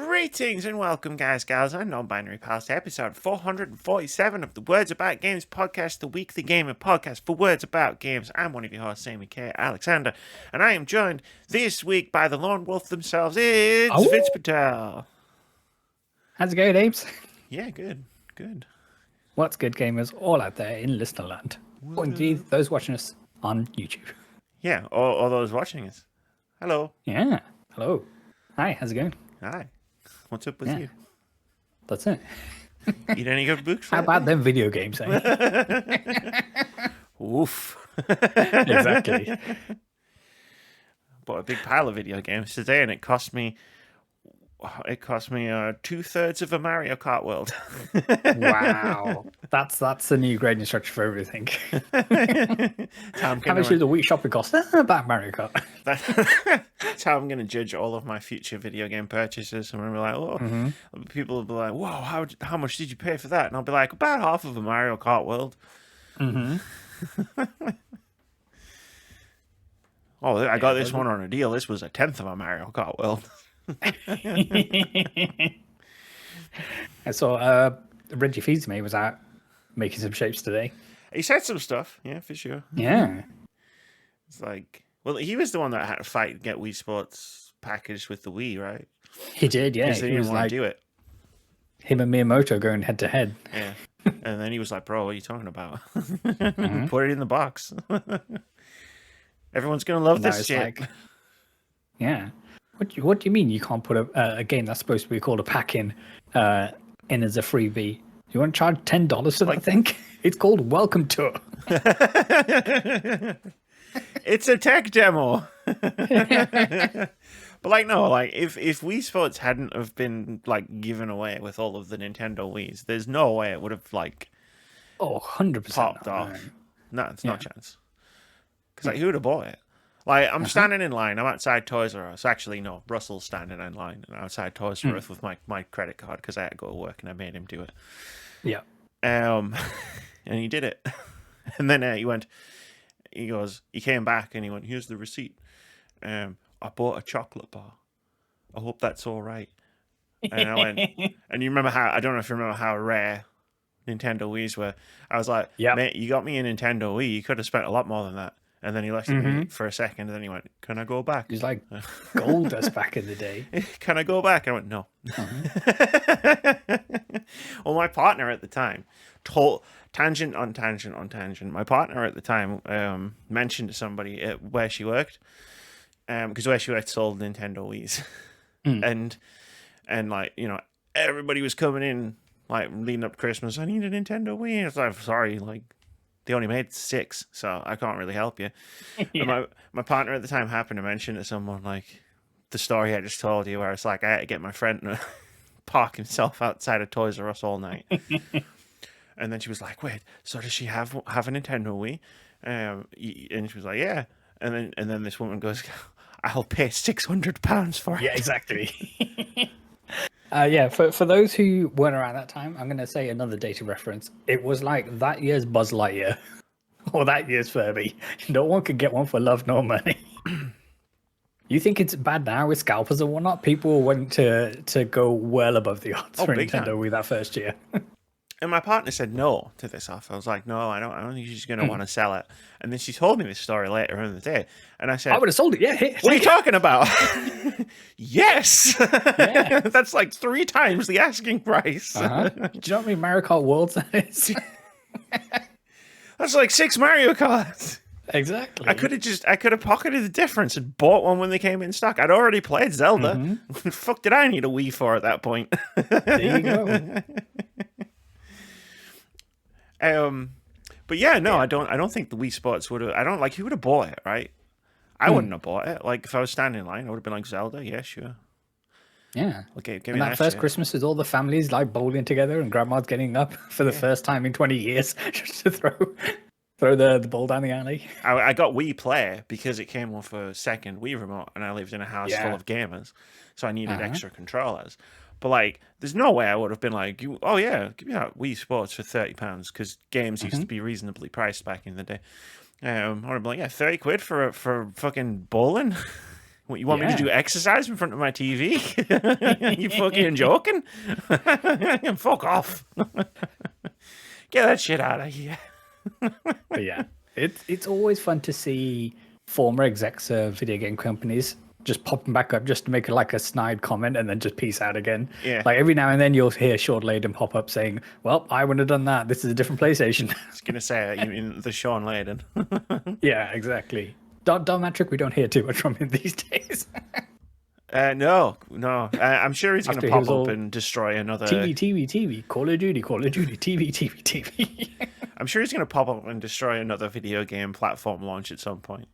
Greetings and welcome, guys, gals, and non-binary pals, to episode 447 of the Words About Games podcast, the weekly gaming podcast for words about games. I'm one of your hosts, Sammy K. Alexander, and I am joined this week by the lone wolf themselves. It's Vitz Patel. How's it going, Ames? Yeah, good. What's good, gamers all out there in listenerland? Or indeed, those watching us on YouTube. Yeah, or those watching us. Hello. Yeah, hello. Hi, how's it going? Hi. What's up with you? That's it. Eat any good books? How about them video games, eh? Oof. Exactly. Bought a big pile of video games today, and it cost me 2/3 of a Mario Kart world. Wow, that's the new grading structure for everything. How much does the Wii shopping cost? About Mario Kart. That's how I'm going to judge all of my future video game purchases. I'm going to be like, people will be like, whoa, how much did you pay for that? And I'll be like, about half of a Mario Kart world. Oh, I got this one on a deal. This was 1/10 of a Mario Kart world. I saw Reggie Fils-Aimé was out making some shapes today. He said some stuff, yeah, for sure. Yeah. It's like, well, he was the one that had to fight and get Wii Sports packaged with the Wii, right? He did, yeah. Because they didn't want to do it. Him and Miyamoto going head to head. Yeah. And then he was like, bro, what are you talking about? Put it in the box. Everyone's going to love this shit. Like, yeah. What do you mean you can't put a game that's supposed to be called a pack-in in as a freebie? You want to charge $10 for that thing? It's called Welcome Tour. It's a tech demo. But if Wii Sports hadn't have been given away with all of the Nintendo Wiis, there's no way it would have 100% popped off. No, it's no chance. Because who would have bought it? I'm standing in line. I'm outside Toys R Us. Actually, no, Russell's standing in line outside Toys R Us with my credit card because I had to go to work and I made him do it. Yeah. And he did it. And then he came back and he went, here's the receipt. I bought a chocolate bar. I hope that's all right. And I went, and you remember I don't know if you remember how rare Nintendo Wiis were. I was like, mate, you got me a Nintendo Wii. You could have spent a lot more than that. And then he left me for a second, and then he went, can I go back? He's like gold dust back in the day. Can I go back? I went, no. Well, my partner at the time, tangent on tangent on tangent, my partner at the time mentioned to somebody where she worked, because where she worked sold Nintendo Wiis. And everybody was coming in, leading up to Christmas, I need a Nintendo Wii. And it's like, sorry, they only made 6, so I can't really help you. Yeah. My partner at the time happened to mention to someone the story I just told you, where it's I had to get my friend to park himself outside of Toys R Us all night. And then she was like, wait, so does she have a Nintendo Wii? And she was like, yeah. And then this woman goes, I'll pay £600 for it. Yeah, exactly. For those who weren't around that time, I'm going to say another data reference. It was like that year's Buzz Lightyear or that year's Furby. No one could get one for love nor money. You think it's bad now with scalpers and whatnot? People went to go well above the odds for Nintendo Wii that first year. And my partner said no to this offer. I was like, no, I don't think she's going to want to sell it. And then she told me this story later in the day. And I said, I would have sold it, yeah. What are you talking about? Yes! Yeah. That's 3 times the asking price. Do you know how many Mario Kart Worlds that is? That's 6 Mario Karts. Exactly. I could have pocketed the difference and bought one when they came in stock. I'd already played Zelda. Fuck did I need a Wii for at that point? There you go. But I don't think the Wii Sports would have. Who would have bought it, right? I wouldn't have bought it. If I was standing in line, I would have been like, Zelda, yeah, sure. Yeah. Okay, give and me that first Christmas with all the families bowling together and grandma's getting up for the first time in 20 years just to throw the ball down the alley. I got Wii Play because it came with a second Wii remote, and I lived in a house full of gamers, so I needed extra controllers. But there's no way I would have been like, give me that Wii Sports for £30 because games used to be reasonably priced back in the day. I would have been like, £30 for fucking bowling. What, you want me to do exercise in front of my TV? You fucking joking? Fuck off. Get that shit out of here. But yeah, it's always fun to see former execs of video game companies just popping back up just to make like a snide comment and then just peace out again. Yeah. Like every now and then you'll hear Sean Layden pop up saying, well, I wouldn't have done that. This is a different PlayStation. I was going to say, you mean the Sean Layden. Yeah, exactly. Don Matrick, we don't hear too much from him these days. No. I'm sure he's going to pop up and destroy another... TV, Call of Duty, TV. I'm sure he's going to pop up and destroy another video game platform launch at some point.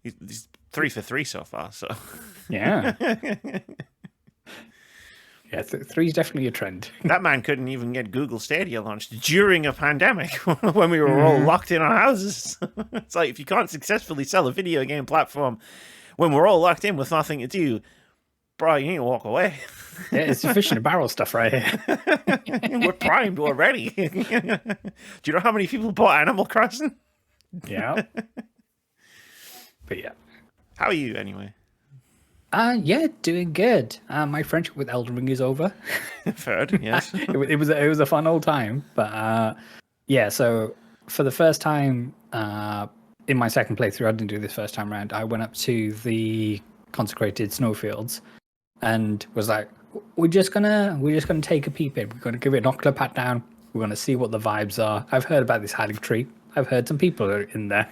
He's 3 for 3 so far, so... Yeah. Yeah, 3 is definitely a trend. That man couldn't even get Google Stadia launched during a pandemic when we were all locked in our houses. It's like, if you can't successfully sell a video game platform when we're all locked in with nothing to do, bro, you need to walk away. Yeah, it's fish in a barrel stuff right here. We're primed already. Do you know how many people bought Animal Crossing? Yeah. But yeah. How are you, anyway? Yeah, doing good. My friendship with Elden Ring is over. Heard, yes. It was a fun old time, but yeah. So for the first time in my second playthrough, I didn't do this first time around. I went up to the consecrated snowfields and was like, we're just gonna take a peep in. We're gonna give it an ocular pat down. We're gonna see what the vibes are. I've heard about this hiding tree. I've heard some people are in there.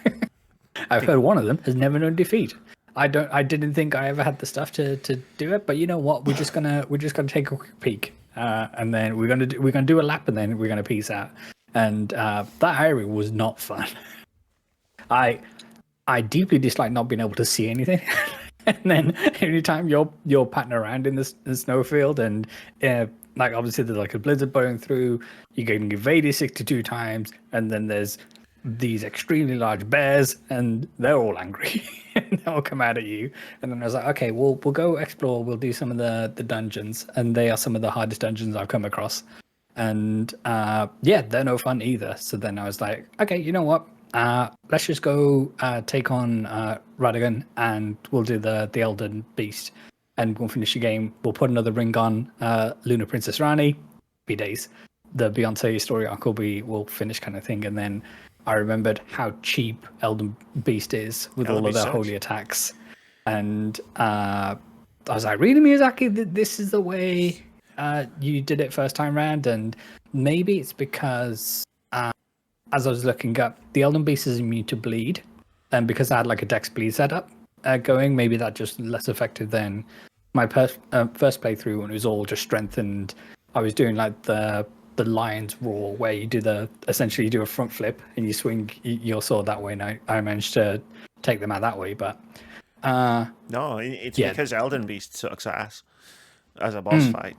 I've heard one of them has never known defeat. I didn't think I ever had the stuff to do it, but you know what? We're just gonna take a quick peek, and then we're gonna do a lap, and then we're gonna peace out. And that area was not fun. I deeply dislike not being able to see anything. And then anytime you're patting around in the snowfield, and like obviously there's like a blizzard blowing through, you're getting invaded 62 times, and then there's these extremely large bears, and they're all angry, and they'll come out at you. And then I was like, okay, we'll go explore. We'll do some of the dungeons, and they are some of the hardest dungeons I've come across. And yeah, they're no fun either. So then I was like, okay, you know what? Let's just go take on Radagon, and we'll do the Elden Beast, and we'll finish the game. We'll put another ring on Luna Princess Rani. Be days. The Beyonce story arc will finish kind of thing, and then I remembered how cheap Elden Beast is with all of their holy attacks. And I was like, really, Miyazaki, this is the way you did it first time round? And maybe it's because, as I was looking up, the Elden Beast is immune to bleed. And because I had like a Dex bleed setup going, maybe that just less effective than my first playthrough when it was all just strength. And I was doing like the lion's roar, where you do essentially you do a front flip and you swing your sword that way, and I managed to take them out that way. But no, it's because Elden Beast sucks ass as a boss fight,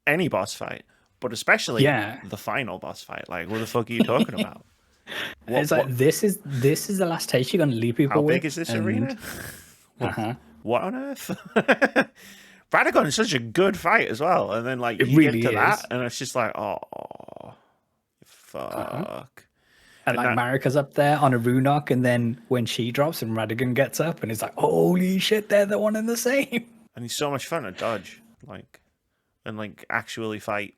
any boss fight, but especially the final boss fight. Like, what the fuck are you talking about? It's like this is the last taste you're gonna leave people with. How big is this arena? What on earth? Radagon is such a good fight as well, and then like you really get to that, and it's just like, oh, fuck. And like Marika's up there on a Runok, and then when she drops and Radagon gets up, and it's like, holy shit, they're the one and the same. And he's so much fun to dodge, and actually fight.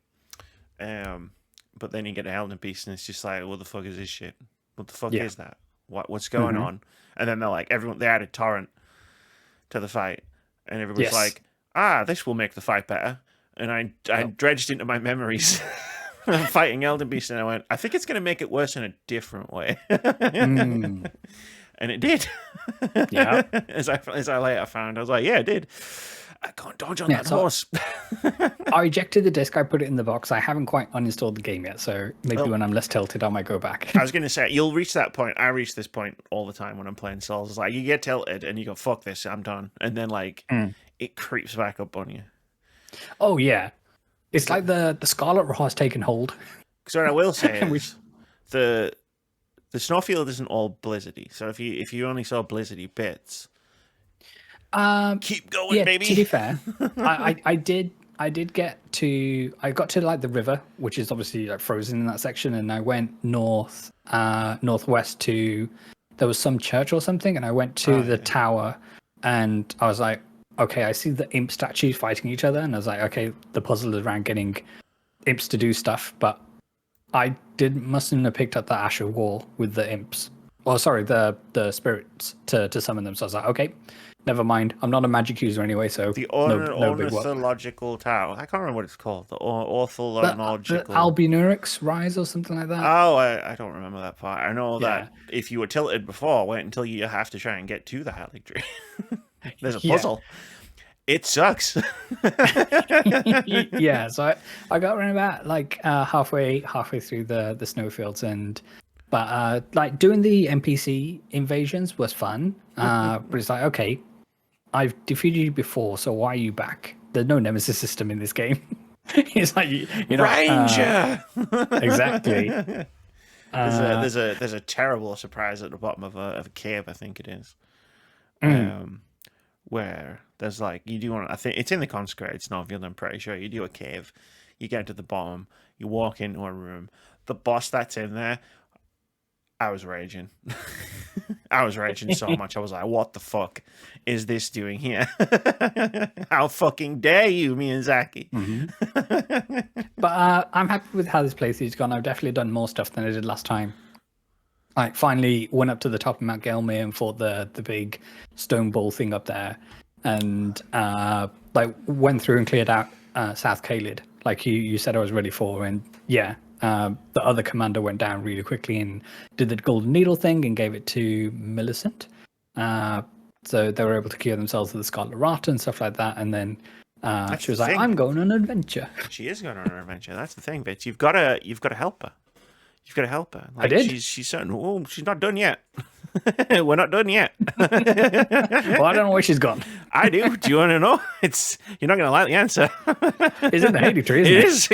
But then you get an Elden Beast, and it's just like, what the fuck is this shit? What the fuck is that? What's going on? And then they're like, they added Torrent to the fight, and everybody's like, this will make the fight better. And I dredged into my memories fighting Elden Beast, and I went, I think it's going to make it worse in a different way. And it did. Yeah. As I later found, I was like, yeah, it did. I can't dodge on that horse. I ejected the disc. I put it in the box. I haven't quite uninstalled the game yet, so maybe when I'm less tilted, I might go back. I was going to say, you'll reach that point. I reach this point all the time when I'm playing Souls. It's like, you get tilted, and you go, fuck this, I'm done. And then, it creeps back up on you. Oh, yeah. It's like the Scarlet Raw has taken hold. So what I will say is, the snowfield isn't all blizzardy. So if you only saw blizzardy bits... keep going, baby. To be fair, I got to like the river, which is obviously like frozen in that section, and I went northwest to there was some church or something, and I went to the tower, and I was like, okay, I see the imp statues fighting each other, and I was like, okay, the puzzle is around getting imps to do stuff, but I mustn't have picked up the Asher Wall with the imps. Well, sorry, the spirits to summon them. So I was like, okay, never mind. I'm not a magic user anyway, so The no big whoop. ornithological tower. I can't remember what it's called. The ornithological... The Albinurix Rise or something like that. Oh, I don't remember that part. I know that if you were tilted before, wait until you have to try and get to the Haligtree. There's a puzzle. It sucks. Yeah, so I got around about like halfway through the snowfields, but like doing the NPC invasions was fun. But it's like, okay, I've defeated you before, so why are you back? There's no nemesis system in this game. It's like you know, Ranger. Exactly. There's a terrible surprise at the bottom of a cave, I think it is. Where there's like, you do want, I think it's in the consecrated snowfield, I'm pretty sure. You do a cave, you get to the bottom, you walk into a room, the boss that's in there, I was raging. I was raging so much. I was like, what the fuck is this doing here? How fucking dare you, Miyazaki? But I'm happy with how this playthrough's gone. I've definitely done more stuff than I did last time. Like, finally went up to the top of Mount Gelmir and fought the big stone ball thing up there, and like went through and cleared out South Caelid, like you said I was ready for. And the other commander went down really quickly and did the golden needle thing and gave it to Millicent. So they were able to cure themselves of the Scarlet Rot and stuff like that. And then she was like, "I'm going on an adventure." She is going on an adventure. That's the thing, Vitz. You've got to help her. You've got to help her. Like, I did. She's certain. Oh, she's not done yet. We're not done yet. Well, I don't know where she's gone. I do. Do you want to know? You're not going to like the answer. It's in the Haligtree, isn't it? It is,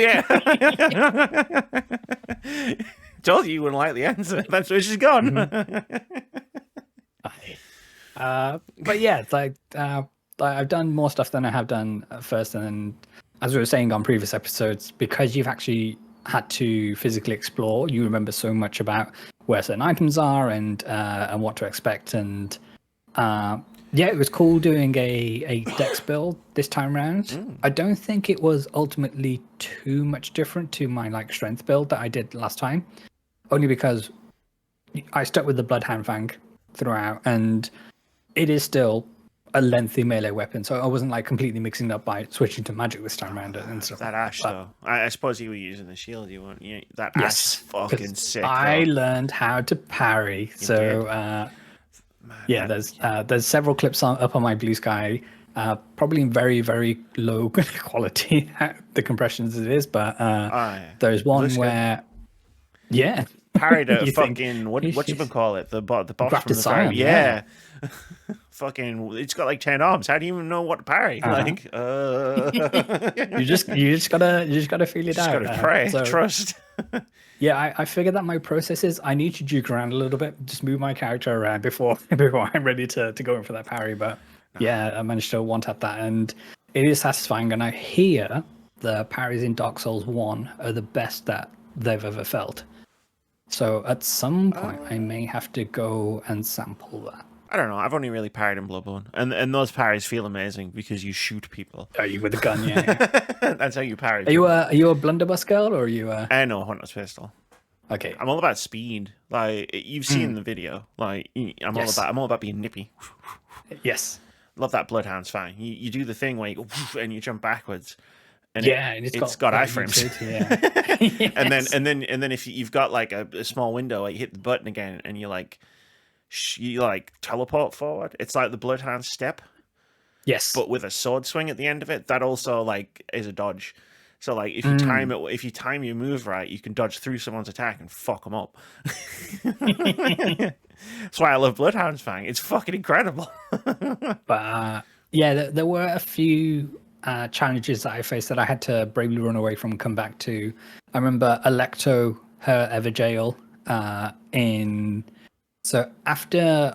yeah. Told you wouldn't like the answer. That's where she's gone. But yeah, it's like I've done more stuff than I have done at first, and then, as we were saying on previous episodes, because you've actually had to physically explore, you remember so much about where certain items are and what to expect. And it was cool doing a dex build this time around. I don't think it was ultimately too much different to my like strength build that I did last time, only because I stuck with the Bloodhound Fang throughout, and it is still a lengthy melee weapon, so I wasn't like completely mixing it up by switching to magic this time around and stuff. That ash, though. I suppose you were using the shield. You weren't. That ash is fucking sick. I learned how to parry. There's several clips up on my Bluesky, probably in very, very low quality, the compressions it is, but there's one Bluesky. Where, parried a fucking what you can call it, the boss from the Scion, yeah. Fucking, it's got like 10 arms. How do you even know what to parry? Like, you just gotta feel it out. Gotta pray, trust. I figured that my process is I need to juke around a little bit, just move my character around before I'm ready to go in for that parry. But I managed to one-tap that, and it is satisfying. And I hear the parries in Dark Souls 1 are the best that they've ever felt. So at some point, I may have to go and sample that. I don't know. I've only really parried in Bloodborne, and those parries feel amazing because you shoot people. Are you with a gun? Yeah. That's how you parry. Are you a blunderbuss girl, or are you? I know Hunter's Pistol. Okay. I'm all about speed. Like, you've seen the video. Like, I'm all about being nippy. Yes. Love that Bloodhound's Fang. You do the thing where you go and you jump backwards. And it's got iframes. Yeah. Yes. and then if you've got like a small window, like, you hit the button again, and you teleport forward. It's like the Bloodhound step. Yes. But with a sword swing at the end of it, that also like is a dodge. So like if you time your move right, you can dodge through someone's attack and fuck them up. That's why I love Bloodhound's Fang. It's fucking incredible. But there were a few challenges that I faced that I had to bravely run away from and come back to. I remember Electo, her Everjail, So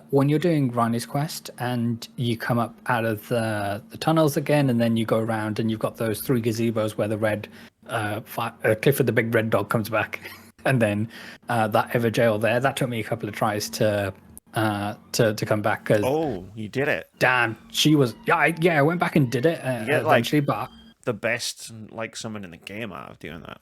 when you're doing Rani's quest and you come up out of the tunnels again, and then you go around and you've got those 3 gazebos where the red Cliff with the big red dog comes back, and then that Everjail there, that took me a couple of tries to to come back because Oh, you did it. damn, she was I went back and did it You get like eventually, but the best like someone in the game out of doing that.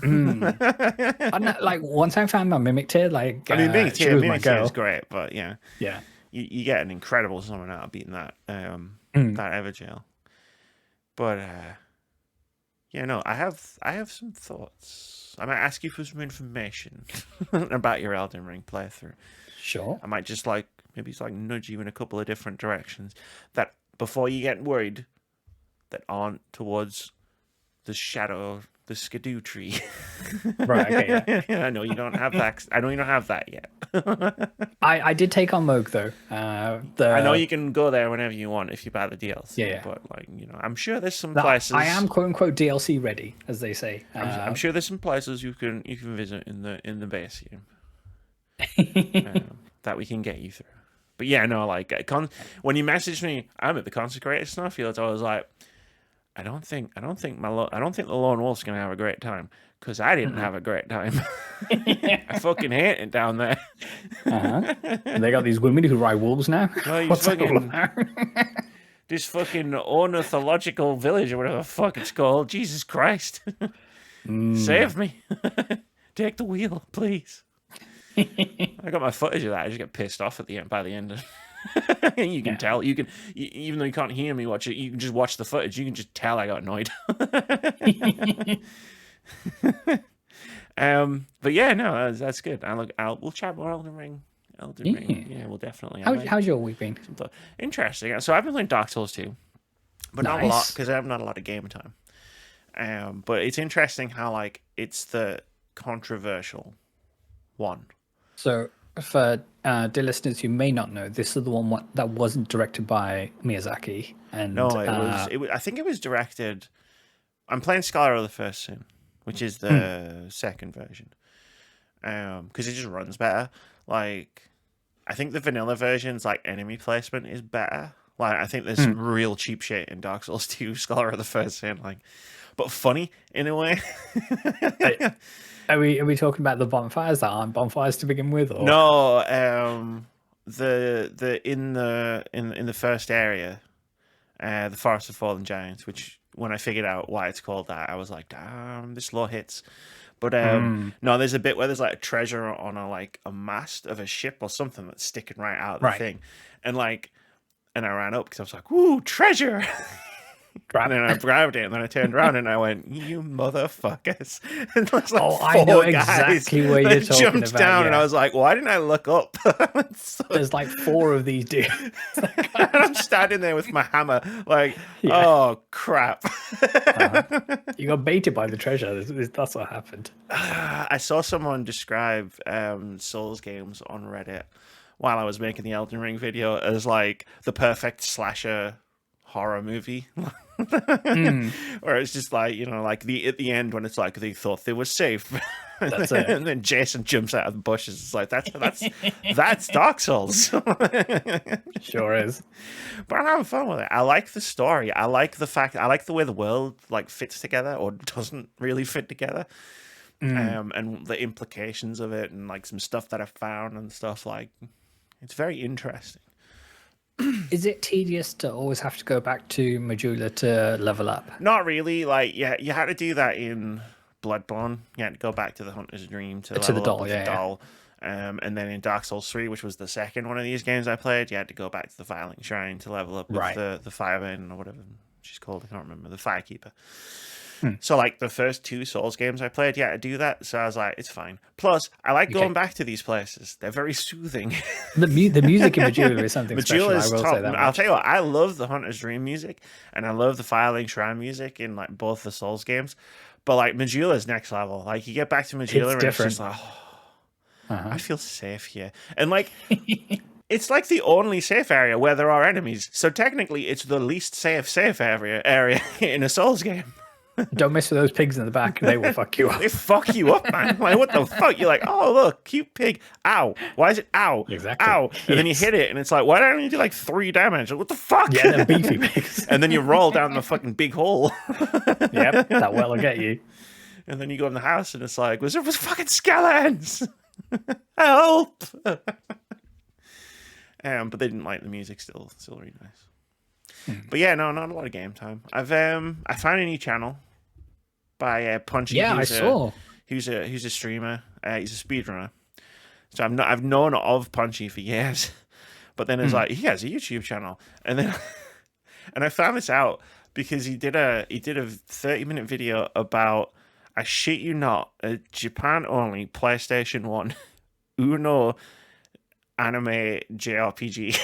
I know, like once I found my mimic tier, like I mean, being she tier was my mimic tier girl. is great, but yeah, Yeah. you get an incredible summon out of beating that that Everjail. But yeah, no, I have some thoughts. I might ask you for some information about your Elden Ring playthrough. Sure. I might just like maybe it's like nudge you in a couple of different directions that before you get worried that aren't towards the shadow, the skidoo tree. Right. Okay. Yeah. I know you don't have that. I know you don't have that yet. I did take on Moog though. I know you can go there whenever you want if you buy the DLC. Yeah. But like I'm sure there's some places. I am quote unquote DLC ready, as they say. I'm sure there's some places you can visit in the base game that we can get you through. But yeah, no, like when you messaged me, I'm at the consecrated snowfields. I was like, I don't think the lone wolf's gonna have a great time because I didn't have a great time. I fucking hate it down there. And they got these women who ride wolves now. No, What's that all about? This fucking ornithological village or whatever the fuck it's called. Jesus Christ, save me! Take the wheel, please. I got my footage of that. I just get pissed off at the end. By the end, you can tell. You can, even though you can't hear me watch it, you can just watch the footage. You can just tell I got annoyed. But yeah, no, that's good. We'll chat more Elden Ring. Yeah, we'll definitely. How's your week been? Interesting. So I've been playing Dark Souls 2, but not a lot because I have not a lot of game time. But it's interesting how like it's the controversial one. So, for dear listeners who may not know, this is the one that wasn't directed by Miyazaki. And no, it was. I think it was directed. I'm playing Scholar of the First Sin, which is the second version, because it just runs better. Like, I think the vanilla version's like enemy placement is better. Like, I think there's some real cheap shit in Dark Souls 2, Scholar of the First Sin, like, but funny in a way. Are we talking about the bonfires that aren't bonfires to begin with? Or? No, the in the first area, the Forest of Fallen Giants, which when I figured out why it's called that, I was like, damn, this law hits. But no, there's a bit where there's like a treasure on a mast of a ship or something that's sticking right out of the thing, and I ran up because I was like, "Woo, treasure!" And then I grabbed it, and then I turned around and I went, "You motherfuckers!" And there was like I know exactly where you're talking jumped about, down, yeah. and I was like, "Why didn't I look up?" There's like 4 of these dudes. And I'm standing there with my hammer, like, "Oh crap!" You got baited by the treasure. That's what happened. I saw someone describe Souls games on Reddit while I was making the Elden Ring video as like the perfect slasher horror movie. Where it's just like, like at the end when it's like they thought they were safe. That's it. And then Jason jumps out of the bushes. It's like that's Dark Souls. Sure is. But I'm having fun with it. I like the story. I like the way the world like fits together or doesn't really fit together. And the implications of it and like some stuff that I found and stuff, like it's very interesting. Is it tedious to always have to go back to Majula to level up? Not really. Like, yeah, you had to do that in Bloodborne. You had to go back to the Hunter's Dream to level the doll, up with the doll. And then in Dark Souls 3, which was the second one of these games I played, you had to go back to the Violent Shrine to level up with the Fireman or whatever she's called. I can't remember. The Firekeeper. So, like, the first 2 Souls games I played, yeah, I do that. So I was like, it's fine. Plus, I like going back to these places. They're very soothing. The music in Majula is something special. Majula is I will top. say that. I'll tell you what, I love the Hunter's Dream music, and I love the Firelink Shrine music in, like, both the Souls games. But, like, Majula is next level. Like, you get back to Majula, and different. it's just like, I feel safe here. And, like... It's like the only safe area where there are enemies. So technically, it's the least safe area in a Souls game. Don't mess with those pigs in the back. They will fuck you up. They fuck you up, man. Like, what the fuck? You're like, oh, look, cute pig. Ow. Why is it ow? Exactly. Ow. And then you hit it, and it's like, why don't you do like 3 damage? Like, what the fuck? Yeah, they're beefy pigs. And then you roll down the fucking big hole. Yep, that well'll get you. And then you go in the house, and it's like, there was fucking skeletons. Help. But they didn't like the music. Still really nice. Hmm. But yeah, no, not a lot of game time. I found a new channel by Punchy. Yeah, I saw. Who's a streamer. He's a speedrunner. So I've known of Punchy for years, but then it's like he has a YouTube channel, and then and I found this out because he did a 30-minute video about, I shit you not, a Japan only PlayStation 1 Uno anime JRPG.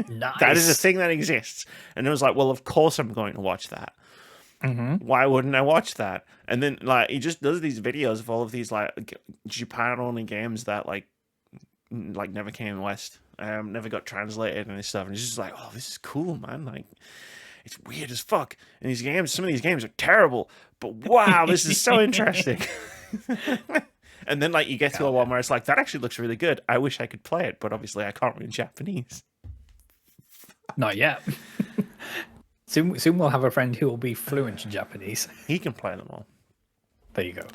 Nice. That is a thing that exists, and it was like, well, of course I'm going to watch that. Why wouldn't I watch that? And then like he just does these videos of all of these like Japan only games that like never came west, never got translated and this stuff. And it's just like, oh, this is cool, man. Like it's weird as fuck. And these games, some of these games are terrible, but wow, this is so interesting. And then like you get to a one where it's like, that actually looks really good. I wish I could play it, but obviously I can't read Japanese. Not yet. Soon we'll have a friend who will be fluent in Japanese. He can play them all. There you go.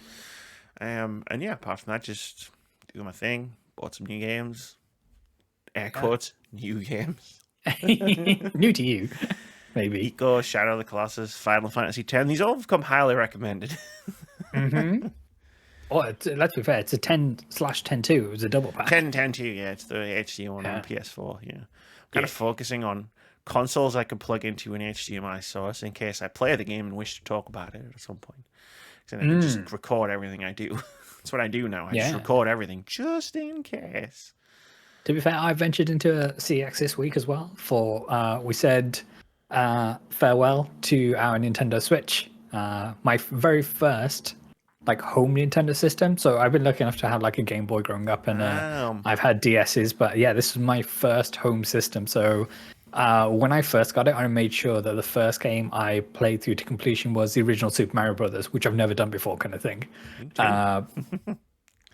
And yeah, apart from that, just do my thing. Bought some new games. Air quotes, new games. New to you, maybe. Eco, Shadow of the Colossus, Final Fantasy X. These all have come highly recommended. Oh, let's be fair. It's a 10/10/2. It was a double pack. 10/10/2, yeah. It's the HD one on PS4. Yeah, I'm kind of focusing on consoles I can plug into an HDMI source in case I play the game and wish to talk about it at some point. Because then I can just record everything I do. That's what I do now. I just record everything just in case. To be fair, I ventured into a CX this week as well. We said farewell to our Nintendo Switch. My very first like home Nintendo system. So I've been lucky enough to have like a Game Boy growing up, and I've had DSs, but yeah, this is my first home system. So when I first got it, I made sure that the first game I played through to completion was the original Super Mario Brothers, which I've never done before, kind of thing.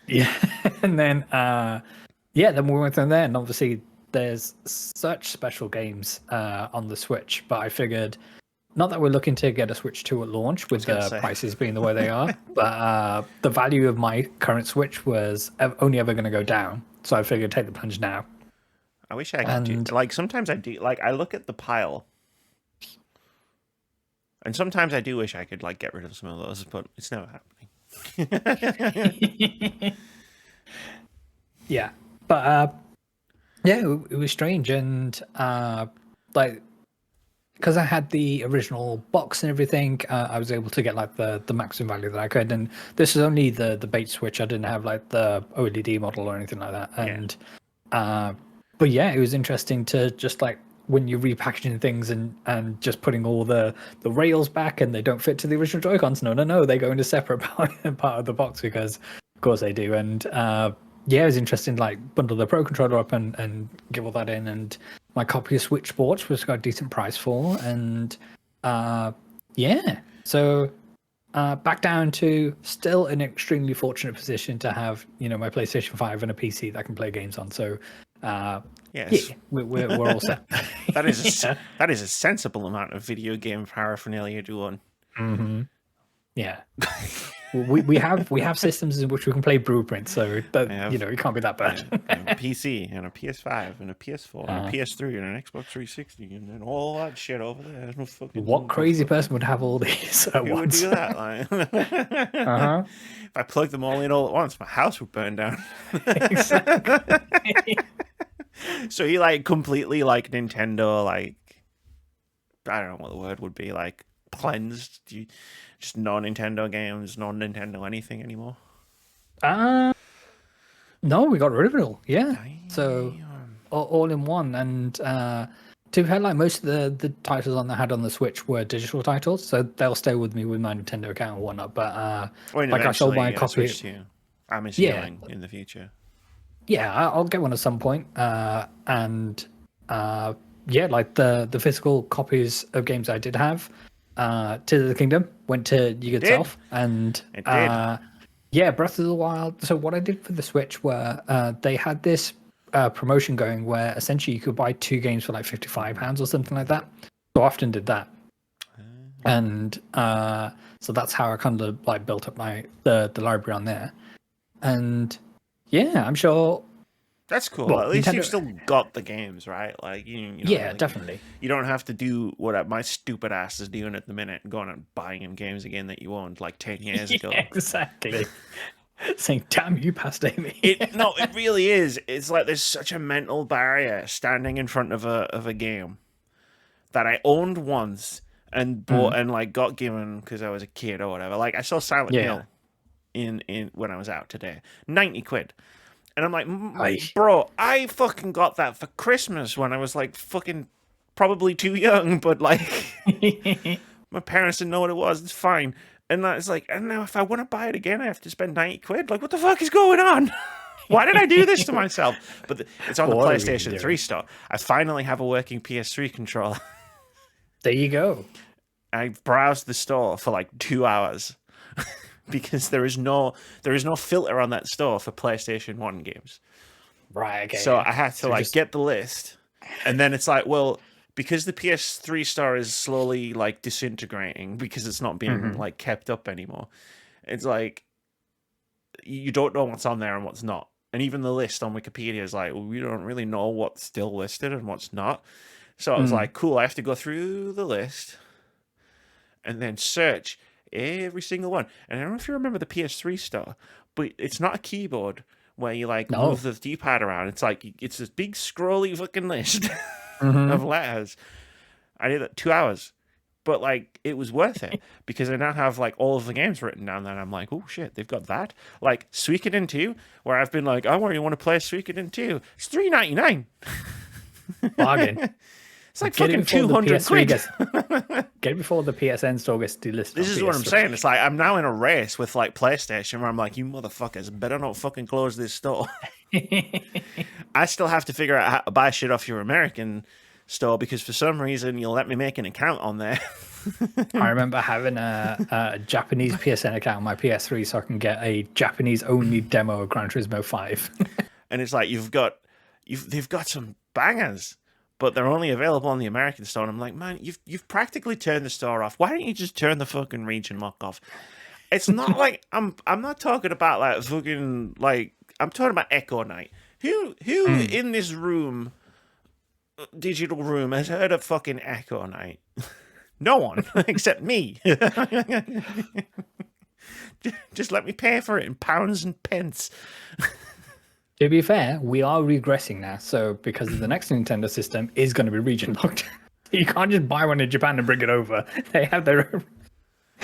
Yeah, and then then we went from there, and obviously there's such special games on the Switch, but I figured, not that we're looking to get a Switch 2 at launch with the prices being the way they are, but the value of my current Switch was only ever going to go down. So I figured take the plunge now. I wish I could do, like, sometimes I do, like, I look at the pile, and sometimes I do wish I could, like, get rid of some of those, but it's never happening. Yeah, but yeah, it was strange, and like, because I had the original box and everything, I was able to get like the maximum value that I could, and this is only the bait Switch. I didn't have like the OLED model or anything like that, and but yeah, it was interesting to just like when you're repackaging things and just putting all the rails back and they don't fit to the original Joy-Cons. No, they go into separate part of the box because of course they do, and yeah, it was interesting to like bundle the Pro Controller up and give all that in, and my copy of Switch Sports was got a decent price for, and yeah, so back down to still an extremely fortunate position to have, you know, my PlayStation 5 and a PC that I can play games on. So yes, yeah, we're all set. that is a sensible amount of video game paraphernalia to own. Yeah. We have systems in which we can play Blueprint, so that, you know, it can't be that bad. A PC and a PS5 and a PS4 and a PS3 and an Xbox 360 and then all that shit over there. No fucking what crazy person would have all these at Who once? would do that? Like, if I plugged them all in all at once, my house would burn down. Exactly. So you like completely like Nintendo, like, I don't know what the word would be, like cleansed? Do you just no Nintendo games, no Nintendo anything anymore? No, we got rid of it all. Yeah. Damn. So all in one, and to be fair, like most of the titles I had on the Switch were digital titles, so they'll stay with me with my Nintendo account and whatnot. But like I sold my copy. I'm assuming in the future. Yeah, I'll get one at some point. And yeah, like the physical copies of games I did have, Tears of the Kingdom went to you good self, and yeah, Breath of the Wild. So what I did for the Switch were they had this promotion going where essentially you could buy 2 games for like £55 or something like that. So I often did that, and so that's how I kind of like built up the library on there. And yeah, I'm sure That's cool. Well, At least you've Nintendo. still got the games, right? Like you know, Yeah, like, definitely. you don't have to do what my stupid ass is doing at the minute, going and buying him games again that you owned like 10 years ago. Yeah, exactly. Saying, "Damn you, past Amy." It really is. It's like there's such a mental barrier standing in front of a game that I owned once and bought and like got given because I was a kid or whatever. Like I saw Silent Yeah. Hill in when I was out today, 90 quid. And I'm like, Aye. bro, I fucking got that for Christmas when I was like fucking probably too young, but like my parents didn't know what it was. It's fine. And it's like, and now if I want to buy it again, I have to spend 90 quid. Like, what the fuck is going on? Why did I do this to myself? But it's on the What are we PlayStation doing? 3 store. I finally have a working PS3 controller. There you go. I browsed the store for like 2 hours because there is no filter on that store for PlayStation 1 games. Right. Okay. So I had to like just- get the list, and then it's like, well, because the PS3 store is slowly like disintegrating because it's not being like kept up anymore. It's like you don't know what's on there and what's not, and even the list on Wikipedia is like, well, we don't really know what's still listed and what's not. So I was like, cool, I have to go through the list and then search every single one. And I don't know if you remember the PS3 store, but it's not a keyboard where you like move the D-pad around. It's like it's this big scrolly fucking list of letters. I did it 2 hours, but like it was worth it because I now have like all of the games written down. There, I'm like, oh shit, they've got that. Like Suikoden 2, where I've been like, oh, where you want to play Suikoden 2? It's $3.99. Bargain. It's like Get it fucking before the 200 PS3 quid. Get it before the PSN store gets delisted. This is what I'm saying. It's like I'm now in a race with like PlayStation where I'm like, you motherfuckers better not fucking close this store. I still have to figure out how to buy shit off your American store because for some reason you'll let me make an account on there. I remember having a Japanese PSN account on my PS3 so I can get a Japanese only demo of Gran Turismo 5. And it's like they've got some bangers, but they're only available on the American store. And I'm like, man, you've practically turned the store off. Why don't you just turn the fucking region lock off? It's not like I'm not talking about like fucking like I'm talking about Echo Night. Who in this room, digital room, has heard of fucking Echo Night? No one except me. Just let me pay for it in pounds and pence. To be fair, we are regressing now. So because the next Nintendo system is going to be region locked. You can't just buy one in Japan and bring it over. They have their own.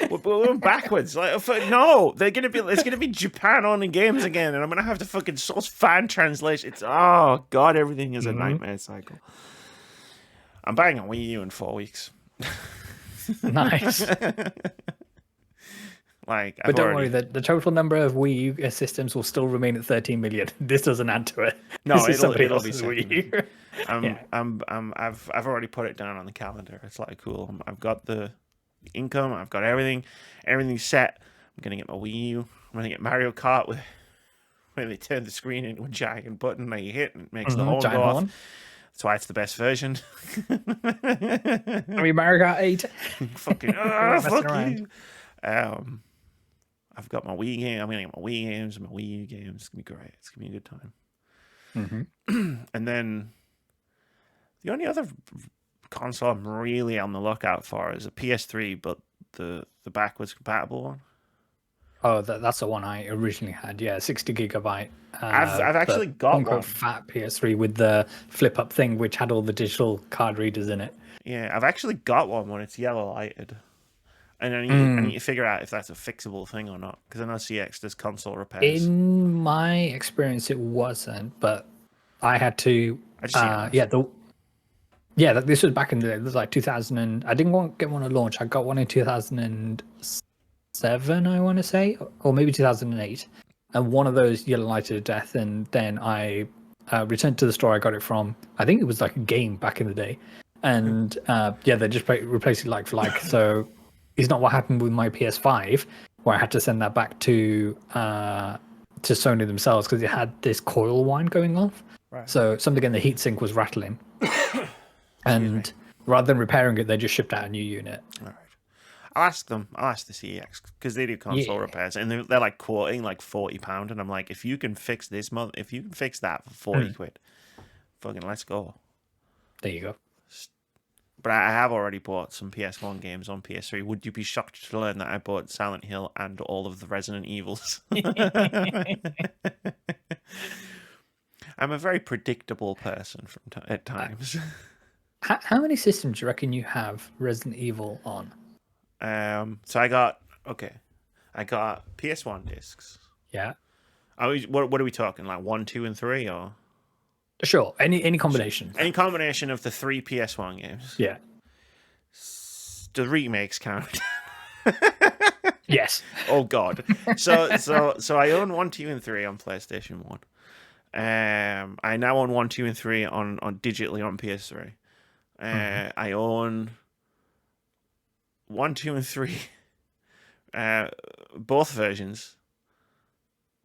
We're backwards. Like, no, they're gonna be. It's gonna be Japan only games again, and I'm gonna have to fucking source fan translation. It's oh god, everything is a nightmare cycle. I'm buying a Wii U in 4 weeks. Nice. Like, But don't worry, the total number of Wii U systems will still remain at 13 million. This doesn't add to it. No, This is it'll somebody be else's Wii U. I've already put it down on the calendar. It's like cool. I've got the income. I've got everything. Everything's set. I'm gonna get my Wii U. I'm gonna get Mario Kart with when they turn the screen into a giant button that you hit and it makes the horn go off. That's why it's the best version. I mean, Mario Kart 8. Fucking fuck you. I've got my Wii game. I'm gonna get my Wii games and my Wii U games. It's gonna be great. It's gonna be a good time. And then the only other console I'm really on the lookout for is a PS3, but the backwards compatible one. Oh, that's the one I originally had. Yeah, 60 gigabyte. I've actually got one. Fat PS3 with the flip up thing, which had all the digital card readers in it. Yeah, I've actually got one when it's yellow lighted. And I need to figure out if that's a fixable thing or not, because I know CX does console repairs. In my experience, it wasn't, but I had to. This was back in the day. It was like 2000. I didn't get one at launch. I got one in 2007, I want to say, or maybe 2008. And one of those yellow lighted to death. And then I returned to the store I got it from. I think it was like a game back in the day. And they just replaced it like for like. So it's not what happened with my PS5, where I had to send that back to Sony themselves because it had this coil whine going off. Right. So something in the heatsink was rattling. And rather than repairing it, they just shipped out a new unit. All right. I'll ask them. I'll ask the CEX because they do console repairs, and they're like quoting like £40, and I'm like, if you can fix this month, if you can fix that for 40 quid, fucking let's go. There you go. But I have already bought some PS1 games on PS3. Would you be shocked to learn that I bought Silent Hill and all of the Resident Evils? I'm a very predictable person at times. How many systems do you reckon you have Resident Evil on? So I got PS1 discs. Yeah. What are we talking? Like 1, 2, and 3, or? Sure. Any combination. Any combination of the 3 PS1 games. Yeah. The remakes count. Yes. Oh God. So I own 1, 2, and 3 on PlayStation 1. I now own 1, 2, and 3 on digitally on PS3. I own 1, 2, and 3. Both versions.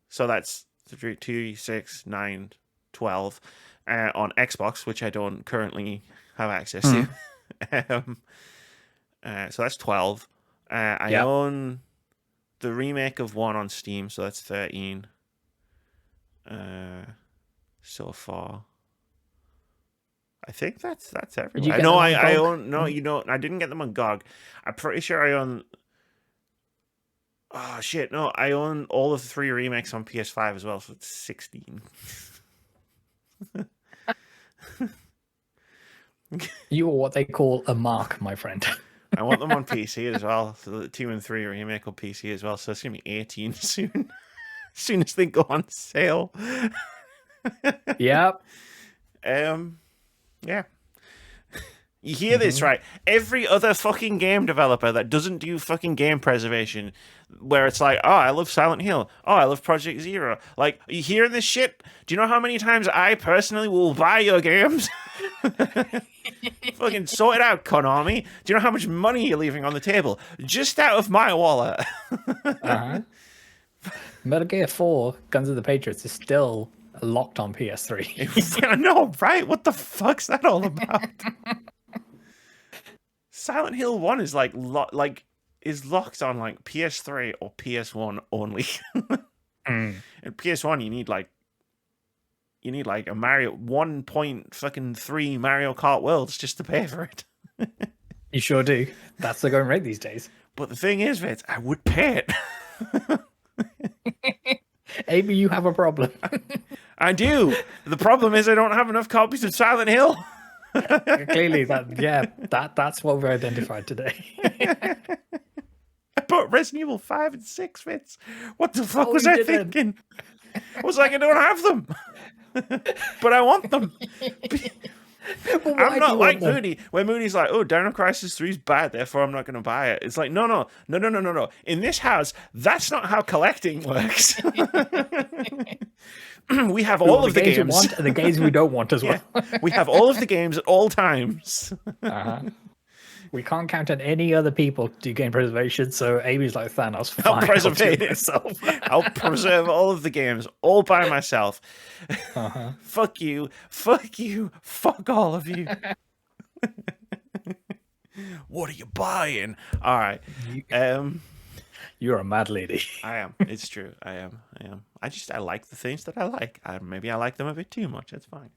So that's 3, 2, 6, 9, 12 on Xbox, which I don't currently have access to. So that's 12. I own the remake of 1 on Steam, so that's 13 so far. I think that's everywhere. No, I own I didn't get them on GOG. I'm pretty sure I own. Oh shit! No, I own all of the 3 remakes on PS5 as well, so it's 16. You are what they call a mark, my friend. I want them on PC as well. So the 2 and 3 remake on PC as well. So it's gonna be 18 soon. As soon as they go on sale. Yep. Yeah. You hear this, right? Every other fucking game developer that doesn't do fucking game preservation, where it's like, oh, I love Silent Hill. Oh, I love Project Zero. Like, are you hearing this shit? Do you know how many times I personally will buy your games? Fucking sort it out, Konami. Do you know how much money you're leaving on the table? Just out of my wallet. Metal Gear 4, Guns of the Patriots is still locked on PS3. I know, right? What the fuck's that all about? Silent Hill 1 is is locked on like PS3 or PS1 only. And PS1 you need like a Mario 1.3 Mario Kart Worlds just to pay for it. You sure do. That's the going rate these days. But the thing is, Vitz, I would pay it. Maybe you have a problem. I do. The problem is I don't have enough copies of Silent Hill. Clearly, that's what we identified today. I bought Resident Evil 5 and 6, Vitz. What the fuck was I thinking? I was like, I don't have them. But I want them. I'm not like Moody, where Moody's like, oh, Dino Crisis 3 is bad, therefore I'm not going to buy it. It's like, no. In this house, that's not how collecting works. We have all of the games we want and the games we don't want as well. We have all of the games at all times. We can't count on any other people to do game preservation, so Amy's like Thanos. I'll preserve myself. I'll preserve all of the games all by myself. Fuck you, fuck all of you. What are you buying? All right. You're a mad lady. I am. It's true. I am. I like the things that I like. Maybe I like them a bit too much. It's fine.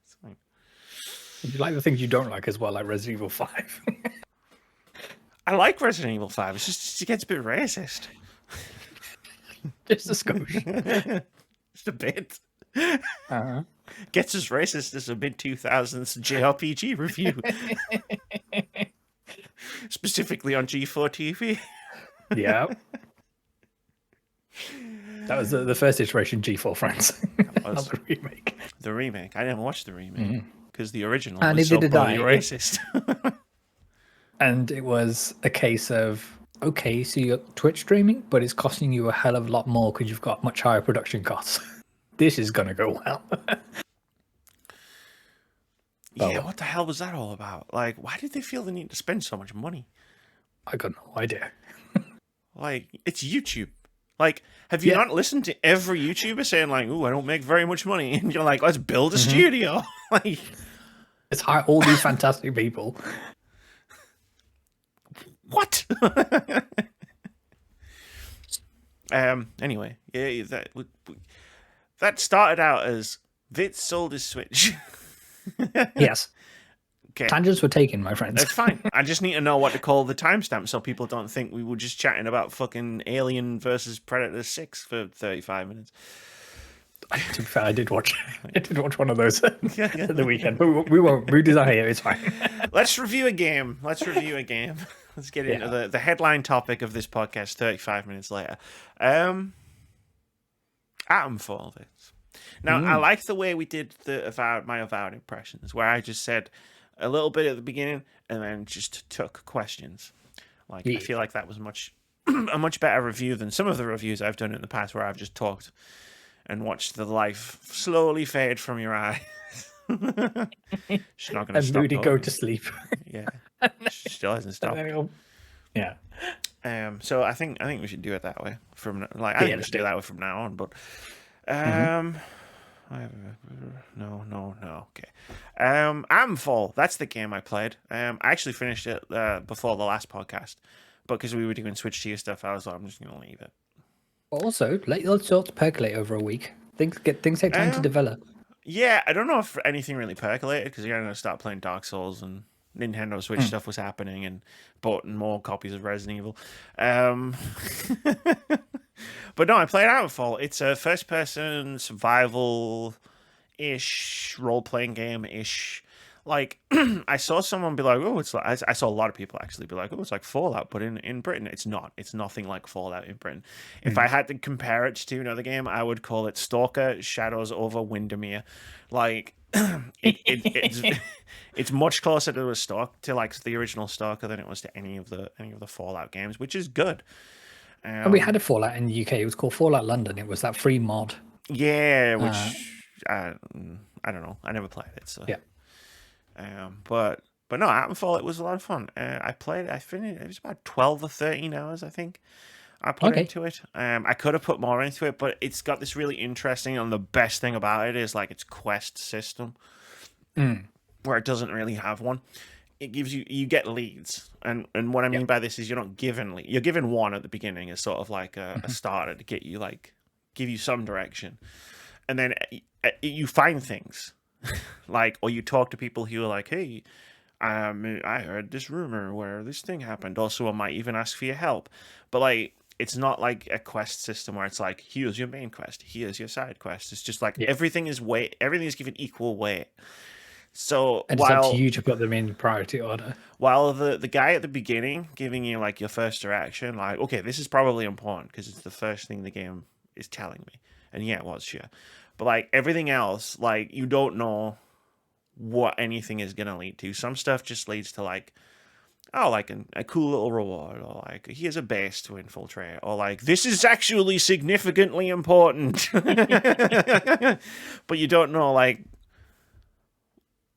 You like the things you don't like as well, like Resident Evil 5. I like Resident Evil 5. It's just it gets a bit racist. Just a skosh. Just a bit. Gets as racist as a mid-2000s JRPG review. Specifically on G4 TV. Yeah. That was the first iteration G4 friends. Not the remake. The remake. I never watched the remake. Because the original was so racist. And it was a case of, okay, so you're Twitch streaming, but it's costing you a hell of a lot more because you've got much higher production costs. This is going to go well. Yeah, what the hell was that all about? Like, why did they feel the need to spend so much money? I got no idea. Like, it's YouTube. Like, have you not listened to every YouTuber saying, like, ooh, I don't make very much money? And you're like, let's build a studio. Like, let's hire all these fantastic people. What? Anyway, yeah, that started out as Vitz sold his Switch. Yes. Okay. Tangents were taken, my friends. It's fine. I just need to know what to call the timestamp so people don't think we were just chatting about fucking Alien versus Predator 6 for 35 minutes. To be fair, I did watch one of those at the weekend. We won't. Moody's not here. It's fine. Let's review a game. Let's get into the headline topic of this podcast 35 minutes later. Atomfall. Now, I like the way we did my avowed impressions, where I just said a little bit at the beginning and then just took questions. I feel like that was a much better review than some of the reviews I've done in the past, where I've just talked and watched the life slowly fade from your eyes. She's not going to stop. Moody go to sleep. Yeah, she still hasn't stopped. Yeah. So I think we should do it that way I think we should do it that way from now on. But no. Okay. Atomfall. That's the game I played. I actually finished it before the last podcast, but because we were doing Switch to your stuff, I was like, I'm just going to leave it. Also, let your thoughts percolate over a week. Things take time to develop. Yeah, I don't know if anything really percolated because you're going to start playing Dark Souls and Nintendo Switch stuff was happening and bought more copies of Resident Evil. But no, I played Atomfall. It's a first-person survival-ish, role-playing game-ish. I saw someone be like, oh, it's like... I saw a lot of people actually be like, oh, it's like Fallout, but in Britain. It's not. It's nothing like Fallout in Britain. If I had to compare it to another game, I would call it Stalker Shadows over Windermere. It's much closer to the original Stalker than it was to any of the Fallout games, which is good. And we had a Fallout in the UK. It was called Fallout London. It was that free mod. Yeah, which I don't know. I never played it, so yeah. But no, Atomfall, it was a lot of fun. I finished. It was about 12 or 13 hours, I think. I put into it. I could have put more into it, but it's got this really interesting, and the best thing about it is its quest system, where it doesn't really have one. It gives you get leads, and what I mean by this is you're not given you're given one at the beginning as sort of like a starter to get you give you some direction, and then you find things, or you talk to people who are like, hey, I heard this rumor where this thing happened. Also, I might even ask for your help, but it's not like a quest system where it's like, here's your main quest, here's your side quest. It's just everything is given equal weight. So and it's up to you to put them in priority order. While the guy at the beginning giving you your first direction, okay, this is probably important because it's the first thing the game is telling me. And yeah, it was, sure. But everything else, you don't know what anything is gonna lead to. Some stuff just leads to a cool little reward, or here's a base to infiltrate, or this is actually significantly important. But you don't know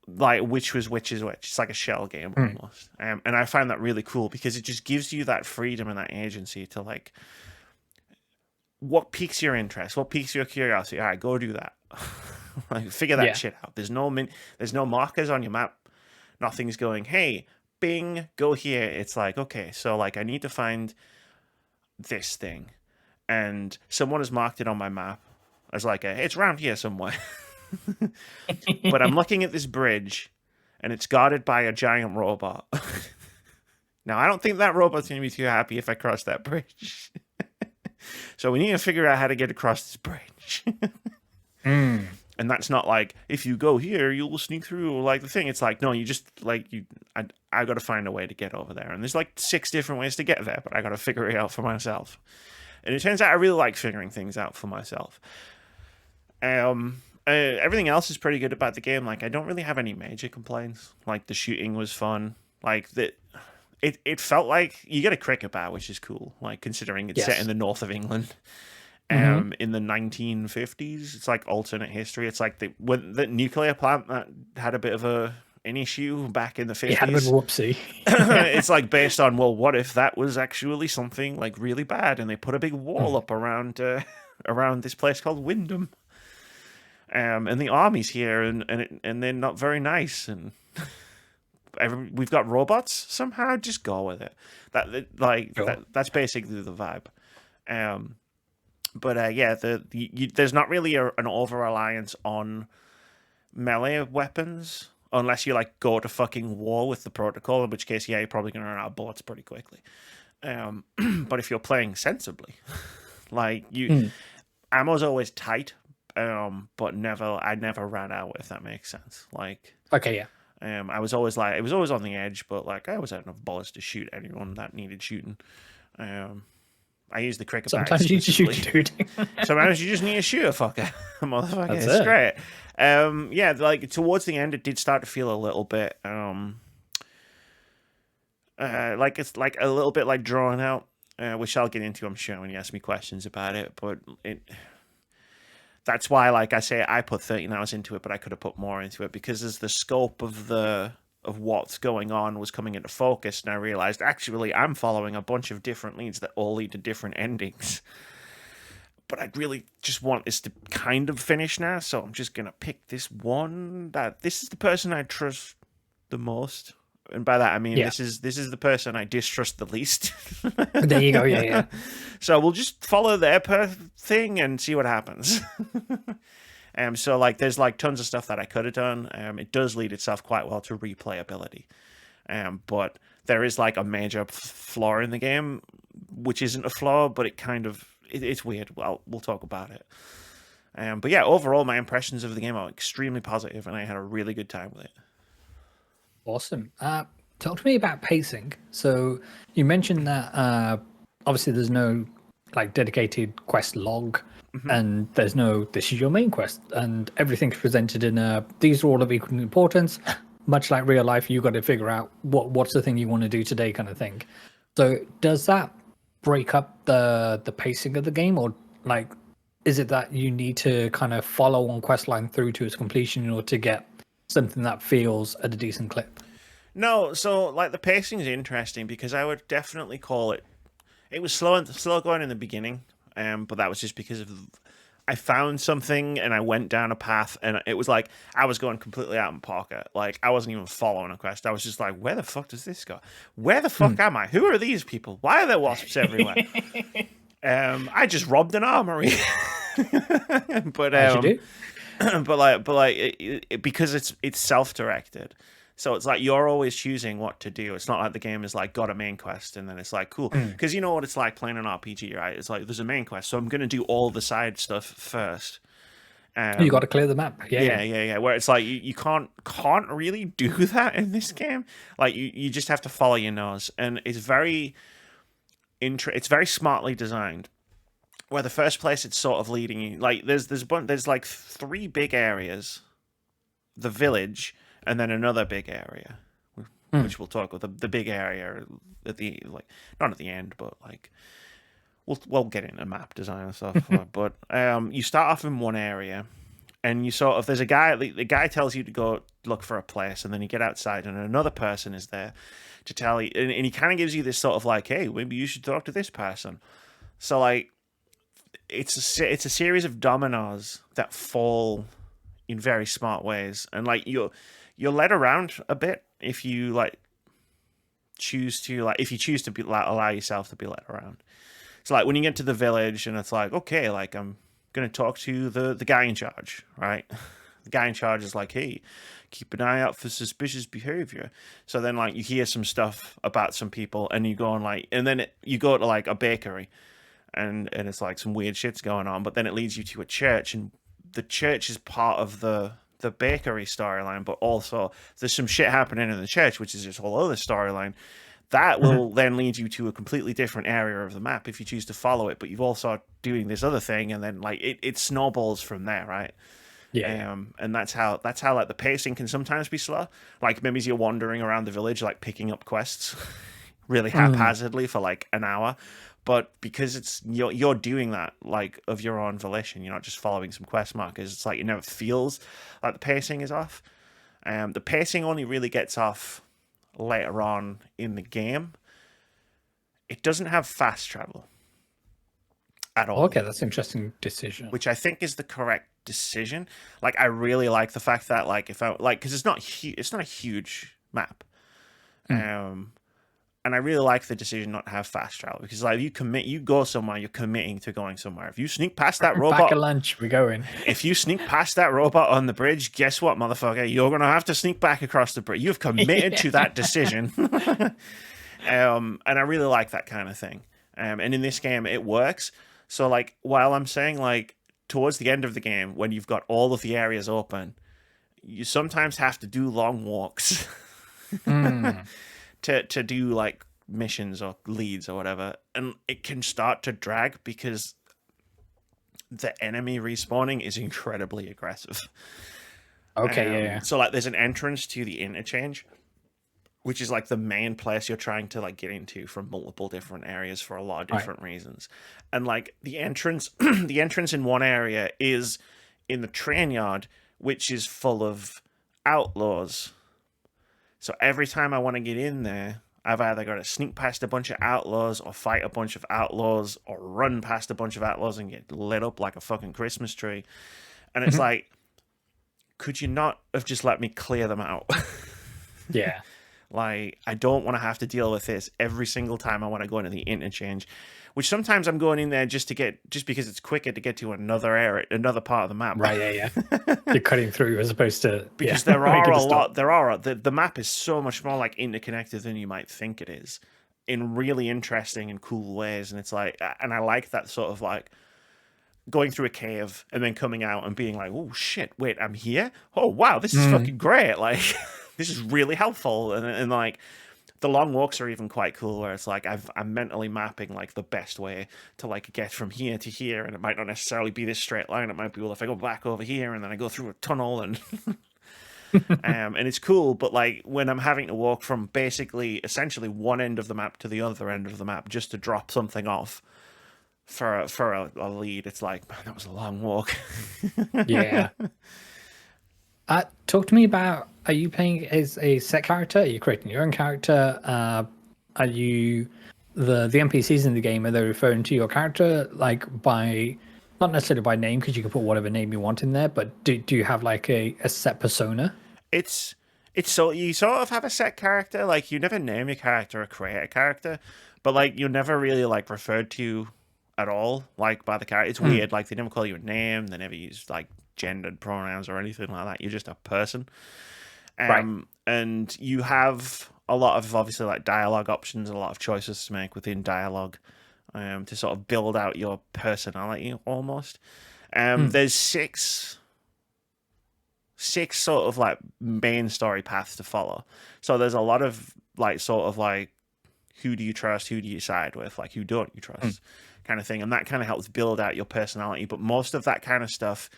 which is which. It's like a shell game almost. And I find that really cool because it just gives you that freedom and that agency to what piques your interest, what piques your curiosity. All right, go do that. Figure that shit out. There's no markers on your map. Nothing's going, hey, bing, go here. It's okay, so I need to find this thing, and someone has marked it on my map as it's around here somewhere. But I'm looking at this bridge and it's guarded by a giant robot. Now, I don't think that robot's going to be too happy if I cross that bridge. So we need to figure out how to get across this bridge. And that's not if you go here, you'll sneak through the thing. It's no, you just I got to find a way to get over there. And there's 6 different ways to get there, but I got to figure it out for myself. And it turns out I really like figuring things out for myself. Everything else is pretty good about the game. I don't really have any major complaints. The shooting was fun. It felt like you get a cricket bat, which is cool. Considering it's set in the north of England, in the 1950s. It's alternate history. It's when the nuclear plant that had a bit of an issue back in the 50s. It had a bit of a whoopsie. It's based on, well, what if that was actually something really bad, and they put a big wall up around this place called Wyndham. And the army's here, and they're not very nice, and we've got robots somehow. Just go with it. Sure. That's basically the vibe. But yeah, there's not really an over reliance on melee weapons unless you like go to fucking war with the protocol, in which case, yeah, you're probably gonna run out of bullets pretty quickly. But if you're playing sensibly, like ammo's always tight, but I never ran out, if that makes sense. Like, Okay, yeah. I was always like, it was always on the edge, but like I always had enough bullets to shoot anyone that needed shooting. I used the cricket bat Sometimes you just shoot exclusively. dude. Sometimes you just need a shooter, fucker, motherfucker. That's It's it. great. Yeah, like towards the end, it did start to feel a little bit, like it's like a little bit like drawn out, which I'll get into, I'm sure, when you ask me questions about it. But that's why, like I say, I put 13 hours into it, but I could have put more into it because as the scope of what's going on was coming into focus, and I realized actually I'm following a bunch of different leads that all lead to different endings. But I really just want this to kind of finish now, so I'm just gonna pick this one. This is the person I trust the most, and by that I mean Yeah. this is the person I distrust the least. There you go. Yeah, yeah. So we'll just follow their thing and see what happens. So like there's like tons of stuff that I could have done. It does lead itself quite well to replayability. But there is like a major flaw in the game, which isn't a flaw, but it kind of it's weird. Well, we'll talk about it. But yeah, overall my impressions of the game are extremely positive, and I had a really good time with it. Awesome. Talk to me about pacing. So you mentioned that obviously there's no like dedicated quest log, and there's no this is your main quest, and everything's presented in these are all of equal importance. Much like real life, you got to figure out what's the thing you want to do today, kind of thing. So does that break up the pacing of the game, or like is it that you need to kind of follow one quest line through to its completion in order to get something that feels at a decent clip? No, so like the pacing is interesting because I would definitely call it. It was slow going in the beginning, but that was just because of I found something and I went down a path, and it was like I was going completely out in pocket. Like I wasn't even following a quest. I was just like, where the fuck does this go? Where the fuck am I? Who are these people? Why are there wasps everywhere? I just robbed an armory. But As you do. because it's self-directed, so it's like you're always choosing what to do. It's not like the game is like got a main quest and then it's like cool, because you know what it's like playing an RPG, right? It's like there's a main quest, so I'm gonna do all the side stuff first. You got to clear the map. Yeah. Where it's like you can't really do that in this game. Like you just have to follow your nose, and it's very smartly designed. Where the first place it's sort of leading you, like there's like three big areas, the village, and then another big area, which we'll talk about. The big area at the like not at the end, but like we'll get into map design and stuff. But you start off in one area, and you sort of there's a guy. The guy tells you to go look for a place, and then you get outside, and another person is there to tell you, and he kind of gives you this sort of like, hey, maybe you should talk to this person. So like. It's a series of dominoes that fall in very smart ways, and like you're led around a bit if you like choose to be allow yourself to be led around. So like when you get to the village and it's like, okay, like I'm gonna talk to the guy in charge, right? The guy in charge is like, hey, keep an eye out for suspicious behavior. So then like you hear some stuff about some people, and you go on like, and then you go to like a bakery. And it's like some weird shit's going on, but then it leads you to a church, and the church is part of the bakery storyline, but also there's some shit happening in the church, which is this whole other storyline. That will then lead you to a completely different area of the map if you choose to follow it, but you've also doing this other thing, and then like it snowballs from there, right? Yeah. And that's how like the pacing can sometimes be slow. Like maybe you're wandering around the village, like picking up quests really haphazardly for like an hour. But because it's you're doing that like of your own volition, you're not just following some quest markers. It's like it never feels like the pacing is off. The pacing only really gets off later on in the game. It doesn't have fast travel at all. Okay, that's an interesting decision. Which I think is the correct decision. Like I really like the fact that like if I like because it's not a huge map. And I really like the decision not to have fast travel, because like you go somewhere, you're committing to going somewhere. If you sneak past that robot, Back at lunch, we're going. if you sneak past that robot on the bridge, guess what, motherfucker? You're gonna have to sneak back across the bridge. You've committed to that decision. And I really like that kind of thing. And in this game, it works. So like, while I'm saying like towards the end of the game, when you've got all of the areas open, you sometimes have to do long walks. to do like missions or leads or whatever, and it can start to drag because the enemy respawning is incredibly aggressive. Okay, yeah. So like, there's an entrance to the interchange, which is like the main place you're trying to like get into from multiple different areas for a lot of different reasons. And like the entrance, the entrance in one area is in the train yard, which is full of outlaws. So every time I want to get in there, I've either got to sneak past a bunch of outlaws or fight a bunch of outlaws or run past a bunch of outlaws and get lit up like a fucking Christmas tree. And it's like, could you not have just let me clear them out? Yeah. Like, I don't want to have to deal with this every single time I want to go into the interchange, which sometimes I'm going in there just because it's quicker to get to another area, another part of the map. Right, yeah. You're cutting through as opposed to... Because there are a lot, the map is so much more like interconnected than you might think it is, in really interesting and cool ways. And it's like, and I like that sort of like going through a cave and then coming out and being like, oh shit, wait, I'm here? Oh wow, this is fucking great. Like, this is really helpful. And like, the long walks are even quite cool, where it's like I'm mentally mapping like the best way to like get from here to here, and it might not necessarily be this straight line. It might be, well, if I go back over here and then I go through a tunnel and and it's cool. But like, when I'm having to walk from basically essentially one end of the map to the other end of the map just to drop something off for a lead, it's like, man, that was a long walk. Yeah. Talk to me about, are you playing as a set character? Are you creating your own character? Are you the NPCs in the game, are they referring to your character like by, not necessarily by name, because you can put whatever name you want in there, but do you have like a set persona? It's so, you sort of have a set character. Like, you never name your character or create a character, but like, you're never really like referred to at all like by the character. It's weird. Like, they never call you a name, they never use like gendered pronouns or anything like that. You're just a person. And you have a lot of, obviously, like dialogue options, a lot of choices to make within dialogue to sort of build out your personality almost. There's six sort of like main story paths to follow. So there's a lot of like sort of like, who do you trust, who do you side with, like who don't you trust, kind of thing. And that kind of helps build out your personality. But most of that kind of stuff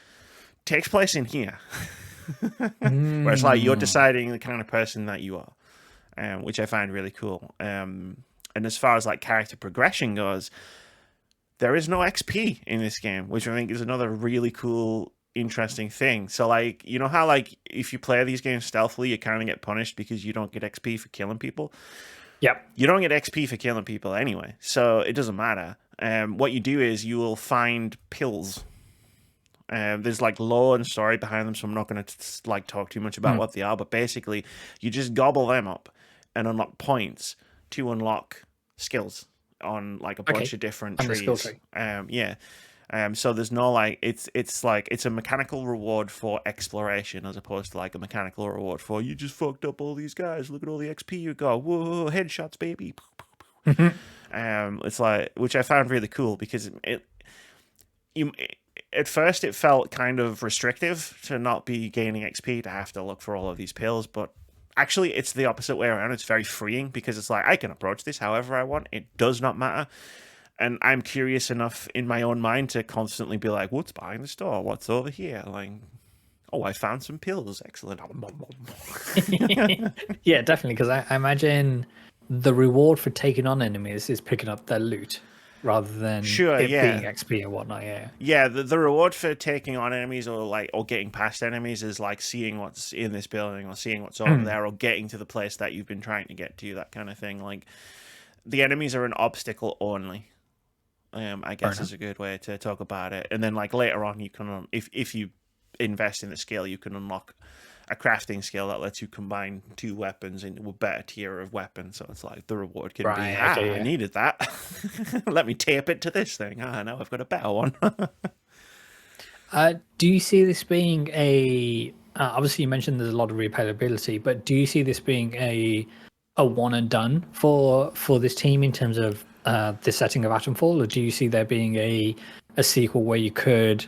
takes place in here. Where it's like you're deciding the kind of person that you are, which I find really cool. And as far as like character progression goes, there is no XP in this game, which I think is another really cool, interesting thing. So like, you know how like if you play these games stealthily, you kind of get punished because you don't get XP for killing people? Yep. You don't get XP for killing people anyway, so it doesn't matter. What you do is you will find pills. There's like lore and story behind them, so I'm not going to like talk too much about what they are, but basically you just gobble them up and unlock points to unlock skills on like a bunch of different trees. So there's no like, it's like, it's a mechanical reward for exploration as opposed to like a mechanical reward for, you just fucked up all these guys, look at all the XP you got, whoa, headshots, baby. It's like, which I found really cool, because at first it felt kind of restrictive to not be gaining XP, to have to look for all of these pills, but actually it's the opposite way around. It's very freeing, because it's like, I can approach this however I want, it does not matter. And I'm curious enough in my own mind to constantly be like, what's behind the store? What's over here? Like, oh, I found some pills. Excellent. Yeah, definitely. Because I imagine the reward for taking on enemies is picking up their loot rather than being XP and whatnot. Yeah. Yeah. The reward for taking on enemies or getting past enemies is like seeing what's in this building or seeing what's over there or getting to the place that you've been trying to get to, that kind of thing. Like, the enemies are an obstacle only. I guess is a good way to talk about it. And then like later on, you can if you invest in the skill, you can unlock a crafting skill that lets you combine 2 weapons into a better tier of weapons. So it's like the reward can be, Okay, I needed that. Let me tape it to this thing. Now I've got a better one. Do you see this being a? Obviously, you mentioned there's a lot of replayability, but do you see this being a one and done for this team in terms of the setting of Atomfall, or do you see there being a sequel where you could,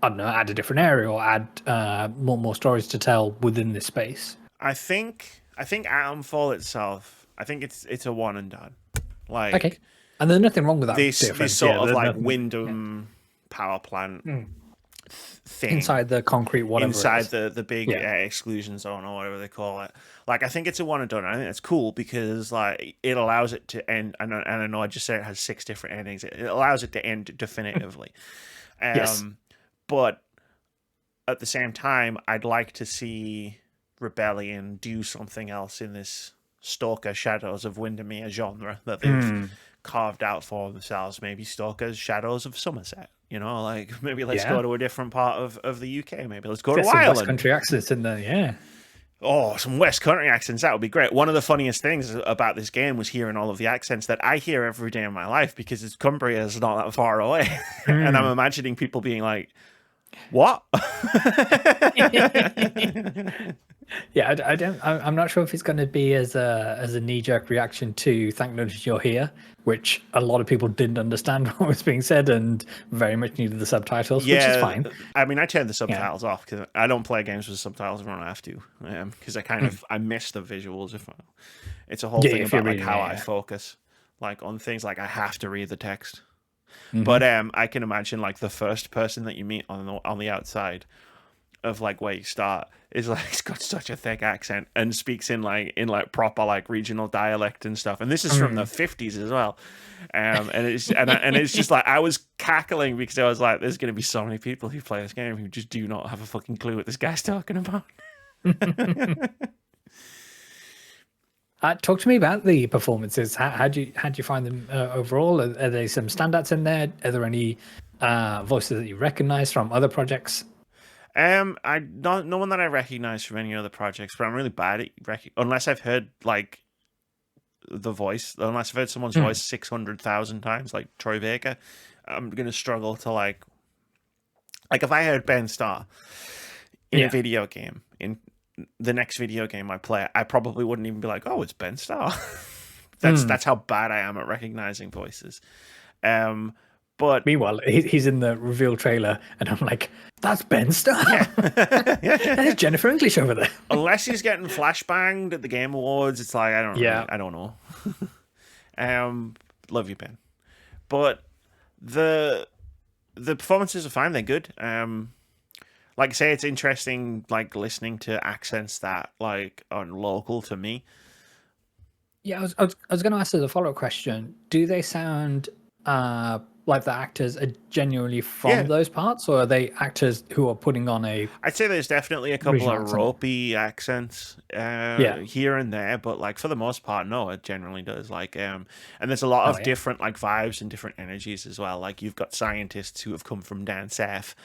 I don't know, add a different area or add more stories to tell within this space? I think Atomfall itself, I think it's a one and done. Like, okay, and there's nothing wrong with that. This sort of like Windham power plant thing inside the concrete, whatever inside the big exclusion zone or whatever they call it. Like, I think it's a one and done. I think that's cool because like it allows it to end. And I know I just said it has 6 different endings. It allows it to end definitively. Yes. But at the same time, I'd like to see Rebellion do something else in this Stalker Shadows of Windermere genre that they've carved out for themselves. Maybe Stalker's Shadows of Somerset. You know, like maybe let's go to a different part of the UK. Maybe let's go to Ireland. West Country accents in there, yeah. Oh, some West Country accents. That would be great. One of the funniest things about this game was hearing all of the accents that I hear every day in my life because Cumbria is not that far away. And I'm imagining people being like, what? Yeah, I'm not sure if it's going to be as a knee-jerk reaction to "Thank goodness you're here," which a lot of people didn't understand what was being said and very much needed the subtitles, which is fine. I mean, I turned the subtitles off because I don't play games with subtitles if I don't have to, because I miss the visuals. It's a whole thing about like how I focus, like on things like I have to read the text. But I can imagine like the first person that you meet on the outside of like where you start is like he's got such a thick accent and speaks in proper like regional dialect and stuff. And this is from the 50s as well. And it's just like I was cackling because I was like, there's going to be so many people who play this game who just do not have a fucking clue what this guy's talking about. Talk to me about the performances. How do you find them overall? Are there some standouts in there? Are there any voices that you recognize from other projects? No one that I recognize from any other projects, but I'm really bad at unless I've heard like the voice, unless I've heard someone's voice 600,000 times, like Troy Baker, I'm gonna struggle to like if I heard Ben Starr in a video game, in the next video game I play, I probably wouldn't even be like, oh, it's Ben Starr. That's how bad I am at recognizing voices. But meanwhile, he's in the reveal trailer, and I'm like, "That's Ben Starr." There's Jennifer English over there. Unless he's getting flashbanged at the Game Awards, it's like I don't know. Love you, Ben. But the performances are fine; they're good. Like I say, it's interesting, like listening to accents that like are local to me. Yeah, I was going to ask as a follow-up question: do they sound like the actors are genuinely from those parts, or are they actors who are putting on a? I'd say there's definitely a couple of ropey accents here and there, but like for the most part, no, it generally does. Like, and there's a lot of different like vibes and different energies as well. Like you've got scientists who have come from down south,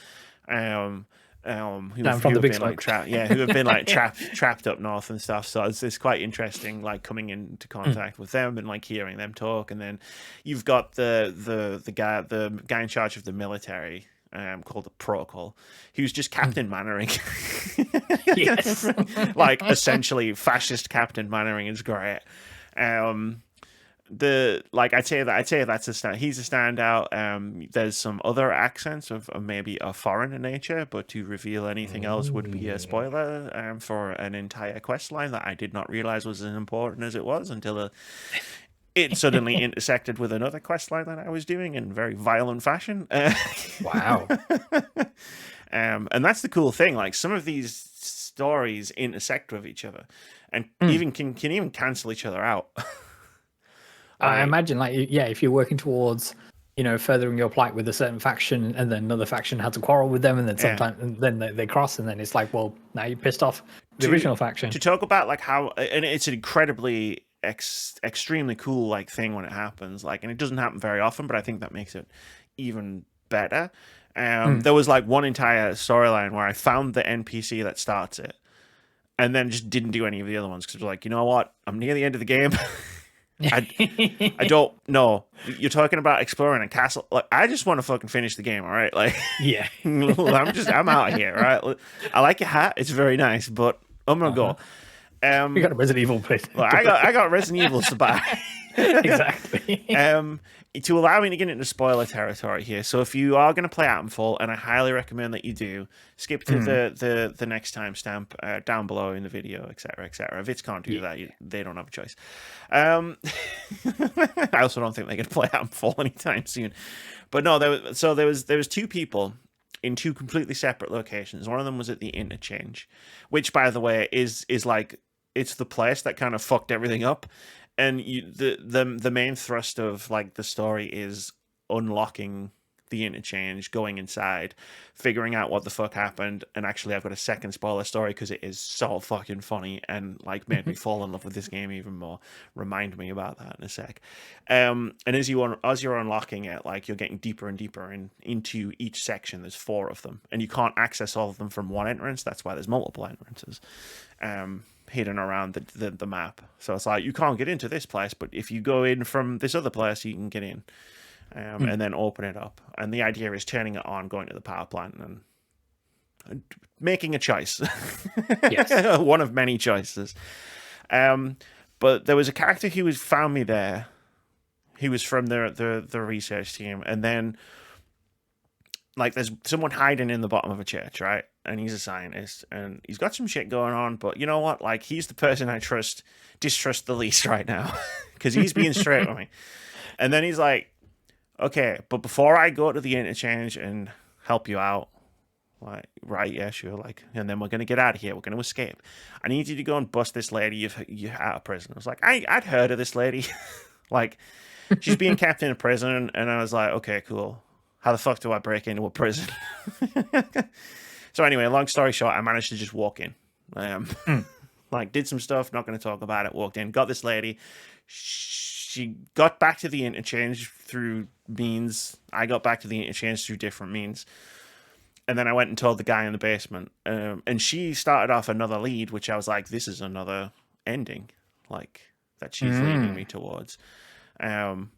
who have been like trapped up north and stuff. So it's quite interesting, like coming into contact with them and like hearing them talk. And then you've got the guy in charge of the military, called the Protocol, who's just Captain Mannering. Yes, like essentially fascist Captain Mannering is great. I'd say that's he's a standout. There's some other accents of maybe a foreign nature, but to reveal anything else would be a spoiler for an entire quest line that I did not realize was as important as it was until it suddenly intersected with another quest line that I was doing in very violent fashion. Wow. And that's the cool thing. Like some of these stories intersect with each other and even can even cancel each other out. I imagine, like, if you're working towards, furthering your plight with a certain faction, and then another faction has a quarrel with them, and then sometimes and then they cross, and then it's like, well, now you pissed off the original faction. To talk about like how, and it's an incredibly extremely cool like thing when it happens, like, and it doesn't happen very often, but I think that makes it even better. There was like one entire storyline where I found the NPC that starts it, and then just didn't do any of the other ones because we're like, you know what? I'm near the end of the game. I don't know. You're talking about exploring a castle. Like, I just want to fucking finish the game, all right? Like, Yeah. I'm out here, all right? I like your hat. It's very nice, but I'm gonna go. We got a Resident Evil place. Well, I got Resident Evil to buy. Exactly. To allow me to get into spoiler territory here. So if you are going to play Atomfall, and I highly recommend that you do, skip to the next timestamp down below in the video, etc., etc. Vitz can't do that; they don't have a choice. I also don't think they're going to play Atomfall anytime soon. But no, there was two people in two completely separate locations. One of them was at the interchange, which, by the way, is like, it's the place that kind of fucked everything up. And the main thrust of like the story is unlocking the interchange, going inside, figuring out what the fuck happened. And actually, I've got a second spoiler story because it is so fucking funny and like made me fall in love with this game even more. Remind me about that in a sec. And as you're unlocking it, like, you're getting deeper and deeper into each section. There's 4 of them, and you can't access all of them from one entrance. That's why there's multiple entrances. Hidden around the map. So it's like, you can't get into this place, but if you go in from this other place, you can get in. And then open it up. And the idea is turning it on, going to the power plant, and making a choice. Yes. One of many choices. But there was a character who found me there. He was from the research team. And then, like, there's someone hiding in the bottom of a church, right? And he's a scientist, and he's got some shit going on. But you know what? Like, he's the person I distrust the least right now, because he's being straight with me. And then he's like, okay, but before I go to the interchange and help you out, like, right, yeah, sure, like, and then we're going to get out of here. We're going to escape. I need you to go and bust this lady you're out of prison. I was like, I'd heard of this lady. Like, she's being kept in a prison, and I was like, okay, cool. How the fuck do I break into a prison? So anyway, long story short, I managed to just walk in. Like, did some stuff, not going to talk about it, walked in, got this lady. She got back to the interchange through means. I got back to the interchange through different means. And then I went and told the guy in the basement. And she started off another lead, which I was like, this is another ending, like, that she's leading me towards. And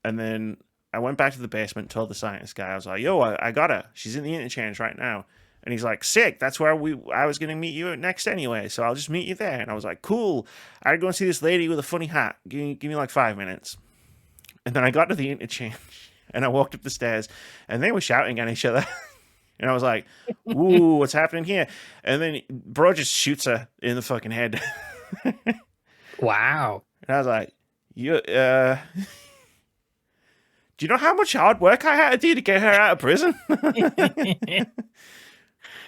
then I went back to the basement, told the scientist guy, I was like, yo, I got her. She's in the interchange right now. And he's like, sick, that's where I was going to meet you next anyway, so I'll just meet you there. And I was like, cool. I'd go and see this lady with a funny hat. Give me like 5 minutes. And then I got to the interchange, and I walked up the stairs, and they were shouting at each other. And I was like, ooh, what's happening here? And then bro just shoots her in the fucking head. Wow. And I was like, do you know how much hard work I had to do to get her out of prison?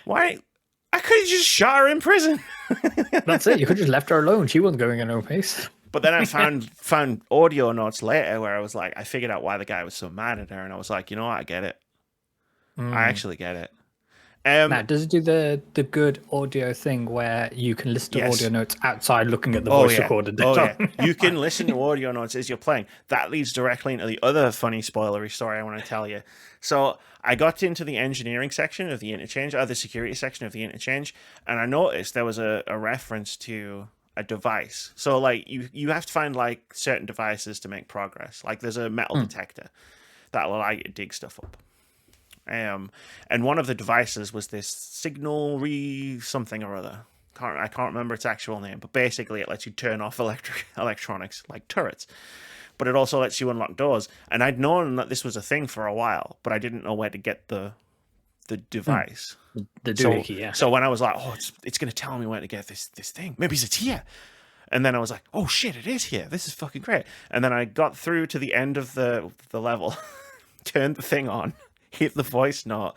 Why? I could have just shot her in prison. That's it. You could have just left her alone. She wasn't going at no pace. But then I found audio notes later where I was like, I figured out why the guy was so mad at her, and I was like, you know what? I get it. I actually get it. Now, does it do the good audio thing where you can listen to audio notes outside looking at the voice recorder? You can listen to audio notes as you're playing. That leads directly into the other funny spoilery story I want to tell you. So I got into the engineering section of the interchange, or the security section of the interchange, and I noticed there was a reference to a device. So, like, you have to find, like, certain devices to make progress. Like, there's a metal detector that will allow you to dig stuff up. And one of the devices was this signal something or other. I can't remember its actual name, but basically it lets you turn off electronics, like turrets. But it also lets you unlock doors. And I'd known that this was a thing for a while, but I didn't know where to get the device. The doohickey, yeah. So when I was like, oh, it's going to tell me where to get this thing. Maybe it's here. And then I was like, oh shit, it is here. This is fucking great. And then I got through to the end of the level, turned the thing on, hit the voice note,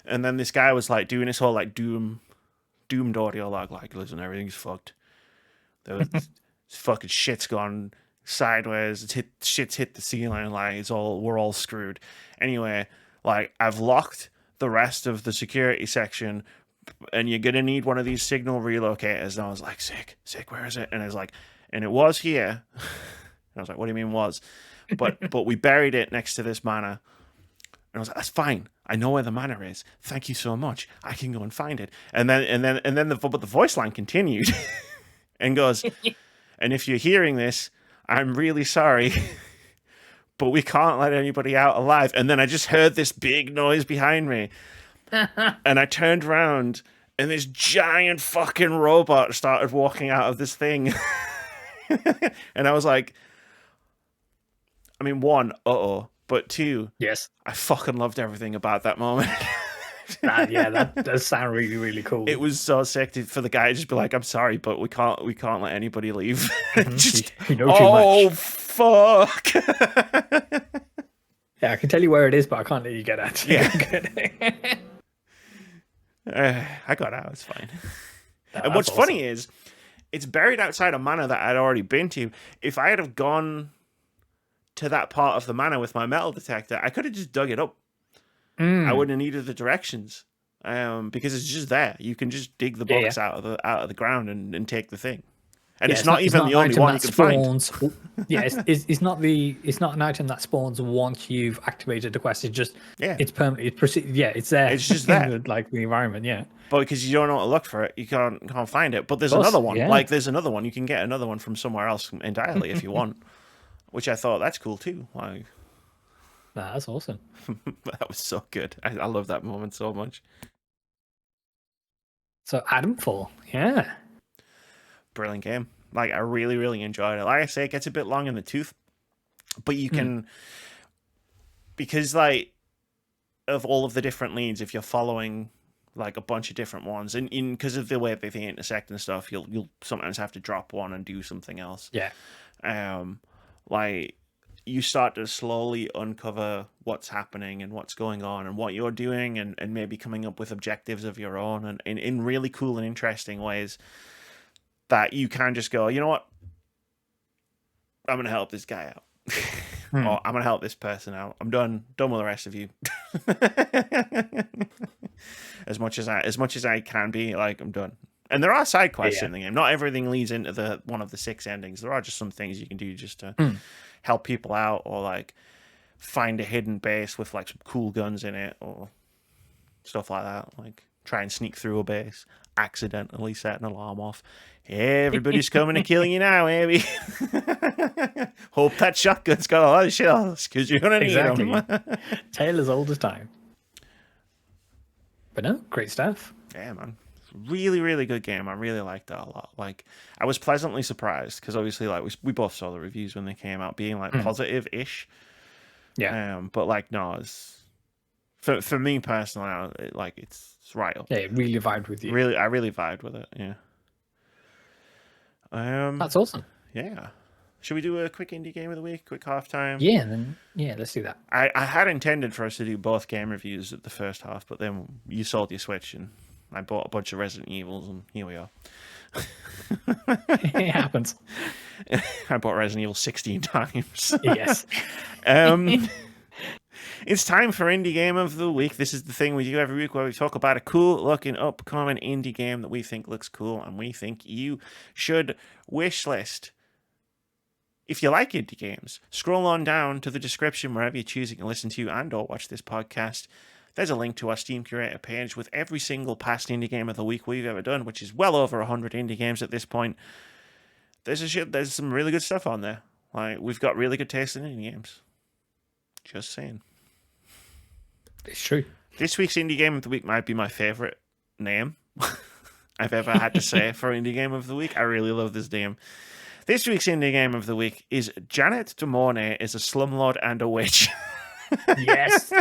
and then this guy was like doing this whole like doomed audio log, like, listen, everything's fucked. Fucking shit's gone sideways. Shit's hit the ceiling. Like, we're all screwed. Anyway, like, I've locked the rest of the security section, and you're gonna need one of these signal relocators. And I was like, sick, where is it? And it's like, and it was here. And I was like, what do you mean was? But we buried it next to this manor. And I was like, that's fine. I know where the manor is. Thank you so much. I can go and find it. And then the voice line continued and goes, and if you're hearing this, I'm really sorry, but we can't let anybody out alive. And then I just heard this big noise behind me. And I turned around and this giant fucking robot started walking out of this thing. And I was like, I mean, one, but two, Yes. I fucking loved everything about that moment. That does sound really, really cool. It was so sick for the guy to just be like, I'm sorry, but we can't let anybody leave. Just, you know too much. Fuck. Yeah, I can tell you where it is, but I can't let you get at. Yeah. I got out. It's fine. And what's awesome. funny is, it's buried outside a manor that I'd already been to. If I had have gone to that part of the manor with my metal detector, I could have just dug it up. I wouldn't have needed the directions, because it's just there. You can just dig the box out of the ground and take the thing. And it's not even the only one you can find. Yeah, it's not an item that spawns once you've activated the quest. It's just it's permanently it's there. It's just there, like the environment. Yeah, but because you don't know what to look for it, you can't find it. But there's another one. Yeah. Like there's another one. You can get another one from somewhere else entirely if you want, which I thought that's cool too. Like, that's awesome. That was so good. I love that moment so much. So Atomfall, yeah. Brilliant game. Like, I really, really enjoyed it. Like I say, it gets a bit long in the tooth, but you can, because like of all of the different leads, if you're following like a bunch of different ones, and because of the way they intersect and stuff, you'll sometimes have to drop one and do something else. Yeah. Like you start to slowly uncover what's happening and what's going on and what you're doing, and maybe coming up with objectives of your own, and in really cool and interesting ways that you can just go, you know what? I'm going to help this guy out. Or I'm going to help this person out. I'm done with the rest of you. as much as I can be, like, I'm done. And there are side quests in the game. Not everything leads into one of the 6 endings. There are just some things you can do just to help people out, or like find a hidden base with like some cool guns in it, or stuff like that. Like try and sneak through a base, accidentally set an alarm off. Everybody's coming to kill you now, baby. Hope that shotgun's got a lot of shells, because you're gonna need them. Tale as old as time. But no, great stuff. Yeah, man. Really, really good game. I really liked that a lot. Like, I was pleasantly surprised, because obviously, like, we both saw the reviews when they came out, being like positive-ish. Yeah. But like, no, it's for me personally, it's right up. Yeah, it really vibed with you. I really vibed with it. Yeah. That's awesome. Yeah. Should we do a quick indie game of the week? Quick halftime? Yeah, let's do that. I had intended for us to do both game reviews at the first half, but then you sold your Switch and I bought a bunch of Resident Evils, and here we are. It happens. I bought Resident Evil 16 times. Yes. It's time for Indie Game of the Week. This is the thing we do every week where we talk about a cool-looking, upcoming indie game that we think looks cool and we think you should wishlist. If you like indie games, scroll on down to the description wherever you're choosing to listen to and or watch this podcast. There's a link to our Steam Curator page with every single past Indie Game of the Week we've ever done, which is well over 100 indie games at this point. There's some really good stuff on there. Like, we've got really good taste in indie games. Just saying. It's true. This week's Indie Game of the Week might be my favorite name I've ever had to say for Indie Game of the Week. I really love this name. This week's Indie Game of the Week is Janet DeMornay is a Slumlord and a Witch. Yes.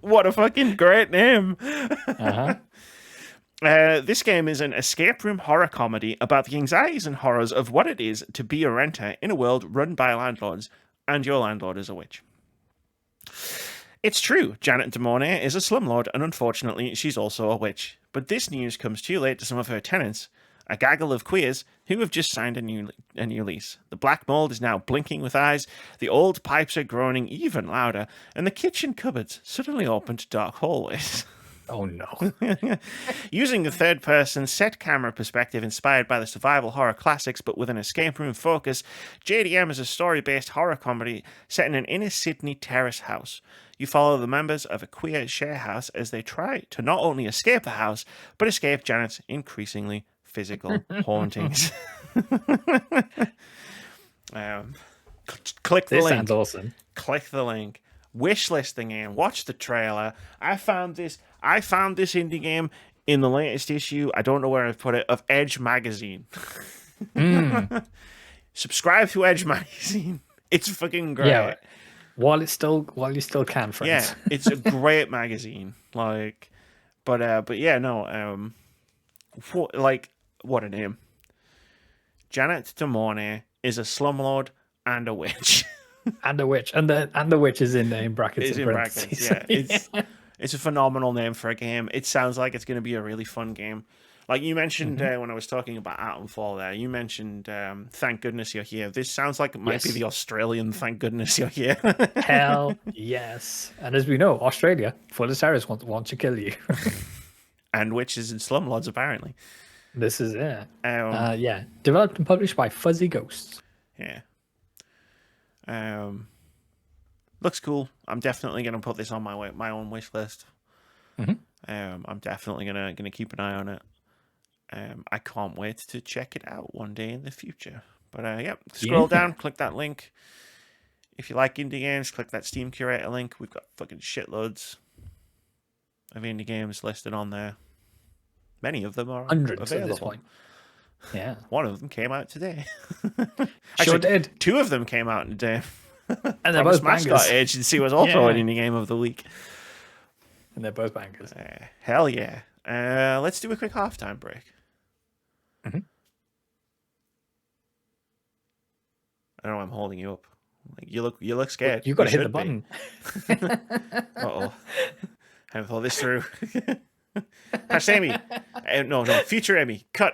What a fucking great name. Uh-huh. This game is an escape room horror comedy about the anxieties and horrors of what it is to be a renter in a world run by landlords, and your landlord is a witch. It's true, Janet DeMornay is a slumlord, and unfortunately, she's also a witch. But this news comes too late to some of her tenants, a gaggle of queers who have just signed a new lease. The black mold is now blinking with eyes, the old pipes are groaning even louder, and the kitchen cupboards suddenly open to dark hallways. Oh no. Using a third-person set camera perspective inspired by the survival horror classics but with an escape room focus, JDM is a story-based horror comedy set in an inner Sydney terrace house. You follow the members of a queer share house as they try to not only escape the house, but escape Janet's increasingly physical hauntings. Click the This link. sounds awesome. Click the link. Wishlist the game. Watch the trailer. I found this indie game in the latest issue. I don't know where I've put it, of Edge magazine. Subscribe to Edge magazine. It's fucking great. Yeah, while you still can, friends. Yeah, it's a great magazine. Like, but yeah, no. What a name. Janet DeMornay is a slumlord and a witch. And a witch, and the witch is in brackets. It's in brackets. Yeah, it's a phenomenal name for a game. It sounds like it's going to be a really fun game. Like you mentioned when I was talking about Atomfall there, you mentioned Thank Goodness You're Here. This sounds like it might be the Australian Thank Goodness You're Here. Hell yes. And as we know, Australia, for the terrorists want to kill you. And witches and slumlords, apparently. This is it. Yeah. Developed and published by Fuzzy Ghosts. Yeah. Looks cool. I'm definitely going to put this on my own wish list. I'm definitely gonna keep an eye on it. I can't wait to check it out one day in the future. But scroll down, click that link. If you like indie games, click that Steam Curator link. We've got fucking shitloads of indie games listed on there. Many of them are hundreds available. at this point. Yeah, one of them came out today. Sure did. Two of them came out today. And they're both bangers. Mascot Agency was also an indie game of the week. And they're both bangers. Hell yeah. Let's do a quick halftime break. I don't know why I'm holding you up. Like, you look scared. You got to hit the button. Uh-oh. Haven't thought this through. Past Amy. No, future Amy. Cut.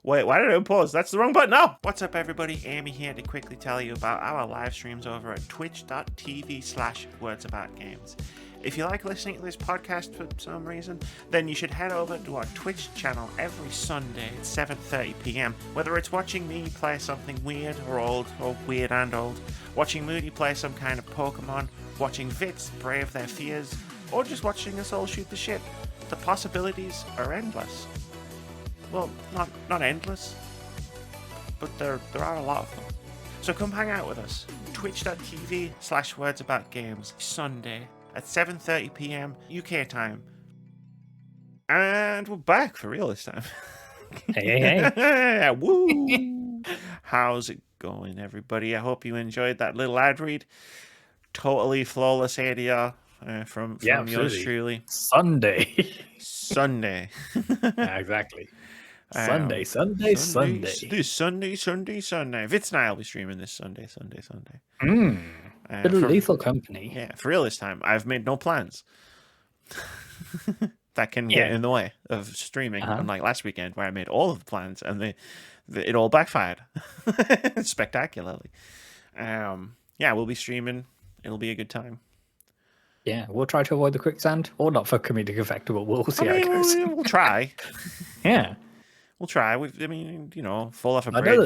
Wait, why did I pause? That's the wrong button. No. What's up, everybody? Amy here to quickly tell you about our live streams over at twitch.tv/wordsaboutgames. If you like listening to this podcast for some reason, then you should head over to our Twitch channel every Sunday at 7:30 p.m. Whether it's watching me play something weird or old, or weird and old, watching Moody play some kind of Pokemon, watching Vitz brave their fears, or just watching us all shoot the shit, the possibilities are endless. Well, not endless, but there are a lot of them. So come hang out with us. Twitch.tv/wordsaboutgames Sunday at 7:30 p.m. UK time. And we're back for real this time. Hey. Woo! How's it going, everybody? I hope you enjoyed that little ad read. Totally flawless ADR from yours truly. Sunday. Yeah, exactly. Sunday. This Sunday. Vitz and I will be streaming this Sunday. Bit of lethal company. Yeah, for real this time. I've made no plans. That can get in the way of streaming, unlike last weekend where I made all of the plans and it all backfired spectacularly. We'll be streaming. It'll be a good time. Yeah, we'll try to avoid the quicksand, or not for comedic effect, but we'll see how it goes. We'll try. Yeah. We'll try. Fall off a bridge. I know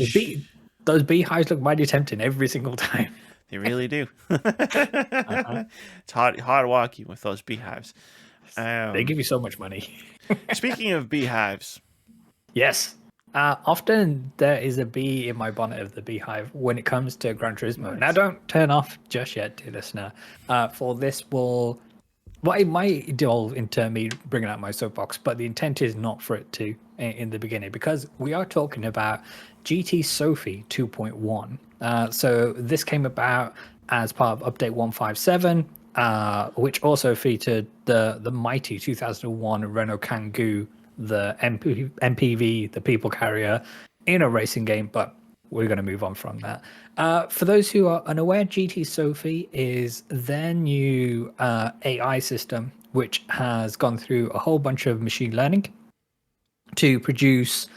those beehives look mighty tempting every single time. They really do. It's hard walking with those beehives. They give you so much money. Speaking of beehives. Yes. Often there is a bee in my bonnet of the beehive when it comes to Gran Turismo. Nice. Now, don't turn off just yet, dear listener. For this it might delve into me bringing out my soapbox, but the intent is not for it to in the beginning, because we are talking about GT Sophy 2.1. So this came about as part of Update 157, which also featured the mighty 2001 Renault Kangoo, the MPV, the people carrier, in a racing game, but we're going to move on from that. For those who are unaware, GT Sophy is their new AI system, which has gone through a whole bunch of machine learning to produce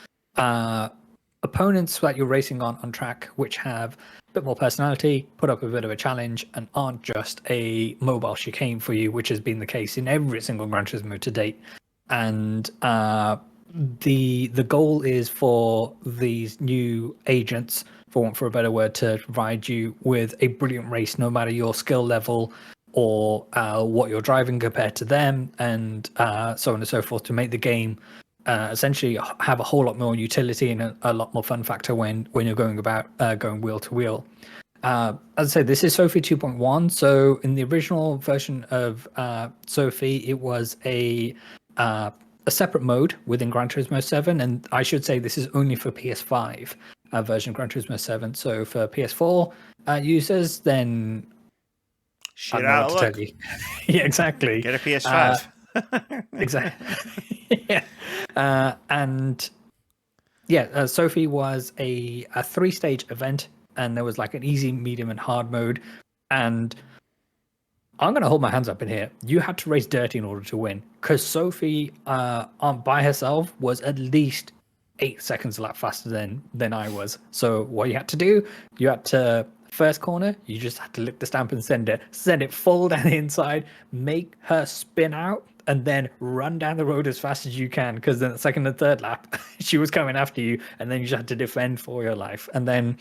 opponents that you're racing on track, which have a bit more personality, put up a bit of a challenge, and aren't just a mobile chicane for you, which has been the case in every single Gran Turismo to date. And the goal is for these new agents, for want for a better word, to provide you with a brilliant race, no matter your skill level or what you're driving compared to them, and so on and so forth, to make the game essentially have a whole lot more utility and a lot more fun factor when you're going about going wheel to wheel. As I said, this is Sophy 2.1. So in the original version of Sophy, it was a separate mode within Gran Turismo 7, and I should say this is only for PS5 version Gran Turismo 7. So for PS4 users, then Shit I don't know out what of to luck. tell you. Yeah, exactly. Get a PS5. Exactly. Yeah. And yeah, Sophy was a 3-stage event, and there was like an easy, medium, and hard mode. And I'm going to hold my hands up in here. You had to race dirty in order to win, because Sophy by herself was at least 8 seconds a lap faster than I was. So what you had to do, you had to first corner, you just had to lick the stamp and send it full down the inside, make her spin out, and then run down the road as fast as you can, because then the second and third lap she was coming after you, and then you just had to defend for your life. And then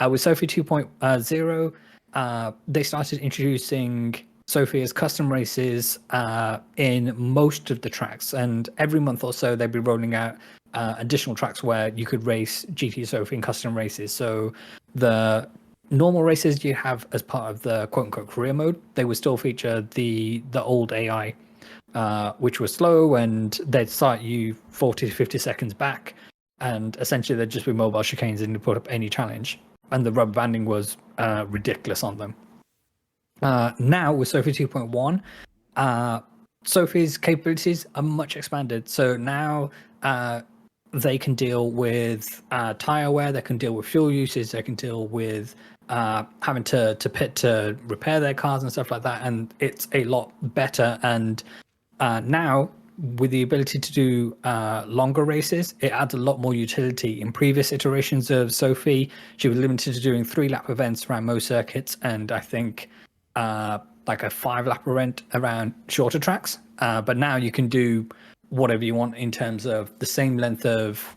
with Sophy 2.0, they started introducing Sophy as custom races in most of the tracks, and every month or so they'd be rolling out additional tracks where you could race GT Sophy in custom races. So the normal races you have as part of the quote-unquote career mode, they would still feature the old AI, which was slow, and they'd start you 40 to 50 seconds back, and essentially they'd just be mobile chicanes and you'd put up any challenge, and the rubber banding was ridiculous on them. Now with Sophy 2.1, Sophy's capabilities are much expanded. So now they can deal with tire wear, they can deal with fuel usage, they can deal with having to pit to repair their cars and stuff like that, and it's a lot better. And now with the ability to do longer races, it adds a lot more utility. In previous iterations of Sophy, she was limited to doing 3-lap events around most circuits, and I think like a 5-lap event around shorter tracks. But now you can do whatever you want in terms of the same length of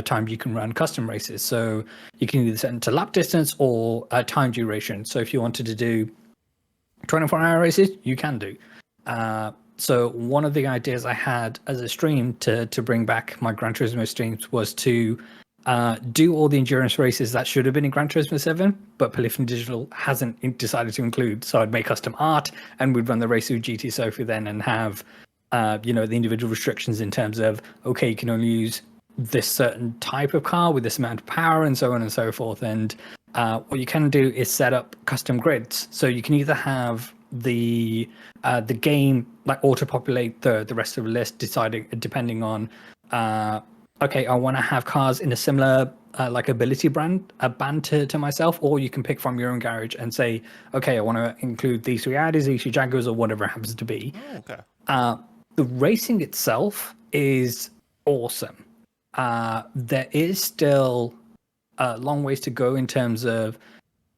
time you can run custom races. So you can either set it to lap distance or time duration. So if you wanted to do 24-hour races, you can do. So one of the ideas I had as a stream to bring back my Gran Turismo streams was to do all the endurance races that should have been in Gran Turismo 7, but Polyphony Digital hasn't decided to include. So I'd make custom art, and we'd run the race with GT Sophy then, and have the individual restrictions in terms of, okay, you can only use this certain type of car with this amount of power, and so on and so forth. And what you can do is set up custom grids. So you can either have the game like auto-populate the rest of the list, depending on okay, I want to have cars in a similar like ability band to myself, or you can pick from your own garage and say, okay, I want to include these 3 Audis, these 3 Jaguars, or whatever it happens to be. Oh, okay. The racing itself is awesome. There is still a long ways to go in terms of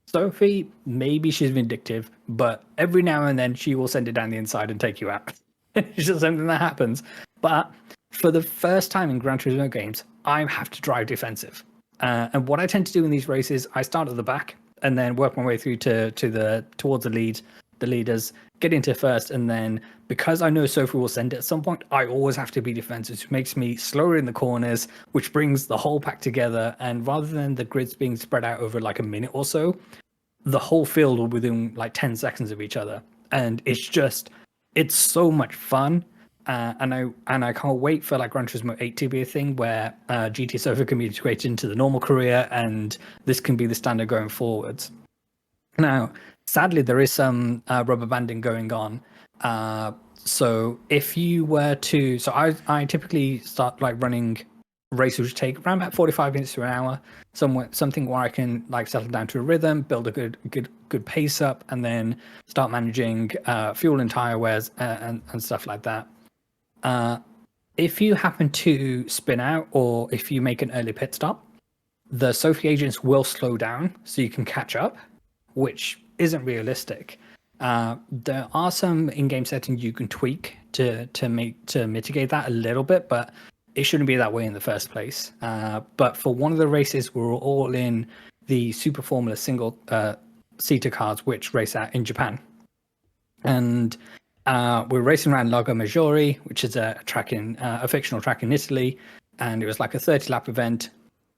Sophy. Maybe she's vindictive, but every now and then she will send it down the inside and take you out. It's just something that happens. But for the first time in Gran Turismo games, I have to drive defensive. And what I tend to do in these races, I start at the back and then work my way through towards the leaders, get into first, and then because I know Sophy will send it at some point, I always have to be defensive, which makes me slower in the corners, which brings the whole pack together. And rather than the grids being spread out over like a minute or so, the whole field will be within like 10 seconds of each other. And it's so much fun. And I can't wait for like Gran Turismo 8 to be a thing where GT Sophy can be integrated into the normal career, and this can be the standard going forwards. Now, sadly, there is some rubber banding going on. So if you were to, so I typically start like running races which take around about 45 minutes to an hour, something where I can like settle down to a rhythm, build a good pace up, and then start managing fuel and tire wears and stuff like that. If you happen to spin out, or if you make an early pit stop, the Sophy agents will slow down so you can catch up, which isn't realistic. There are some in-game settings you can tweak to mitigate that a little bit, but it shouldn't be that way in the first place. But for one of the races, we're all in the Super Formula single seater cars, which race out in Japan. and we're racing around Lago Maggiore, which is a fictional track in Italy, and it was like a 30-lap event.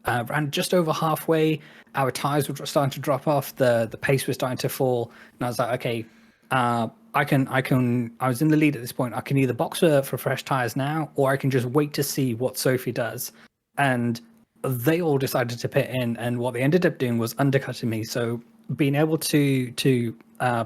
Ran just over halfway, our tires were starting to drop off, the pace was starting to fall, and I was like, okay, I was in the lead at this point. I can either box for fresh tires now, or I can just wait to see what Sophy does. And they all decided to pit in, and what they ended up doing was undercutting me. So being able to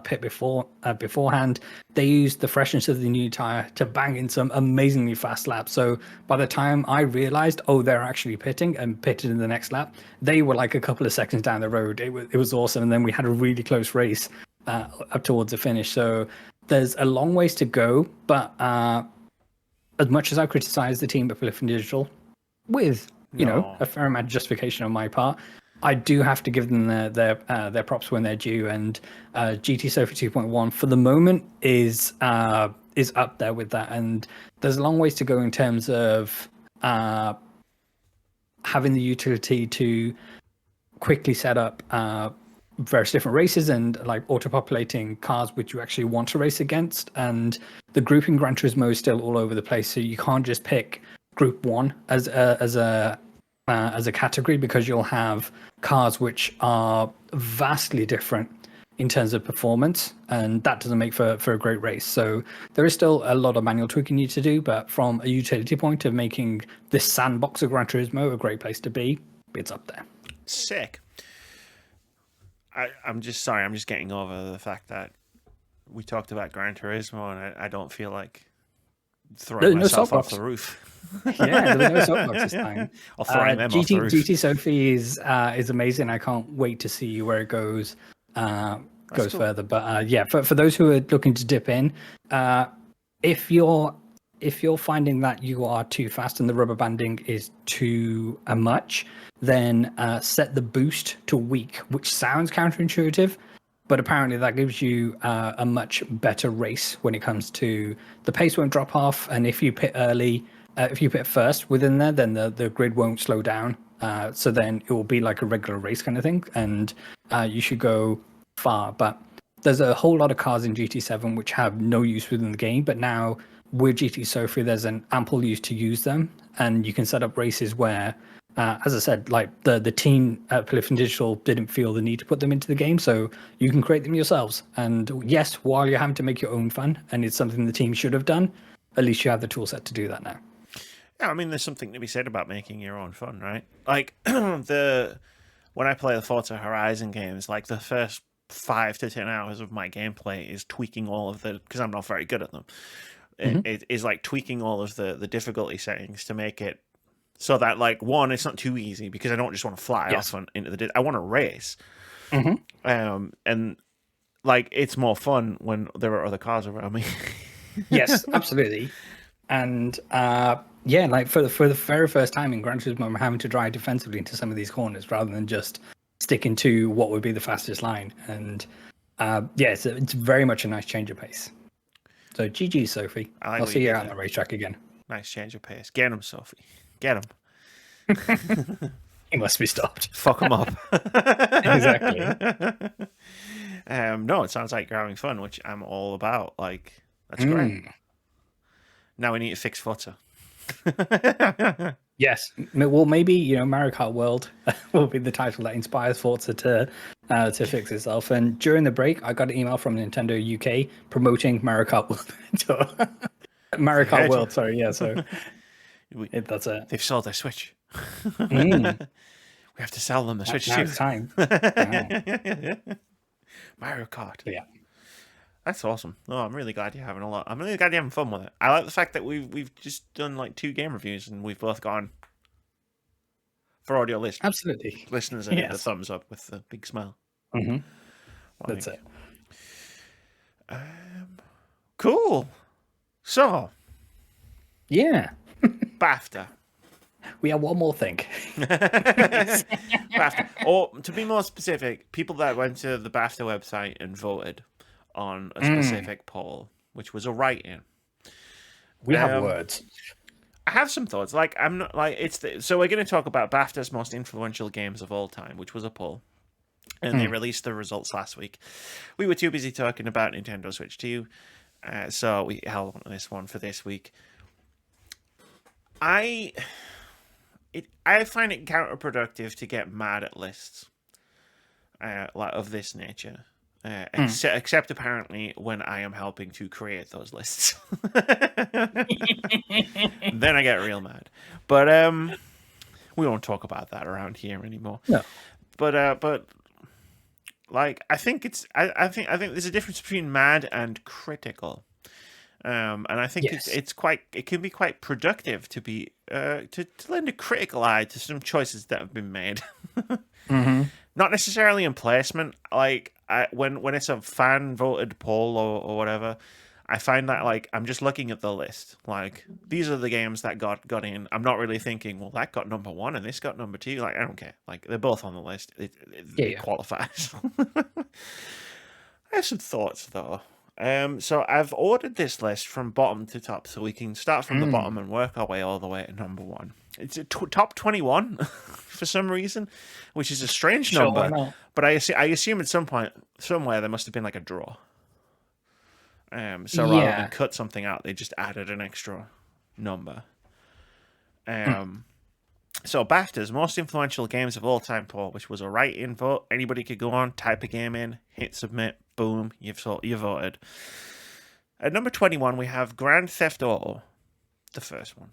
pit beforehand, they used the freshness of the new tire to bang in some amazingly fast laps. So by the time I realized, oh, they're actually pitting, and pitted in the next lap, they were like a couple of seconds down the road. It was awesome, and then we had a really close race up towards the finish. So there's a long ways to go, but as much as I criticize the team at Polyphony Digital, with a fair amount of justification on my part, I do have to give them their props when they're due. And GT Sophy 2.1 for the moment is up there with that. And there's a long ways to go in terms of having the utility to quickly set up various different races and like auto-populating cars which you actually want to race against. And the grouping Gran Turismo is still all over the place, so you can't just pick Group 1 as a category, because you'll have cars which are vastly different in terms of performance, and that doesn't make for a great race. So there is still a lot of manual tweaking you need to do, but from a utility point of making this sandbox of Gran Turismo a great place to be, it's up there. Sick. I'm just sorry, I'm just getting over the fact that we talked about Gran Turismo, and I don't feel like throwing myself off the roof. Yeah, there was no soapbox this time. Or throwing them off the roof. GT Sophy is amazing. I can't wait to see where it goes cool. Further. But yeah, for those who are looking to dip in, if you're finding that you are too fast and the rubber banding is too much, then set the boost to weak, which sounds counterintuitive, but apparently that gives you a much better race when it comes to the pace won't drop off, and if you pit early, if you pit first within there, then the grid won't slow down. So then it will be like a regular race kind of thing, and you should go far. But there's a whole lot of cars in GT7 which have no use within the game, but now with GT Sophy, there's an ample use to use them, and you can set up races where, as I said, like the team at Polyphony Digital didn't feel the need to put them into the game, so you can create them yourselves. And yes, while you're having to make your own fun, and it's something the team should have done, at least you have the tool set to do that now. Yeah, I mean, there's something to be said about making your own fun, right? Like when I play the Forza Horizon games, like the first 5 to 10 hours of my gameplay is tweaking all of because I'm not very good at them. It is like tweaking all of the difficulty settings to make it so that, like, one, it's not too easy, because I don't just want to fly off into the I want to race. And like, it's more fun when there are other cars around me. Yes, absolutely. And yeah, like for the very first time in Gran Turismo, I'm having to drive defensively into some of these corners rather than just sticking to what would be the fastest line. And yeah, it's very much a nice change of pace. So GG, Sophy. I'll see you out on the racetrack again. Nice change of pace. Get him, Sophy. Get him. He must be stopped. Fuck him up. Exactly. No, it sounds like you're having fun, which I'm all about. Like, that's great. Now we need to fix Forza. Yes. Well, maybe, Mario Kart World will be the title that inspires Forza to fix itself. And during the break, I got an email from Nintendo UK promoting Mario Kart World. Mario Kart World, sorry. Yeah, so that's it. They've sold their Switch. We have to sell them the Switch too. It's time. Mario Kart. Yeah. That's awesome. Oh, I'm really glad you're having a lot. I'm really glad you're having fun with it. I like the fact that we've just done like 2 game reviews and we've both gone for audio listeners. Absolutely. Listeners and the thumbs up with the big smile. That's it. Cool. So. Yeah. BAFTA. We have one more thing. BAFTA. Or to be more specific, people that went to the BAFTA website and voted on a specific poll, which was a write-in. We have words. I have some thoughts. Like, I'm not like so we're going to talk about BAFTA's most influential games of all time, which was a poll. and they released the results last week. We were too busy talking about Nintendo Switch 2, so we held on to this one for this week. I find it counterproductive to get mad at lists like of this nature. Except apparently when I am helping to create those lists. Then I get real mad. But we won't talk about that around here anymore. No. But like I think there's a difference between mad and critical. And I think it can be quite productive to be to lend a critical eye to some choices that have been made. Not necessarily in placement. Like when it's a fan voted poll or whatever, I find that like I'm just looking at the list. Like these are the games that got in. I'm not really thinking, well, that got number 1 and this got number 2. Like I don't care. Like they're both on the list. It qualifies. I have some thoughts though. So I've ordered this list from bottom to top, so we can start from the bottom and work our way all the way to number 1. It's a top 21 for some reason, which is a strange number. But I assume at some point, somewhere, there must have been like a draw. So rather than cut something out, they just added an extra number. So BAFTA's most influential games of all time poll, which was a write-in vote. Anybody could go on, type a game in, hit submit, boom, you voted. At number 21, we have Grand Theft Auto, the first one.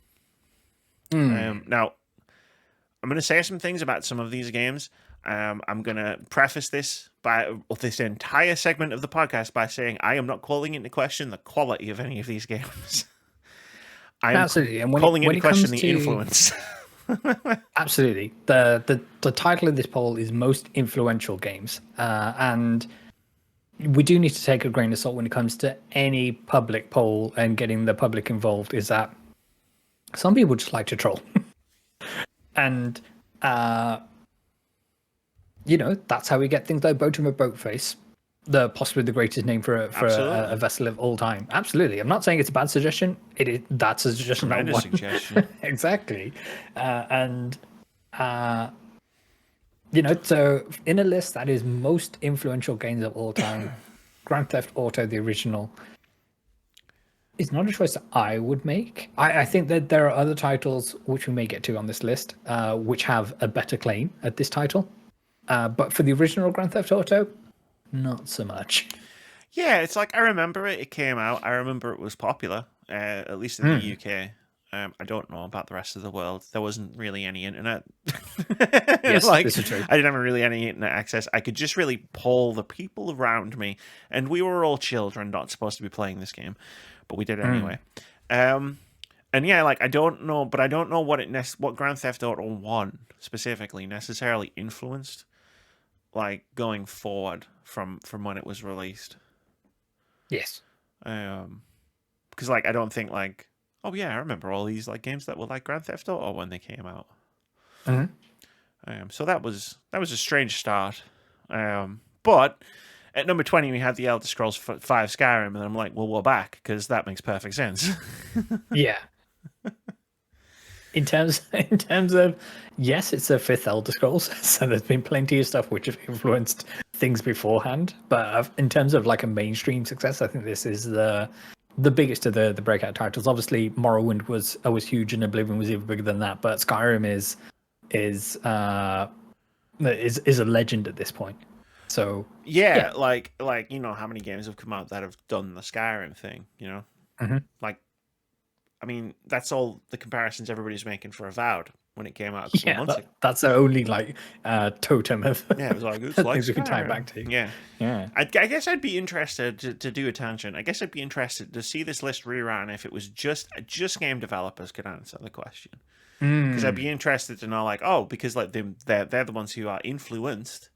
Now, I'm going to say some things about some of these games. I'm going to preface this entire segment of the podcast by saying I am not calling into question the quality of any of these games. I'm calling into question the influence. Absolutely. The title of this poll is most influential games. And we do need to take a grain of salt when it comes to any public poll and getting the public involved, is that some people just like to troll. And, that's how we get things like Boat and Boatface, possibly the greatest name for a vessel of all time. Absolutely. I'm not saying it's a bad suggestion. That's a suggestion. Tremendous suggestion. Exactly. So in a list that is most influential games of all time, Grand Theft Auto, the original, is not a choice that I would make. I think that there are other titles which we may get to on this list, which have a better claim at this title. But for the original Grand Theft Auto, not so much. Yeah, it's like I remember it came out. I remember it was popular, at least in the UK. I don't know about the rest of the world. There wasn't really any internet. Yes, this is true. I didn't have really any internet access. I could just really poll the people around me, and we were all children, not supposed to be playing this game, but we did anyway. And yeah, like I don't know what Grand Theft Auto 1 specifically necessarily influenced, like going forward from when it was released. Yes. Because like I don't think like, oh yeah, I remember all these like games that were like Grand Theft Auto when they came out. So that was a strange start. But at number 20 we had the Elder Scrolls 5 Skyrim, and I'm like, well, we're back because that makes perfect sense. Yeah. In terms of, yes, it's a 5th Elder Scrolls, so there's been plenty of stuff which have influenced things beforehand. But in terms of like a mainstream success, I think this is the biggest of the breakout titles. Obviously, Morrowind was huge, and Oblivion was even bigger than that. But Skyrim is a legend at this point. So yeah, like you know how many games have come out that have done the Skyrim thing, you know? Like, I mean, that's all the comparisons everybody's making for Avowed when it came out a couple of months ago. That's the only like totem of it was like, it's like things we can tie back to. Yeah. I guess I'd be interested to do a tangent. I guess I'd be interested to see this list rerun if it was just game developers could answer the question. Because I'd be interested to know, like, because like they're the ones who are influenced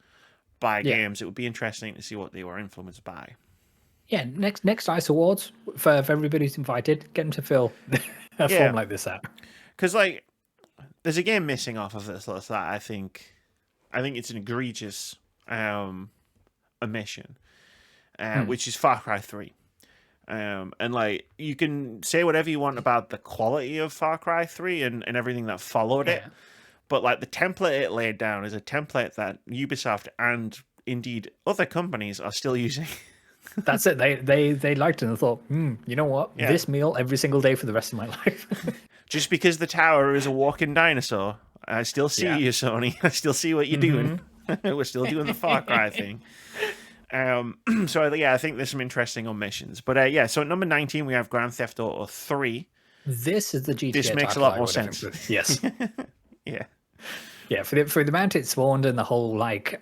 by games. It would be interesting to see what they were influenced by. Yeah, next ICE Awards for everybody who's invited, get them to fill a form like this out. Because like, there's a game missing off of this list that I think it's an egregious omission, which is Far Cry 3. And like, you can say whatever you want about the quality of Far Cry 3 and everything that followed it, but like the template it laid down is a template that Ubisoft and indeed other companies are still using. That's it. They liked it and thought, you know what? Yeah. This meal every single day for the rest of my life. Just because the tower is a walking dinosaur, I still see you, Sony. I still see what you're doing. We're still doing the Far Cry thing. So yeah, I think there's some interesting omissions. But yeah, so at number 19 we have Grand Theft Auto 3. This is the GTA. This makes a title lot I more would have sense. included. Yes. Yeah. Yeah, for the amount it spawned and the whole like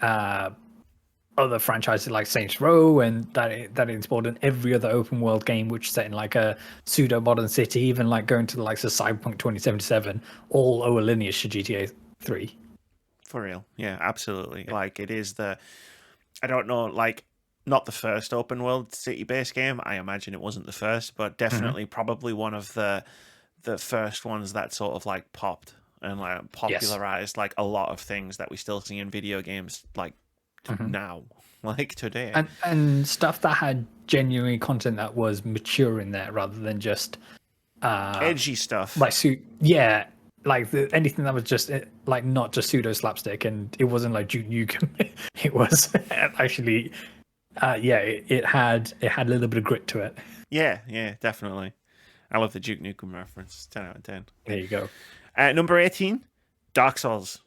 other franchises like Saints Row and that it spawned in every other open world game which set in like a pseudo modern city, even like going to the likes of Cyberpunk 2077, all owe a lineage to GTA 3. For real. Yeah, absolutely. Yeah. Like it is I don't know, like not the first open world city based game. I imagine it wasn't the first, but definitely probably one of the first ones that sort of like popped and like popularized like a lot of things that we still see in video games like now, like today, and stuff that had genuine content that was mature in there rather than just edgy stuff like like anything that was just like not just pseudo slapstick, and it wasn't like Duke Nukem. It was actually it had a little bit of grit to it. Yeah, definitely. I love the Duke Nukem reference. 10 out of 10. There you go. Number 18, Dark Souls.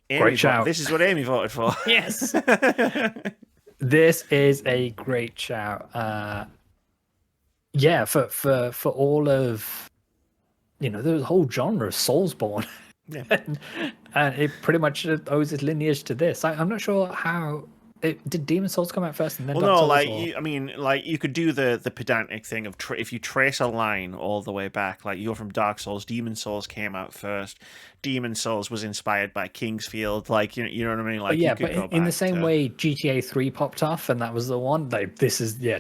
Great shout. This is what Amy voted for. Yes. This is a great shout. Yeah, for all of, there was a whole genre of Soulsborne. Yeah. and it pretty much owes its lineage to this. I'm not sure how. Did Demon Souls come out first and then Dark Souls? You could do the pedantic thing of if you trace a line all the way back, like you're from Dark Souls, Demon Souls came out first. Demon Souls was inspired by Kingsfield, like you know what I mean? Like, but in the same way, GTA 3 popped off, and that was the one. Like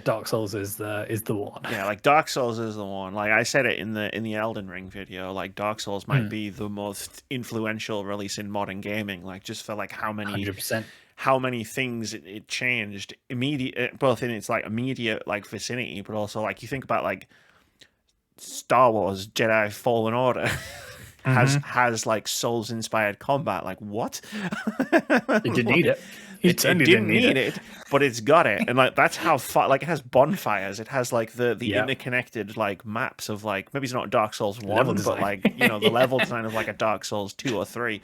Dark Souls is the one. Yeah, like Dark Souls is the one. Like I said it in the Elden Ring video. Like Dark Souls might be the most influential release in modern gaming. Like just for like how many 100%. How many things it changed both in its like immediate like vicinity, but also like you think about like Star Wars Jedi Fallen Order has like Souls inspired combat. Like what? It didn't need it. It didn't need it, but it's got it, and like that's how far. Like it has bonfires. It has like the interconnected like maps of like maybe it's not Dark Souls 1, but like the level design of like a Dark Souls 2 or 3,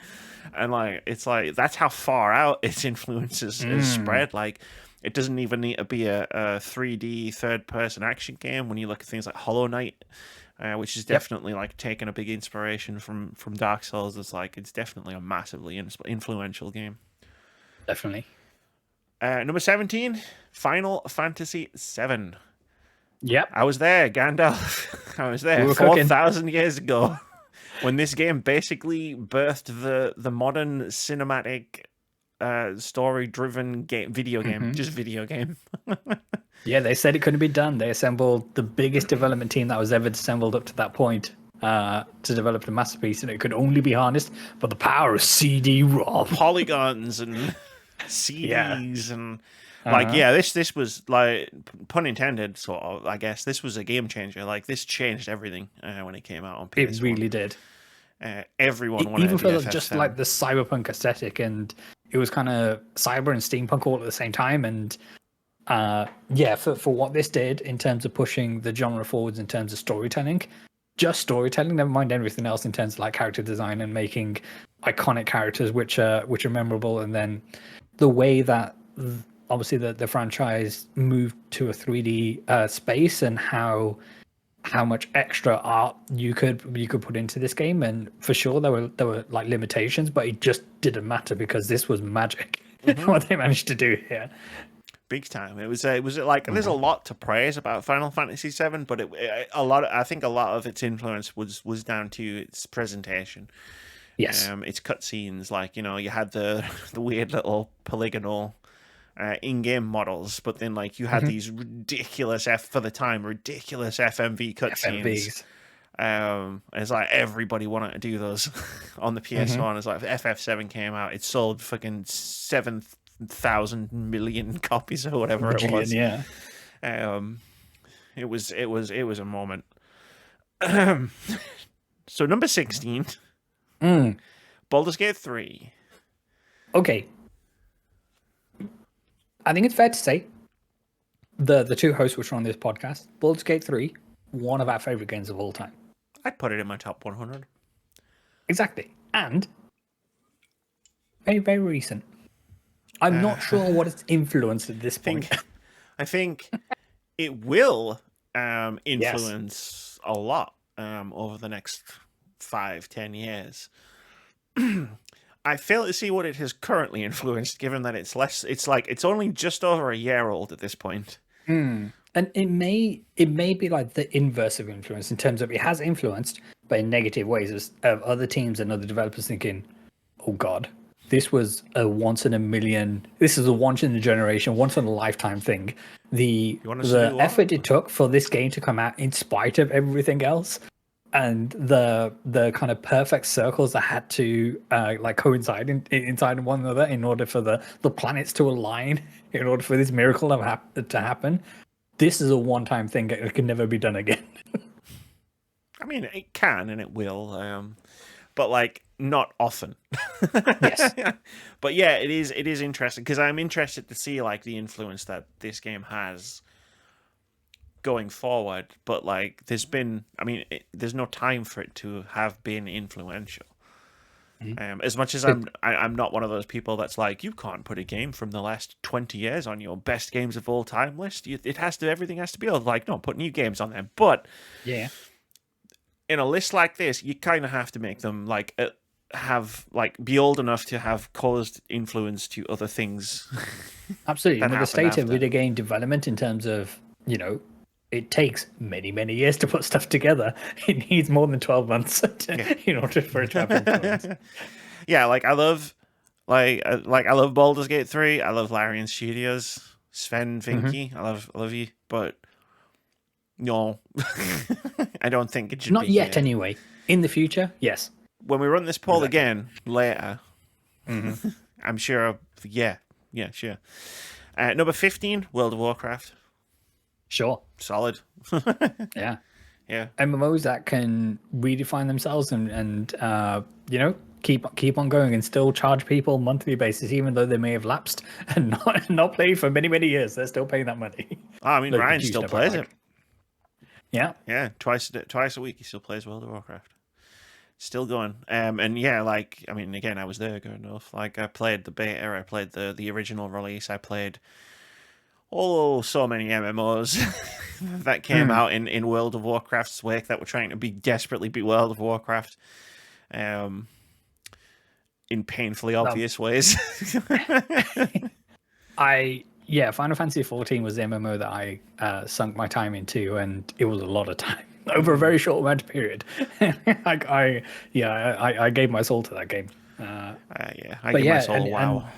and like it's like that's how far out its influences is spread. Like it doesn't even need to be a 3D third person action game. When you look at things like Hollow Knight, which is definitely like taking a big inspiration from Dark Souls, it's definitely a massively influential game. Definitely. Number 17, Final Fantasy VII. Yep. I was there, Gandalf. I was there 4,000 years ago when this game basically birthed the modern cinematic story-driven video game. Just video game. Yeah, they said it couldn't be done. They assembled the biggest development team that was ever assembled up to that point to develop the masterpiece, and it could only be harnessed by the power of CD-ROM. Polygons and CDs and this was like, pun intended, sort of, I guess. This was a game changer. Like this changed everything when it came out on PS1. It really did. Everyone wanted even for FF7. just like the cyberpunk aesthetic, and it was kind of cyber and steampunk all at the same time. And for what this did in terms of pushing the genre forwards in terms of storytelling, just storytelling, never mind everything else in terms of like character design and making iconic characters which are memorable, and then the way that obviously the franchise moved to a 3D space, and how much extra art you could put into this game. And for sure there were like limitations, but it just didn't matter because this was magic. What they managed to do here. Big time. It was like there's a lot to praise about Final Fantasy VII, but I think a lot of its influence was down to its presentation. Yes. Its cutscenes, like you had the weird little polygonal in-game models, but then like you had these ridiculous FMV cutscenes. It's like everybody wanted to do those on the PS1. It's like if FF7 came out, it sold fucking 7,000 million copies or whatever it was. Yeah. It was a moment. So number 16, Baldur's Gate 3. Okay. I think it's fair to say the two hosts which are on this podcast, Baldur's Gate 3, one of our favorite games of all time. I'd put it in my top 100. Exactly. And very, very recent. I'm not sure what its influence at this point. I think it will influence a lot over the next 5-10 years. I fail to see what it has currently influenced, given that it's only just over a year old at this point. And it may be like the inverse of influence in terms of it has influenced, but in negative ways of other teams and other developers thinking, oh God, this was a once in a million, this is a once in a generation, once in a lifetime thing. The effort it took for this game to come out in spite of everything else, and the kind of perfect circles that had to like coincide inside one another in order for the planets to align, in order for this miracle to happen. This is a one-time thing. It can never be done again. I mean, it can and it will, but like not often. Yes. But yeah, it is interesting because I'm interested to see like the influence that this game has going forward. But like, there's no time for it to have been influential. As much as I'm not one of those people that's like, you can't put a game from the last 20 years on your best games of all time list. Everything has to be like, no, put new games on there. But yeah, in a list like this, you kind of have to make them like be old enough to have caused influence to other things. Absolutely. With the state of video game development in terms of, it takes many, many years to put stuff together. It needs more than 12 months in order for it to have influence. Yeah, I love Baldur's Gate 3. I love Larian Studios, Sven Vinky. I love you, but no, I don't think it should. Not yet, anyway. In the future, yes. When we run this poll again later, I'm sure. Yeah, sure. Number 15, World of Warcraft. Sure. Solid. Yeah. Yeah. MMOs that can redefine themselves and keep on going and still charge people monthly basis, even though they may have lapsed and not played for many, many years. They're still paying that money. I mean, Ryan still plays it. Yeah. Yeah. Twice a week he still plays World of Warcraft. Still going. And yeah, again, I was there good enough. Like, I played the beta, I played the original release, I played so many MMOs that came out in World of Warcraft's wake that were trying to desperately be World of Warcraft in painfully obvious ways. Final Fantasy XIV was the MMO that I sunk my time into, and it was a lot of time over a very short amount of period. I gave my soul to that game. I gave my soul a wow.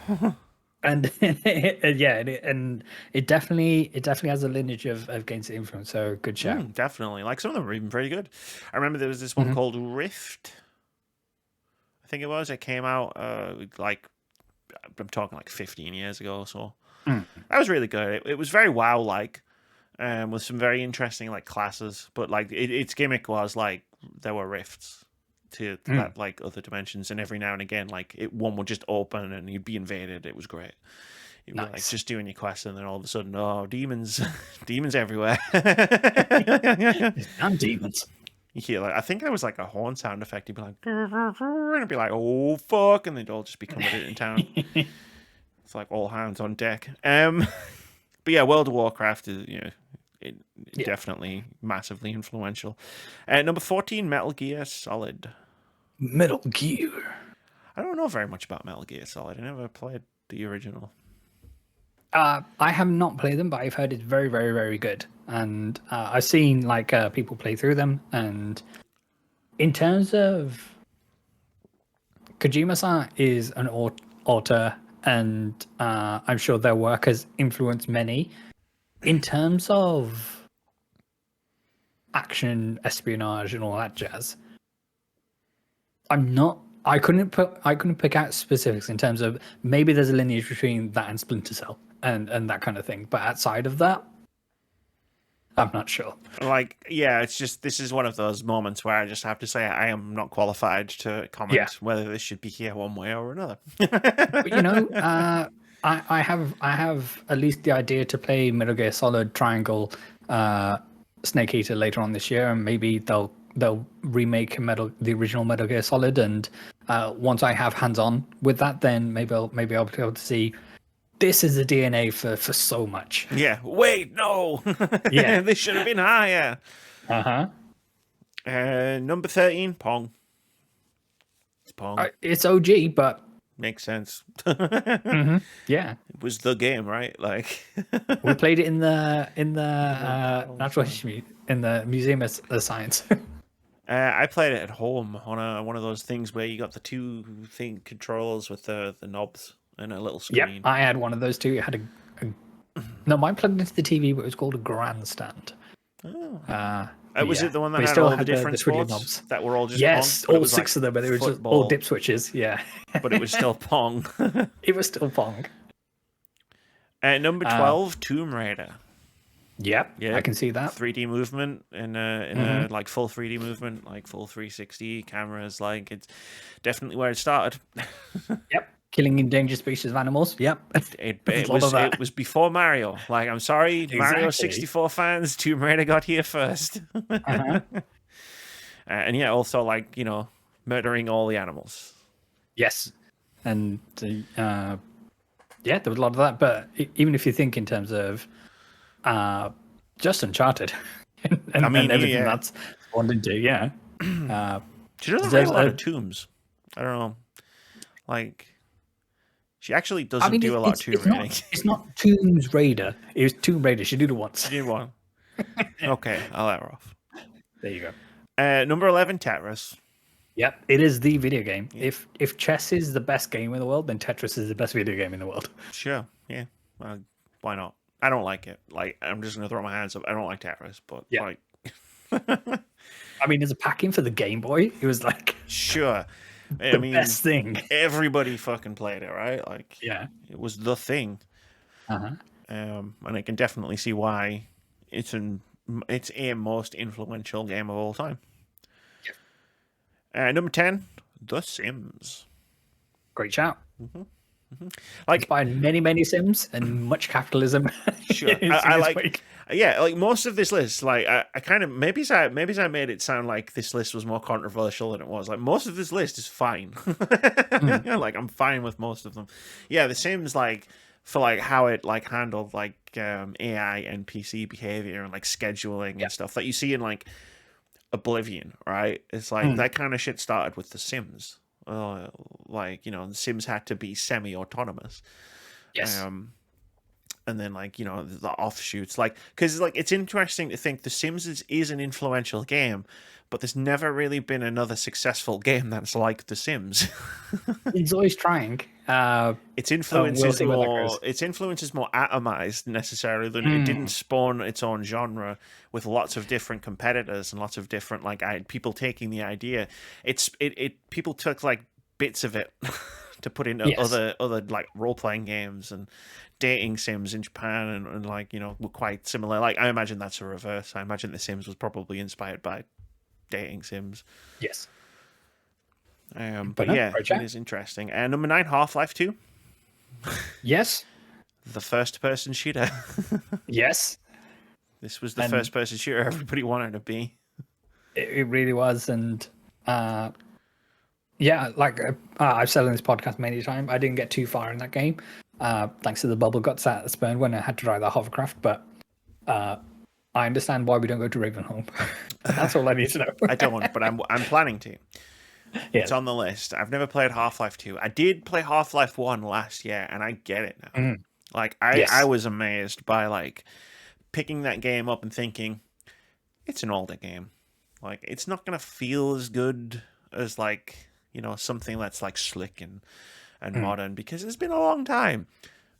And and it definitely has a lineage of games of influence. So good shout. Definitely, like some of them are even very good. I remember there was this one called Rift. I think it was. It came out I'm talking like 15 years ago or so. That was really good. It was very WoW like, with some very interesting like classes. But like its gimmick was like there were rifts to that like other dimensions, and every now and again one would just open and you'd be invaded. It was great. You'd be like just doing your quest, and then all of a sudden, demons everywhere. I'm demons. You hear I think there was like a horn sound effect. You'd be like, and it'd be like, oh fuck, and they'd all just be coming in town. It's like all hands on deck. But yeah, World of Warcraft is definitely massively influential. Number 14, Metal Gear Solid. Metal Gear. I don't know very much about Metal Gear Solid. I never played the original. I have not played them, but I've heard it's very, very, very good. And I've seen people play through them. And in terms of Kojima-san is an author, and I'm sure their work has influenced many. In terms of action, espionage, and all that jazz, I couldn't pick out specifics in terms of maybe there's a lineage between that and Splinter Cell and that kind of thing. But outside of that, I'm not sure. Like, yeah, it's just this is one of those moments where I just have to say I am not qualified to comment whether this should be here one way or another. But I have at least the idea to play Metal Gear Solid Triangle, Snake Eater later on this year, and maybe they'll remake the original Metal Gear Solid. And once I have hands on with that, then maybe I'll be able to see this is the DNA for so much. Yeah. Wait, no. Yeah. This should have been higher. Number 13, Pong. It's Pong. It's OG, but makes sense. Yeah, it was the game, right? Like we played it in the natural history in the Museum of Science. I played it at home on one of those things where you got the two controllers with the knobs and a little screen. Yep, I had one of those too. It had no, mine plugged into the TV, but it was called a grandstand. Oh. Was it the one that had still all the different sports knobs that were all just yes, Pong? all six of them, but they were just all dip switches. Yeah, but it was still Pong. It was still Pong. Number 12, Tomb Raider. Yep, yeah, I can see that 3D movement in a like full 3D movement, like full 360 cameras. Like it's definitely where it started. Yep. Killing endangered species of animals. Yep. It was before Mario. Like, I'm sorry, exactly. Mario 64 fans, Tomb Raider got here first. And yeah, also like, murdering all the animals. Yes. And yeah, there was a lot of that. But even if you think in terms of just Uncharted and everything that's spawned into, yeah. She doesn't have a lot of tombs. I don't know. Like, she actually doesn't do a lot of tomb raiding. It's not Tomb Raider. It was Tomb Raider. She did it once. She did one. Okay, I'll let her off. There you go. Number 11, Tetris. Yep, it is the video game. Yeah. If chess is the best game in the world, then Tetris is the best video game in the world. Sure, yeah. Why not? I don't like it. Like, I'm just gonna throw my hands up. I don't like Tetris, but like, I mean, as a pack-in for the Game Boy, it was like sure. I mean, best thing. Everybody fucking played it, right? Like, yeah, it was the thing. And I can definitely see why it's a most influential game of all time. Number 10, The Sims. Great shout. Like, inspired many Sims and much capitalism. Sure, I like. Yeah, like most of this list, like I kind of maybe I made it sound like this list was more controversial than it was. Like most of this list is fine. Like I'm fine with most of them. Yeah, The Sims, like for like how it like handled like AI and PC behavior and like scheduling and stuff that you see in like Oblivion, right? It's like that kind of shit started with The Sims. Like The Sims had to be semi-autonomous. Yes. And then like the offshoots, like because like it's interesting to think The Sims is an influential game, but there's never really been another successful game that's like The Sims. It's always trying. Its influence is more atomized necessarily than it didn't spawn its own genre with lots of different competitors and lots of different like people taking the idea. People took like bits of it to put into other like role playing games and dating sims in Japan and like were quite similar. Like I imagine that's a reverse. I imagine The Sims was probably inspired by dating sims. Yes. But yeah, it is interesting. And number 9, Half-Life 2. Yes. The first-person shooter. Yes. This was the first-person shooter everybody wanted to be. It really was, and yeah, like I've said on this podcast many times, I didn't get too far in that game, thanks to the bubble guts at Spurn when I had to drive that hovercraft. But I understand why we don't go to Ravenholm. That's all I need to know. I don't, but I'm planning to. Yes. It's on the list. I've never played Half-Life 2. I did play Half-Life 1 last year, and I get it now. Like, I was amazed by, like, picking that game up and thinking, it's an older game. Like, it's not going to feel as good as, like, something that's, like, slick and modern, because it's been a long time.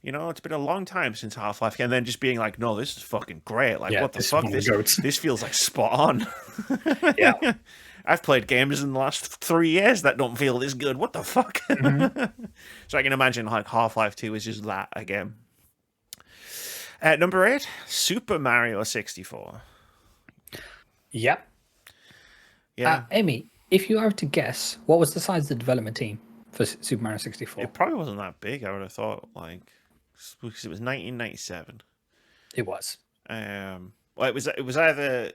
It's been a long time since Half-Life, and then just being like, no, this is fucking great. Like, what the fuck? This feels like spot on. Yeah. I've played games in the last 3 years that don't feel this good. What the fuck? So I can imagine like Half-Life 2 is just that again. At number 8, Super Mario 64. Yep. Yeah. Amy, if you were to guess, what was the size of the development team for Super Mario 64? It probably wasn't that big, I would have thought, like, because it was 1997. It was. Well, it was either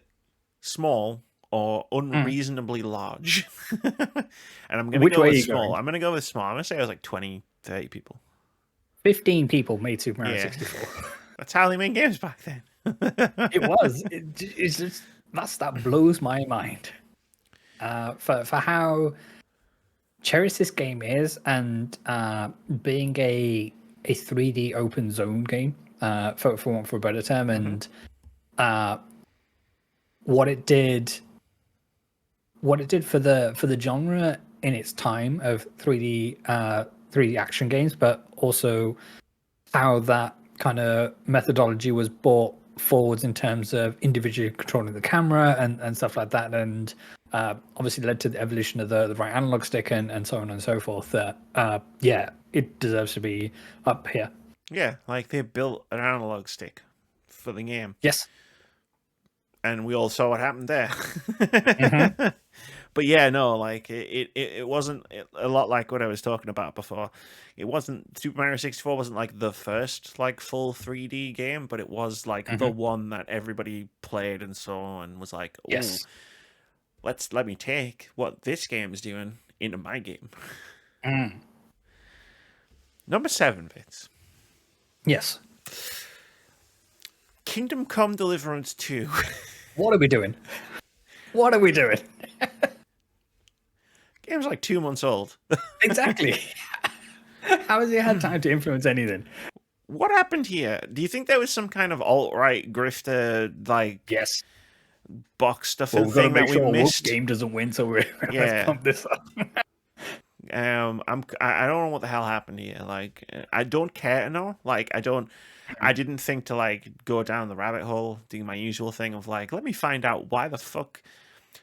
small or unreasonably large. And I'm going to Which go way are with you small. going? I'm going to go with small. I'm going to say it was like 20, 30 people. 15 people made Super Mario Yeah. 64. That's how they made games back then. It was. It's just that blows my mind. For how cherished this game is, and being a 3D open zone game, for want for a better term, and what it did for the genre in its time of 3D action games, but also how that kind of methodology was brought forwards in terms of individually controlling the camera and stuff like that, and obviously led to the evolution of the right analog stick and so on and so forth. That yeah, it deserves to be up here. Yeah, like they built an analog stick for the game. Yes. And we all saw what happened there. Mm-hmm. But yeah, no, like it wasn't a lot like what I was talking about before. It wasn't Super Mario 64 wasn't like the first like full 3D game, but it was like the one that everybody played and saw and was like, "Oh, Yes. let me take what this game is doing into my game." Number 7, Vitz. Yes. Kingdom Come Deliverance 2. What are we doing? What are we doing? Game's like 2 months old. Exactly. How has he had time to influence anything? What happened here? Do you think there was some kind of alt-right grifter, like, Yes. box stuff Well, we've got to thing make that sure we Wolf missed? game doesn't win, so we're Yeah. let's pump this up. I don't know what the hell happened here. Like, I don't care to know. Like, I didn't think to like go down the rabbit hole, do my usual thing of like, let me find out why the fuck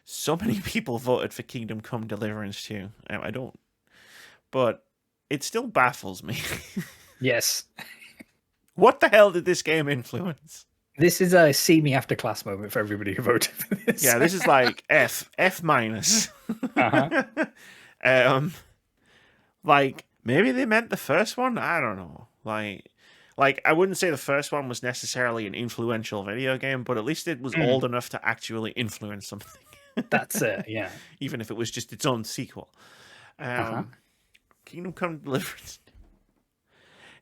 so many people voted for Kingdom Come Deliverance 2. I don't, but it still baffles me. Yes. What the hell did this game influence? This is a see me after class moment for everybody who voted for this. Yeah, this is like F minus. Like maybe they meant the first one. I don't know. Like I wouldn't say the first one was necessarily an influential video game, but at least it was old enough to actually influence something. That's it. Yeah. Even if it was just its own sequel. Kingdom Come Deliverance.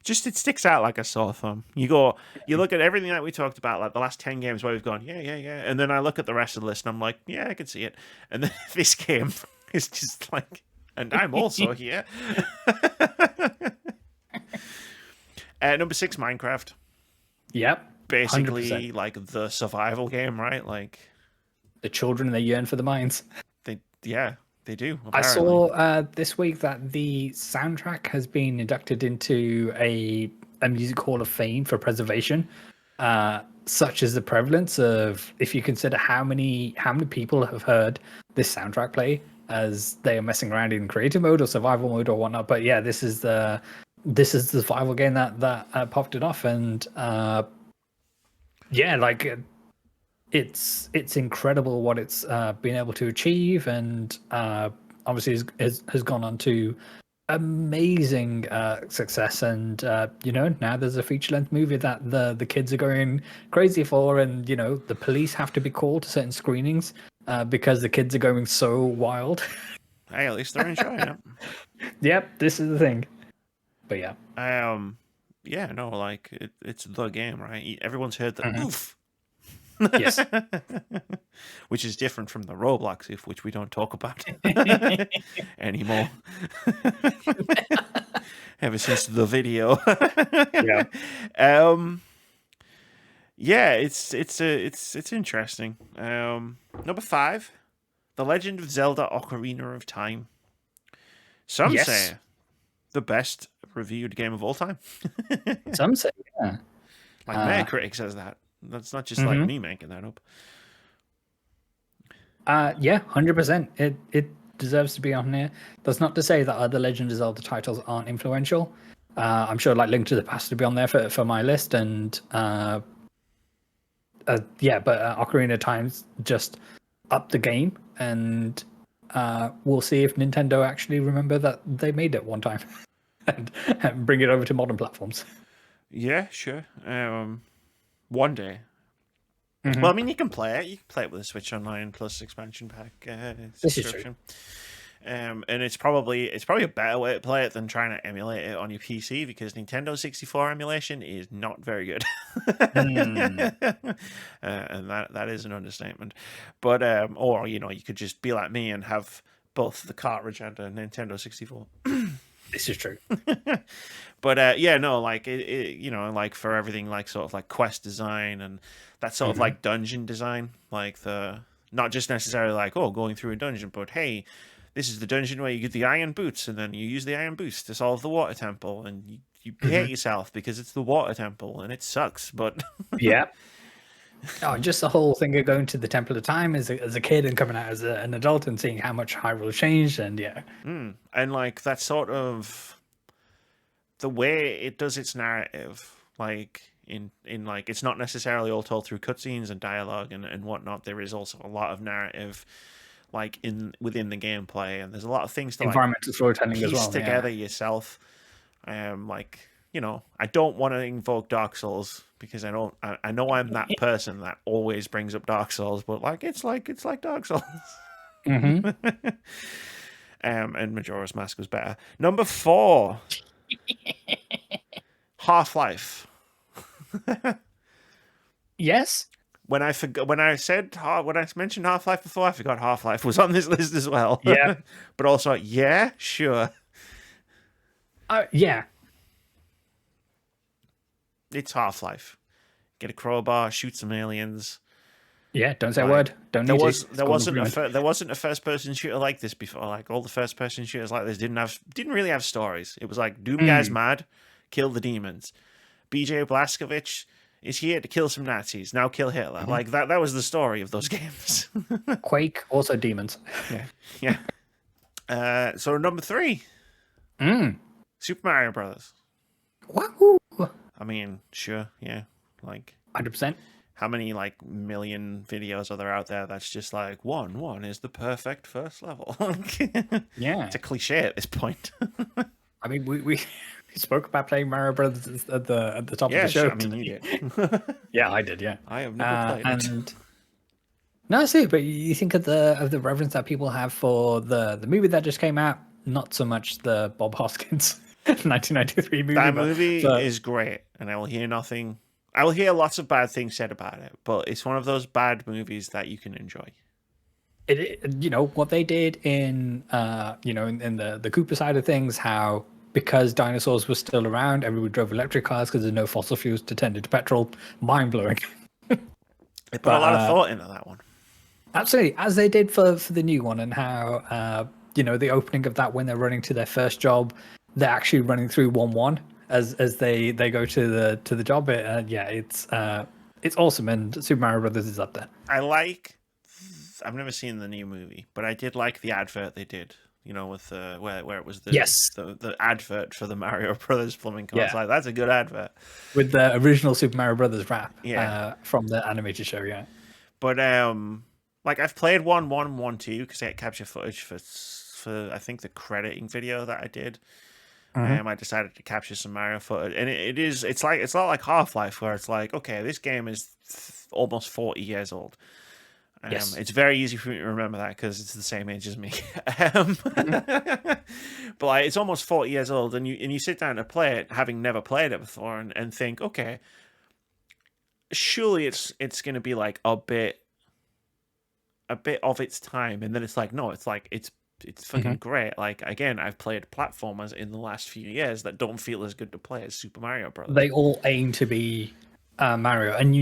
Just it sticks out like a sore thumb. You look at everything that we talked about, like the last 10 games where we've gone, yeah, and then I look at the rest of the list and I'm like, yeah, I can see it. And then this game is just like, and I'm also here. Number 6, Minecraft. Yep. Basically 100%. like the survival game, right? Like The children, they yearn for the mines. they do. Apparently. I saw this week that the soundtrack has been inducted into a music hall of fame for preservation. Such as the prevalence of, if you consider how many people have heard this soundtrack play as they are messing around in creative mode or survival mode or whatnot. But yeah, this is the survival game that popped it off, and yeah, like it's incredible what it's been able to achieve, and obviously has gone on to amazing success, and now there's a feature-length movie that the kids are going crazy for, and the police have to be called to certain screenings because the kids are going so wild. Hey, at least they're enjoying it. Yep, this is the thing. But yeah. Yeah, no, like it's the game, right? Everyone's heard the oof. Yes. Which is different from the Roblox oof, which we don't talk about anymore. Ever since the video. Yeah. Yeah, it's interesting. Number 5, The Legend of Zelda: Ocarina of Time. Some say the best reviewed game of all time. Some say, yeah. Like Metacritic says that. That's not just like me making that up. Yeah, 100%. It deserves to be on here. That's not to say that other Legend of Zelda titles aren't influential. I'm sure like Link to the Past will be on there for my list, and yeah, but Ocarina of Time's just up the game, and we'll see if Nintendo actually remember that they made it one time and bring it over to modern platforms. Yeah, sure. One day. Mm-hmm. Well, I mean, you can play it. You can play it with a Switch Online plus expansion pack subscription. And it's probably a better way to play it than trying to emulate it on your PC, because Nintendo 64 emulation is not very good. And that is an understatement. But or you could just be like me and have both the cartridge and a Nintendo 64. This is true. But yeah, no, like like for everything, like sort of like quest design and that sort of like dungeon design, like the not just necessarily like going through a dungeon, but hey, this is the dungeon where you get the iron boots, and then you use the iron boots to solve the water temple, and you hate yourself because it's the water temple and it sucks. But yeah. Oh, just the whole thing of going to the Temple of Time as a kid and coming out as an adult and seeing how much Hyrule changed, and yeah. And like that sort of the way it does its narrative, like in like it's not necessarily all told through cutscenes and dialogue and whatnot. There is also a lot of narrative like within the gameplay, and there's a lot of things to environmental storytelling as piece well, together yourself. Like I don't want to invoke Dark Souls because I know I'm that person that always brings up Dark Souls, but like it's like Dark Souls. And Majora's Mask was better. Number 4, Half-Life. Yes. When I mentioned Half-Life before, I forgot Half-Life was on this list as well. Yeah. But also, yeah, sure. Yeah. It's Half-Life. Get a crowbar, shoot some aliens. Yeah, don't say a word. There wasn't a first-person shooter like this before. Like all the first-person shooters like this didn't really have stories. It was like Doom guy's mad, kill the demons. BJ Blazkowicz is here to kill some Nazis. Now kill Hitler. Like that was the story of those games. Quake, also demons. Yeah. So number 3. Super Mario Brothers. Wahoo! I mean, sure, yeah. Like 100%. how many like million videos are there out there that's just like one is the perfect first level? Yeah. It's a cliche at this point. I mean, we spoke about playing Mario Brothers at the top of the show. Sure. I mean, you did. Yeah, I did. Yeah, I have never played it. No, see, but you think of the reverence that people have for the movie that just came out. Not so much the Bob Hoskins 1993 movie. That movie is great, and I will hear nothing. I will hear lots of bad things said about it, but it's one of those bad movies that you can enjoy. What they did in in the Cooper side of things, how because dinosaurs were still around, everybody drove electric cars because there's no fossil fuels to turn into petrol. Mind blowing. They put a lot of thought into that one. Absolutely, as they did for the new one, and how the opening of that when they're running to their first job, they're actually running through 1-1 as they go to the job. It's awesome, and Super Mario Brothers is up there. I've never seen the new movie, but I did like the advert they did. With where it was the advert for the Mario Brothers plumbing cars. Like that's a good advert with the original Super Mario Brothers rap. Yeah, from the animated show. Yeah, but like I've played 1-1 and 1-2 because I had capture footage for I think the crediting video that I did. I decided to capture some Mario footage, and it's not like Half-Life where it's like, okay, this game is almost 40 years old. It's very easy for me to remember that because it's the same age as me. But like, it's almost 40 years old, and you sit down to play it, having never played it before, and think, okay, surely it's going to be like a bit of its time, and then it's like, no, it's like it's fucking great. Like again, I've played platformers in the last few years that don't feel as good to play as Super Mario Brothers. They all aim to be Mario, and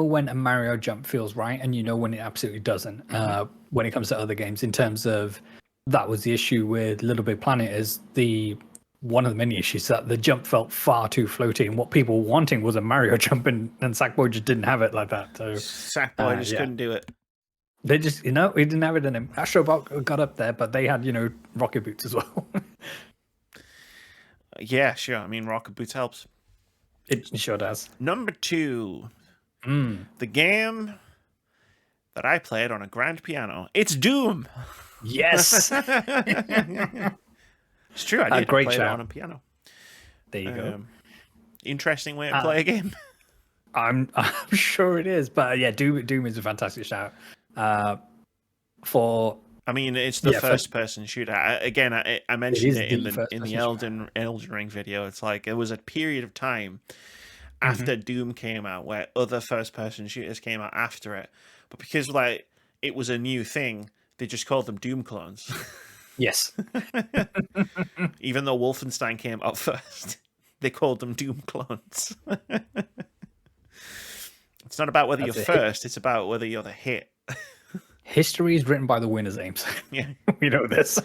when a Mario jump feels right, and when it absolutely doesn't. When it comes to other games, in terms of that was the issue with Little Big Planet, is one of the many issues that the jump felt far too floaty, and what people were wanting was a Mario jump, and Sackboy just didn't have it like that. So Sackboy just couldn't do it. They just, he didn't have it in him. Astrobot got up there, but they had, rocket boots as well. Yeah, sure. I mean, Rocket Boots helps. It sure does. Number 2, Mm. the game that I played on a grand piano. It's Doom. Yes. It's true. I A did. I great played it on shout. a piano. There you go. Interesting way to Uh, play a game. I'm sure it is, but yeah, Doom is a fantastic shout. For I mean, it's the yeah, for, first-person shooter. I it mentioned is it the in first the person shooter. Elden Ring video. It's like it was a period of time Mm-hmm. after Doom came out where other first-person shooters came out after it, but because like it was a new thing, they just called them Doom clones. Yes. Even though Wolfenstein came out first, they called them Doom clones. It's not about whether you're That's a hit. first; it's about whether you're the hit. History is written by the winners, Ames. Yeah. We know this.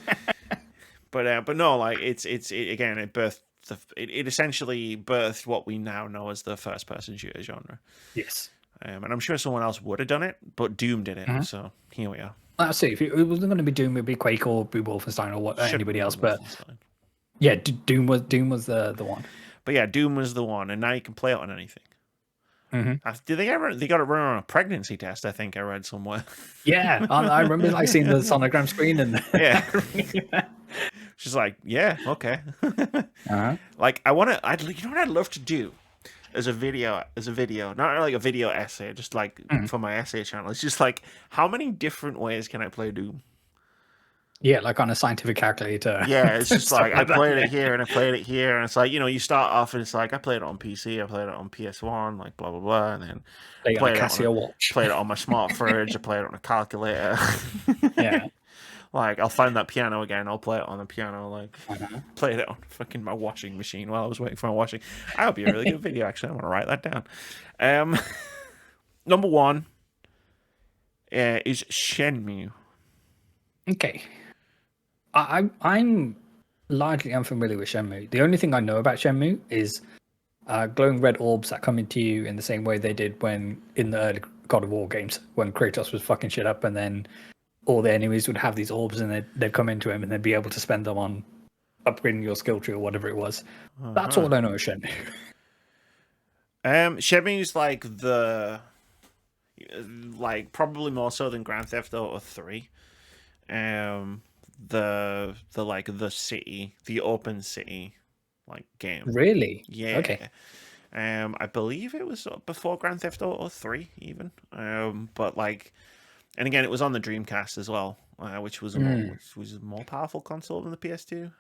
But no, like it again, it birthed it essentially birthed what we now know as the first person shooter genre. Yes. And I'm sure someone else would have done it, but Doom did it. Mhm. So here we are. Let's see. If it wasn't going to be Doom, it'd be Quake or be Wolfenstein or what Should've anybody been else. But Wolfenstein. yeah, Doom was the one. But yeah, Doom was the one, and now you can play it on anything. Mm-hmm. Did they ever? They got it run on a pregnancy test. I think I read somewhere. Yeah, I remember like seeing the sonogram screen and Yeah. She's like, yeah, okay. Like I want to. You know what I'd love to do as a video, not like a video essay, just like for my essay channel. It's just like, how many different ways can I play Doom? Yeah, like on a scientific calculator. Yeah, it's just like I Stuff like played that. it here and I played it here, and it's like, you know, you start off and it's like I played it on PC, I played it on PS1, like blah blah blah, and then Play on a Casio watch. played it on my smart fridge, I played it on a calculator. Yeah. Like I'll find that piano again, I'll play it on the piano, like Uh-huh. played it on fucking my washing machine while I was waiting for my washing. That would be a really good video, actually. I'm gonna write that down. Number 1 is Shenmue. Okay. I'm largely unfamiliar with Shenmue. The only thing I know about Shenmue is glowing red orbs that come into you in the same way they did when in the early God of War games, when Kratos was fucking shit up, and then all the enemies would have these orbs and they'd come into him and they'd be able to spend them on upgrading your skill tree or whatever it was. That's all I know of Shenmue. Shenmue's like probably more so than Grand Theft Auto 3. The city, the open city like game. Really? Yeah. Okay. I believe it was before Grand Theft Auto 3 even. But like, and again, it was on the Dreamcast as well, which was a more powerful console than the PS2.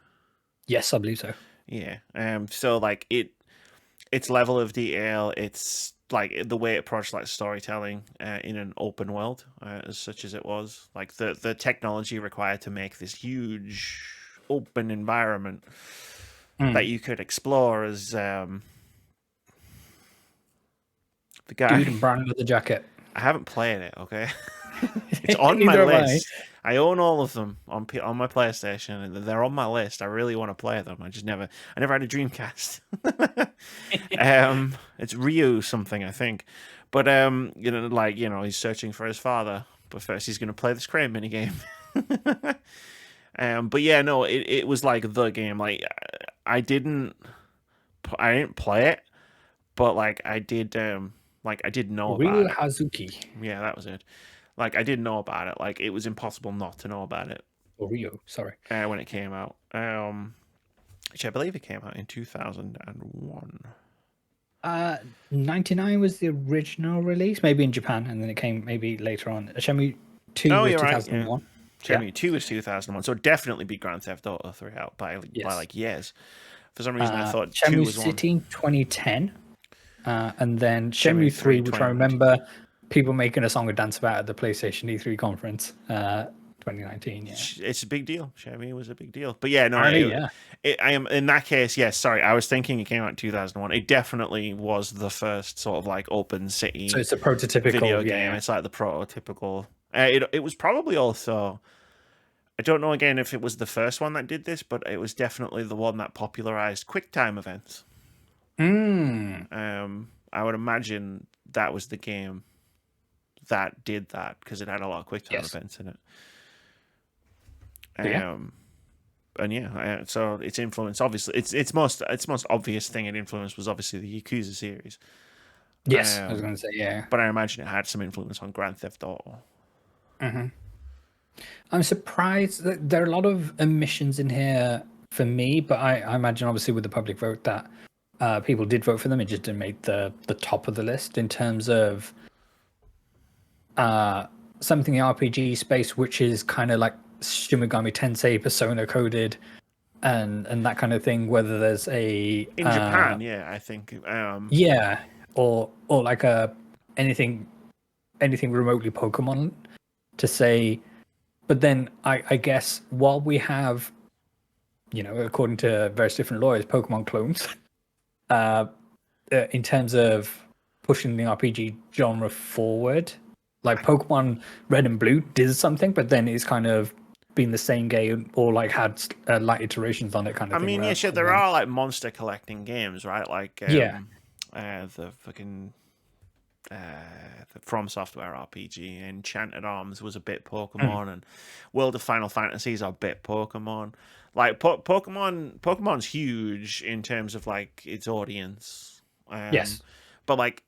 Yes, I believe so. Yeah. So like its level of detail, it's like the way it approached like storytelling in an open world, as such as it was, like the technology required to make this huge open environment that you could explore as the guy. Dude in brown leather jacket. I haven't played it. Okay, it's on my Neither have I. list. I own all of them on my PlayStation, and they're on my list. I really want to play them. I never had a Dreamcast. It's Ryu something, I think, but you know, like, you know, he's searching for his father, but first he's gonna play this crane minigame. But yeah, no, it was like the game. Like I didn't play it, but like I did know Ryu about it. Hazuki. Yeah, that was it. Like I did know about it. Like it was impossible not to know about it. Or Ryu, sorry. When it came out. Which I believe it came out in 2001. 99 was the original release, maybe in Japan, and then it came maybe later on. Shenmue 2 was you're right, 2001. Shenmue 2 was 2001, so definitely beat Grand Theft Auto 3 out by like years. For some reason, I thought 2 Shenmue was City in 2010, and then Shenmue Shenmue 3, which I 2019. remember people making a song and dance about at the PlayStation E3 conference, 2019. Yeah, It's a big deal. Shenmue was a big deal. But yeah, no, apparently, yeah. I am in that case. Yes, sorry, I was thinking it came out in 2001. It definitely was the first sort of like open city. So it's a prototypical video game. yeah. It's like the prototypical. It was probably also. I don't know again if it was the first one that did this, but it was definitely the one that popularized QuickTime events. I would imagine that was the game that did that because it had a lot of QuickTime events in it. so its influence, obviously, its most obvious thing it influenced was obviously the Yakuza series. Yes, I was going to say, yeah. But I imagine it had some influence on Grand Theft Auto. I'm surprised that there are a lot of omissions in here for me, but I imagine obviously with the public vote that people did vote for them. It just didn't make the top of the list in terms of something in the RPG space, which is kind of like Shin Megami Tensei, Persona coded, and that kind of thing. Whether there's a in Japan, yeah, I think, yeah, or like anything remotely Pokemon to say. But then I guess while we have, according to various different lawyers, Pokemon clones, in terms of pushing the RPG genre forward, like Pokemon Red and Blue did something, but then it's kind of been the same game or like had light iterations on it kind of thing. I mean, yeah, sure, there are like monster collecting games, right? Like the fucking the From Software RPG, Enchanted Arms was a bit Pokemon, and World of Final Fantasies are a bit Pokemon. Like Pokemon's huge in terms of like its audience. Yes, but like,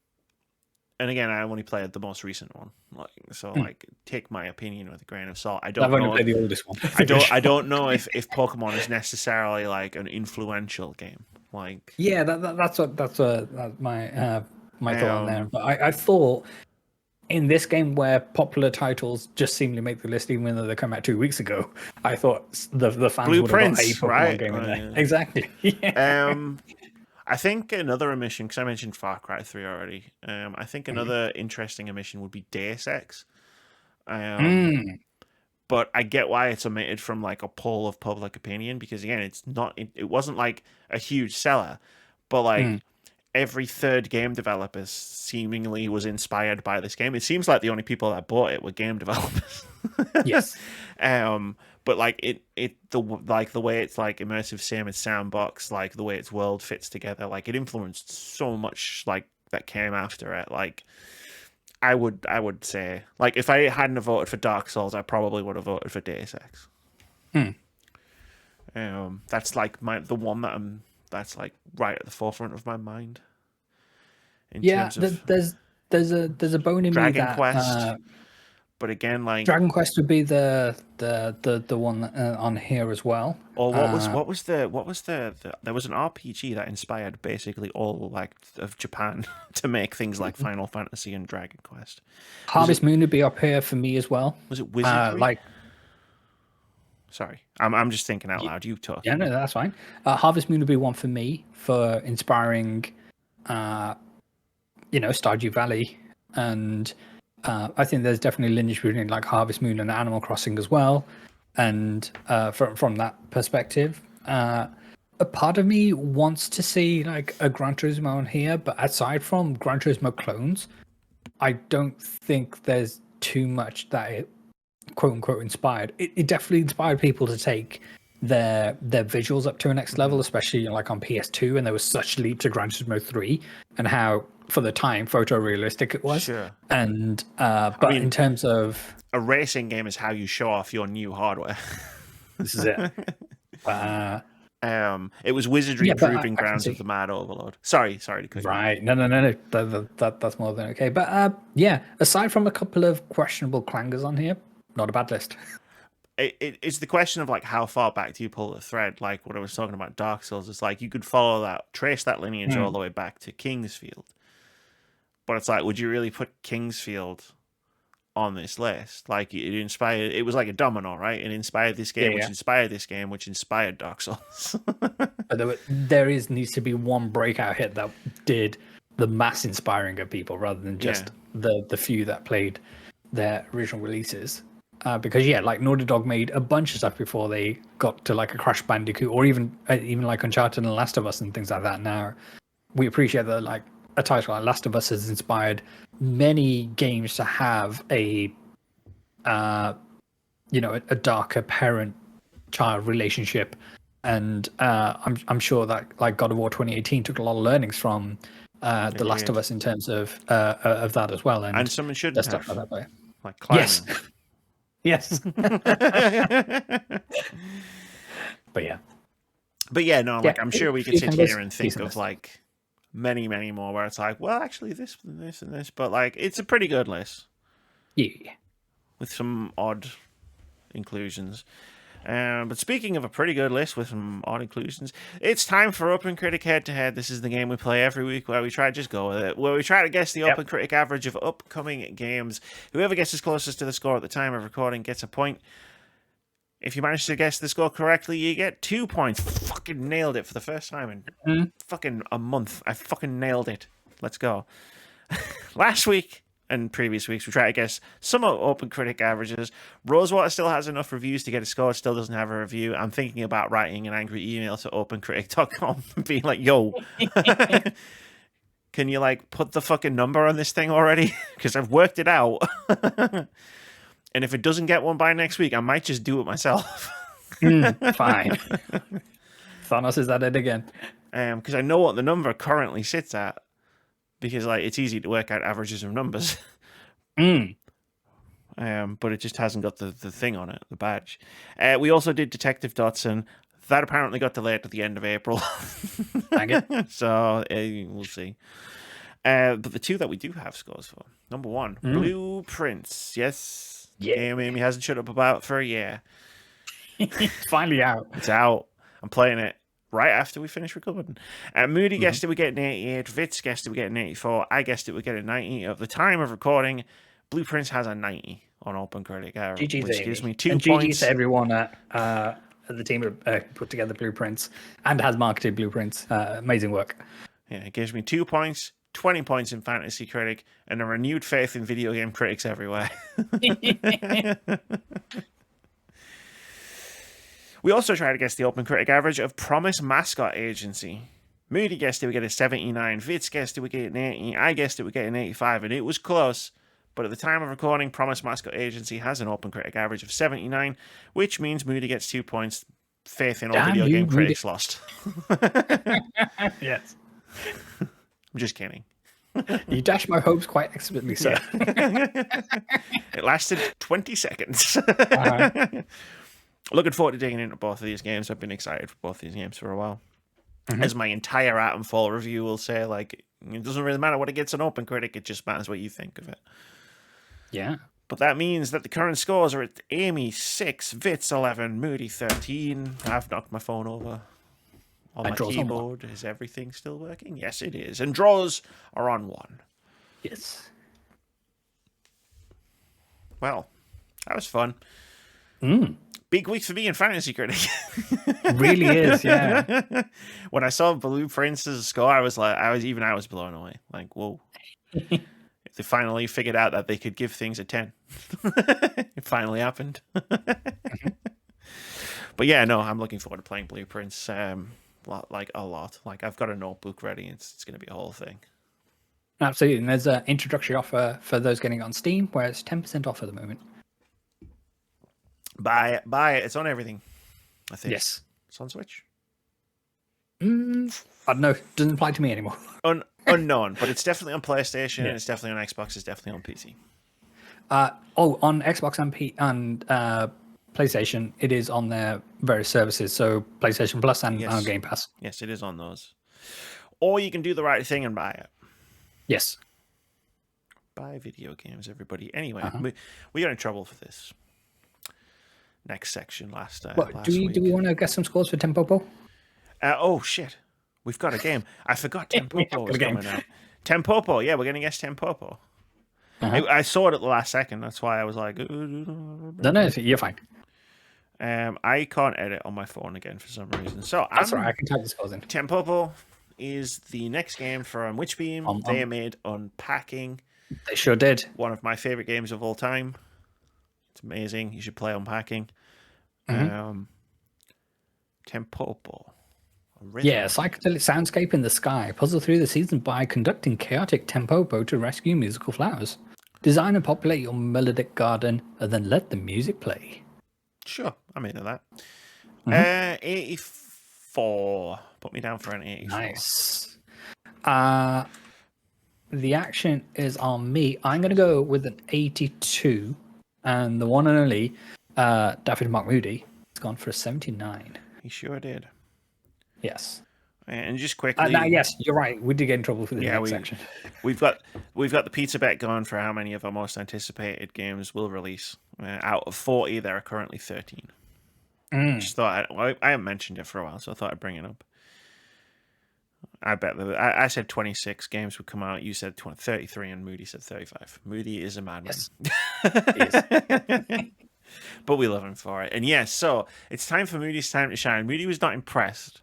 and again, I only played the most recent one. Like, take my opinion with a grain of salt. I don't I've know. only played the oldest one. I don't know if Pokemon is necessarily like an influential game. Like, yeah, that's my my thought on there. But I thought in this game where popular titles just seemingly make the list, even though they come out 2 weeks ago, I thought the fans would have got a Pokemon right? game in there. Yeah. Exactly. Yeah. I think another omission, because I mentioned Far Cry 3 already. I think another interesting omission would be Deus Ex. But I get why it's omitted from like a poll of public opinion, because again, it wasn't like a huge seller, but like every third game developer seemingly was inspired by this game. It seems like the only people that bought it were game developers. Yes. But like the way it's like immersive sim, its sandbox, like the way its world fits together, like it influenced so much like that came after it. Like I would say, like, if I hadn't have voted for Dark Souls, I probably would have voted for Deus Ex. That's like the one that's like right at the forefront of my mind. In terms of there's a bone in Dragon me that Quest, but again, like Dragon Quest would be the one on here as well. Or what was the there was an RPG that inspired basically all like of Japan to make things like Final Fantasy and Dragon Quest. Harvest Moon would be up here for me as well. Was it Wizardry? Sorry, I'm just thinking out loud. You talk. Yeah, no, that's fine. Harvest Moon would be one for me for inspiring, Stardew Valley, and I think there's definitely lineage between like Harvest Moon and Animal Crossing as well. And from that perspective, a part of me wants to see like a Gran Turismo on here, but aside from Gran Turismo clones, I don't think there's too much that it quote unquote inspired. It definitely inspired people to take their visuals up to a next level, especially like on PS2, and there was such a leap to Gran Turismo 3 and how for the time photorealistic it was. Sure. And but I mean, in terms of a racing game is how you show off your new hardware. This is it. It was Wizardry proving grounds of the Mad Overlord. Sorry to cut you. Right. No. That's more than okay. But aside from a couple of questionable clangers on here, not a bad list. It's the question of like how far back do you pull the thread? Like what I was talking about Dark Souls, it's like you could trace that lineage all the way back to Kingsfield. But it's like, would you really put Kingsfield on this list? Like it was like a domino, right? It inspired this game, which inspired this game, which inspired Dark Souls. But there needs to be one breakout hit that did the mass inspiring of people rather than just the few that played their original releases. Because like Naughty Dog made a bunch of stuff before they got to like a Crash Bandicoot or even like Uncharted and Last of Us and things like that. Now we appreciate that like a title like Last of Us has inspired many games to have a darker parent-child relationship, and I'm sure that like God of War 2018 took a lot of learnings from The Last of Us in terms of that as well, and someone shouldn't have that way. Like climbing. Yes. But yeah. But yeah, no, like I'm sure we could sit here and think decent of list. like many, many more where it's like, well, actually this and this and this, but like it's a pretty good list Yeah. with some odd inclusions. But speaking of a pretty good list with some odd inclusions, it's time for OpenCritic Head-To-Head. This is the game we play every week where we try to just go with it, where we try to guess the OpenCritic average of upcoming games. Whoever gets closest to the score at the time of recording gets a point. If you manage to guess the score correctly, you get 2 points. Fucking nailed it for the first time in fucking a month. I fucking nailed it. Let's go. Last week and previous weeks, we tried to guess some OpenCritic averages. Rosewater still has enough reviews to get a score. It still doesn't have a review. I'm thinking about writing an angry email to opencritic.com and being like, yo, can you like put the fucking number on this thing already? Because I've worked it out. And if it doesn't get one by next week, I might just do it myself. Fine. Thanos is at it again. Because I know what the number currently sits at. Because like it's easy to work out averages of numbers. But it just hasn't got the thing on it, the badge. We also did Detective Dotson. That apparently got delayed to the end of April. Dang it. So we'll see. But the two that we do have scores for. Number one, Blueprints. Yes. Yeah. Game Amy hasn't shut up about for a year. It's finally out. It's out. I'm playing it right after we finish recording. Moody guessed it would get an 88. Vitz guessed it would get an 84. I guessed it would get a 90. At the time of recording, Blueprints has a 90 on OpenCritic, which gives me 2 points. GG to everyone at the team who put together Blueprints and has marketed Blueprints. Amazing work. Yeah, it gives me 2 points, 20 points in Fantasy Critic, and a renewed faith in video game critics everywhere. We also try to guess the OpenCritic average of Promise Mascot Agency. Moody guessed it would get a 79, Vitz guessed it would get an 80, I guessed it would get an 85, and it was close. But at the time of recording, Promise Mascot Agency has an OpenCritic average of 79, which means Moody gets 2 points. Faith in all video game critics lost. Yes. I'm just kidding. You dashed my hopes quite expertly, sir. It lasted 20 seconds. Looking forward to digging into both of these games. I've been excited for both these games for a while. As my entire Atomfall review will say, like, it doesn't really matter what it gets on OpenCritic, it just matters what you think of it. Yeah. But that means that the current scores are at Amy 6, Vitz 11, Moody 13. I've knocked my phone over. On my keyboard, is everything still working? Yes, it is. And draws are on 1. Yes. Well, that was fun. Big week for me in Fantasy Critic. Really is, yeah. When I saw Blueprints as a score, I was blown away. Like, whoa. They finally figured out that they could give things a 10. It finally happened. But yeah, no, I'm looking forward to playing Blueprints. Like a lot. Like I've got a notebook ready. It's going to be a whole thing. Absolutely. And there's an introductory offer for those getting it on Steam where it's 10% off at the moment. Buy it. It's on everything, I think. Yes. It's on Switch. I don't know. Doesn't apply to me anymore. Unknown, but it's definitely on PlayStation. And it's definitely on Xbox. It's definitely on PC. On Xbox and PlayStation, it is on their various services. So PlayStation Plus and Game Pass. Yes, it is on those. Or you can do the right thing and buy it. Yes. Buy video games, everybody. Anyway, we got in trouble for this. Next section last week. Do we want to get some scores for Tempopo? Oh shit, we've got a game. I forgot Tempopo was coming out. Tempopo, yeah, we're gonna guess Tempopo. I saw it at the last second. That's why I was like, no, you're fine. I can't edit on my phone again for some reason. So that's all right. I can type the scores in. Tempopo is the next game from Witchbeam. They made Unpacking. They sure did. One of my favorite games of all time. It's amazing. You should play Unpacking. Tempopo. Yeah, psychedelic soundscape in the sky. Puzzle through the season by conducting chaotic Tempopo to rescue musical flowers. Design and populate your melodic garden, and then let the music play. Sure, I'm into that. 84. Put me down for an 84. Nice. The action is on me. I'm going to go with an 82. And the one and only David Mark Moody has gone for a 79. He sure did. Yes. And just quickly, Now, yes, you're right. We did get in trouble for the next section. We've got the pizza bet going for how many of our most anticipated games will release. Out of 40, there are currently 13. Just thought I haven't mentioned it for a while, so I thought I'd bring it up. I bet that I said 26 games would come out. You said 33, and Moody said 35. Moody is a madman. Yes. But we love him for it. And yes, so it's time for Moody's Time to Shine. Moody was not impressed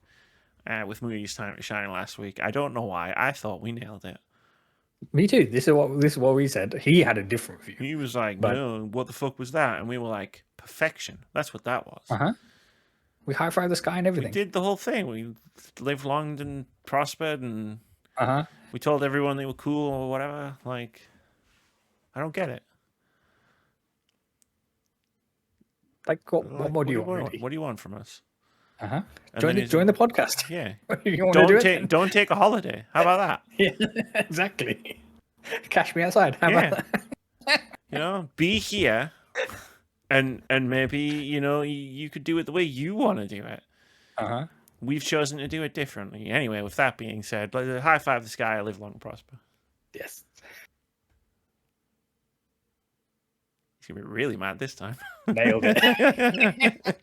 with Moody's Time to Shine last week. I don't know why. I thought we nailed it. Me too. This is what we said. He had a different view. He was like, "No, what the fuck was that?" And we were like, "Perfection. That's what that was." We high-fived the sky and everything. We did the whole thing. We lived long and prospered, and we told everyone they were cool or whatever. Like, I don't get it. Like, what more do you want? What do you want from us? Join the podcast. Yeah. Don't take a holiday. How about that? Yeah, exactly. Cash me outside. How about that? Be here, and maybe you could do it the way you want to do it. We've chosen to do it differently. Anyway, with that being said, high five the sky. Live long and prosper. Yes. He's gonna be really mad this time. Nailed it.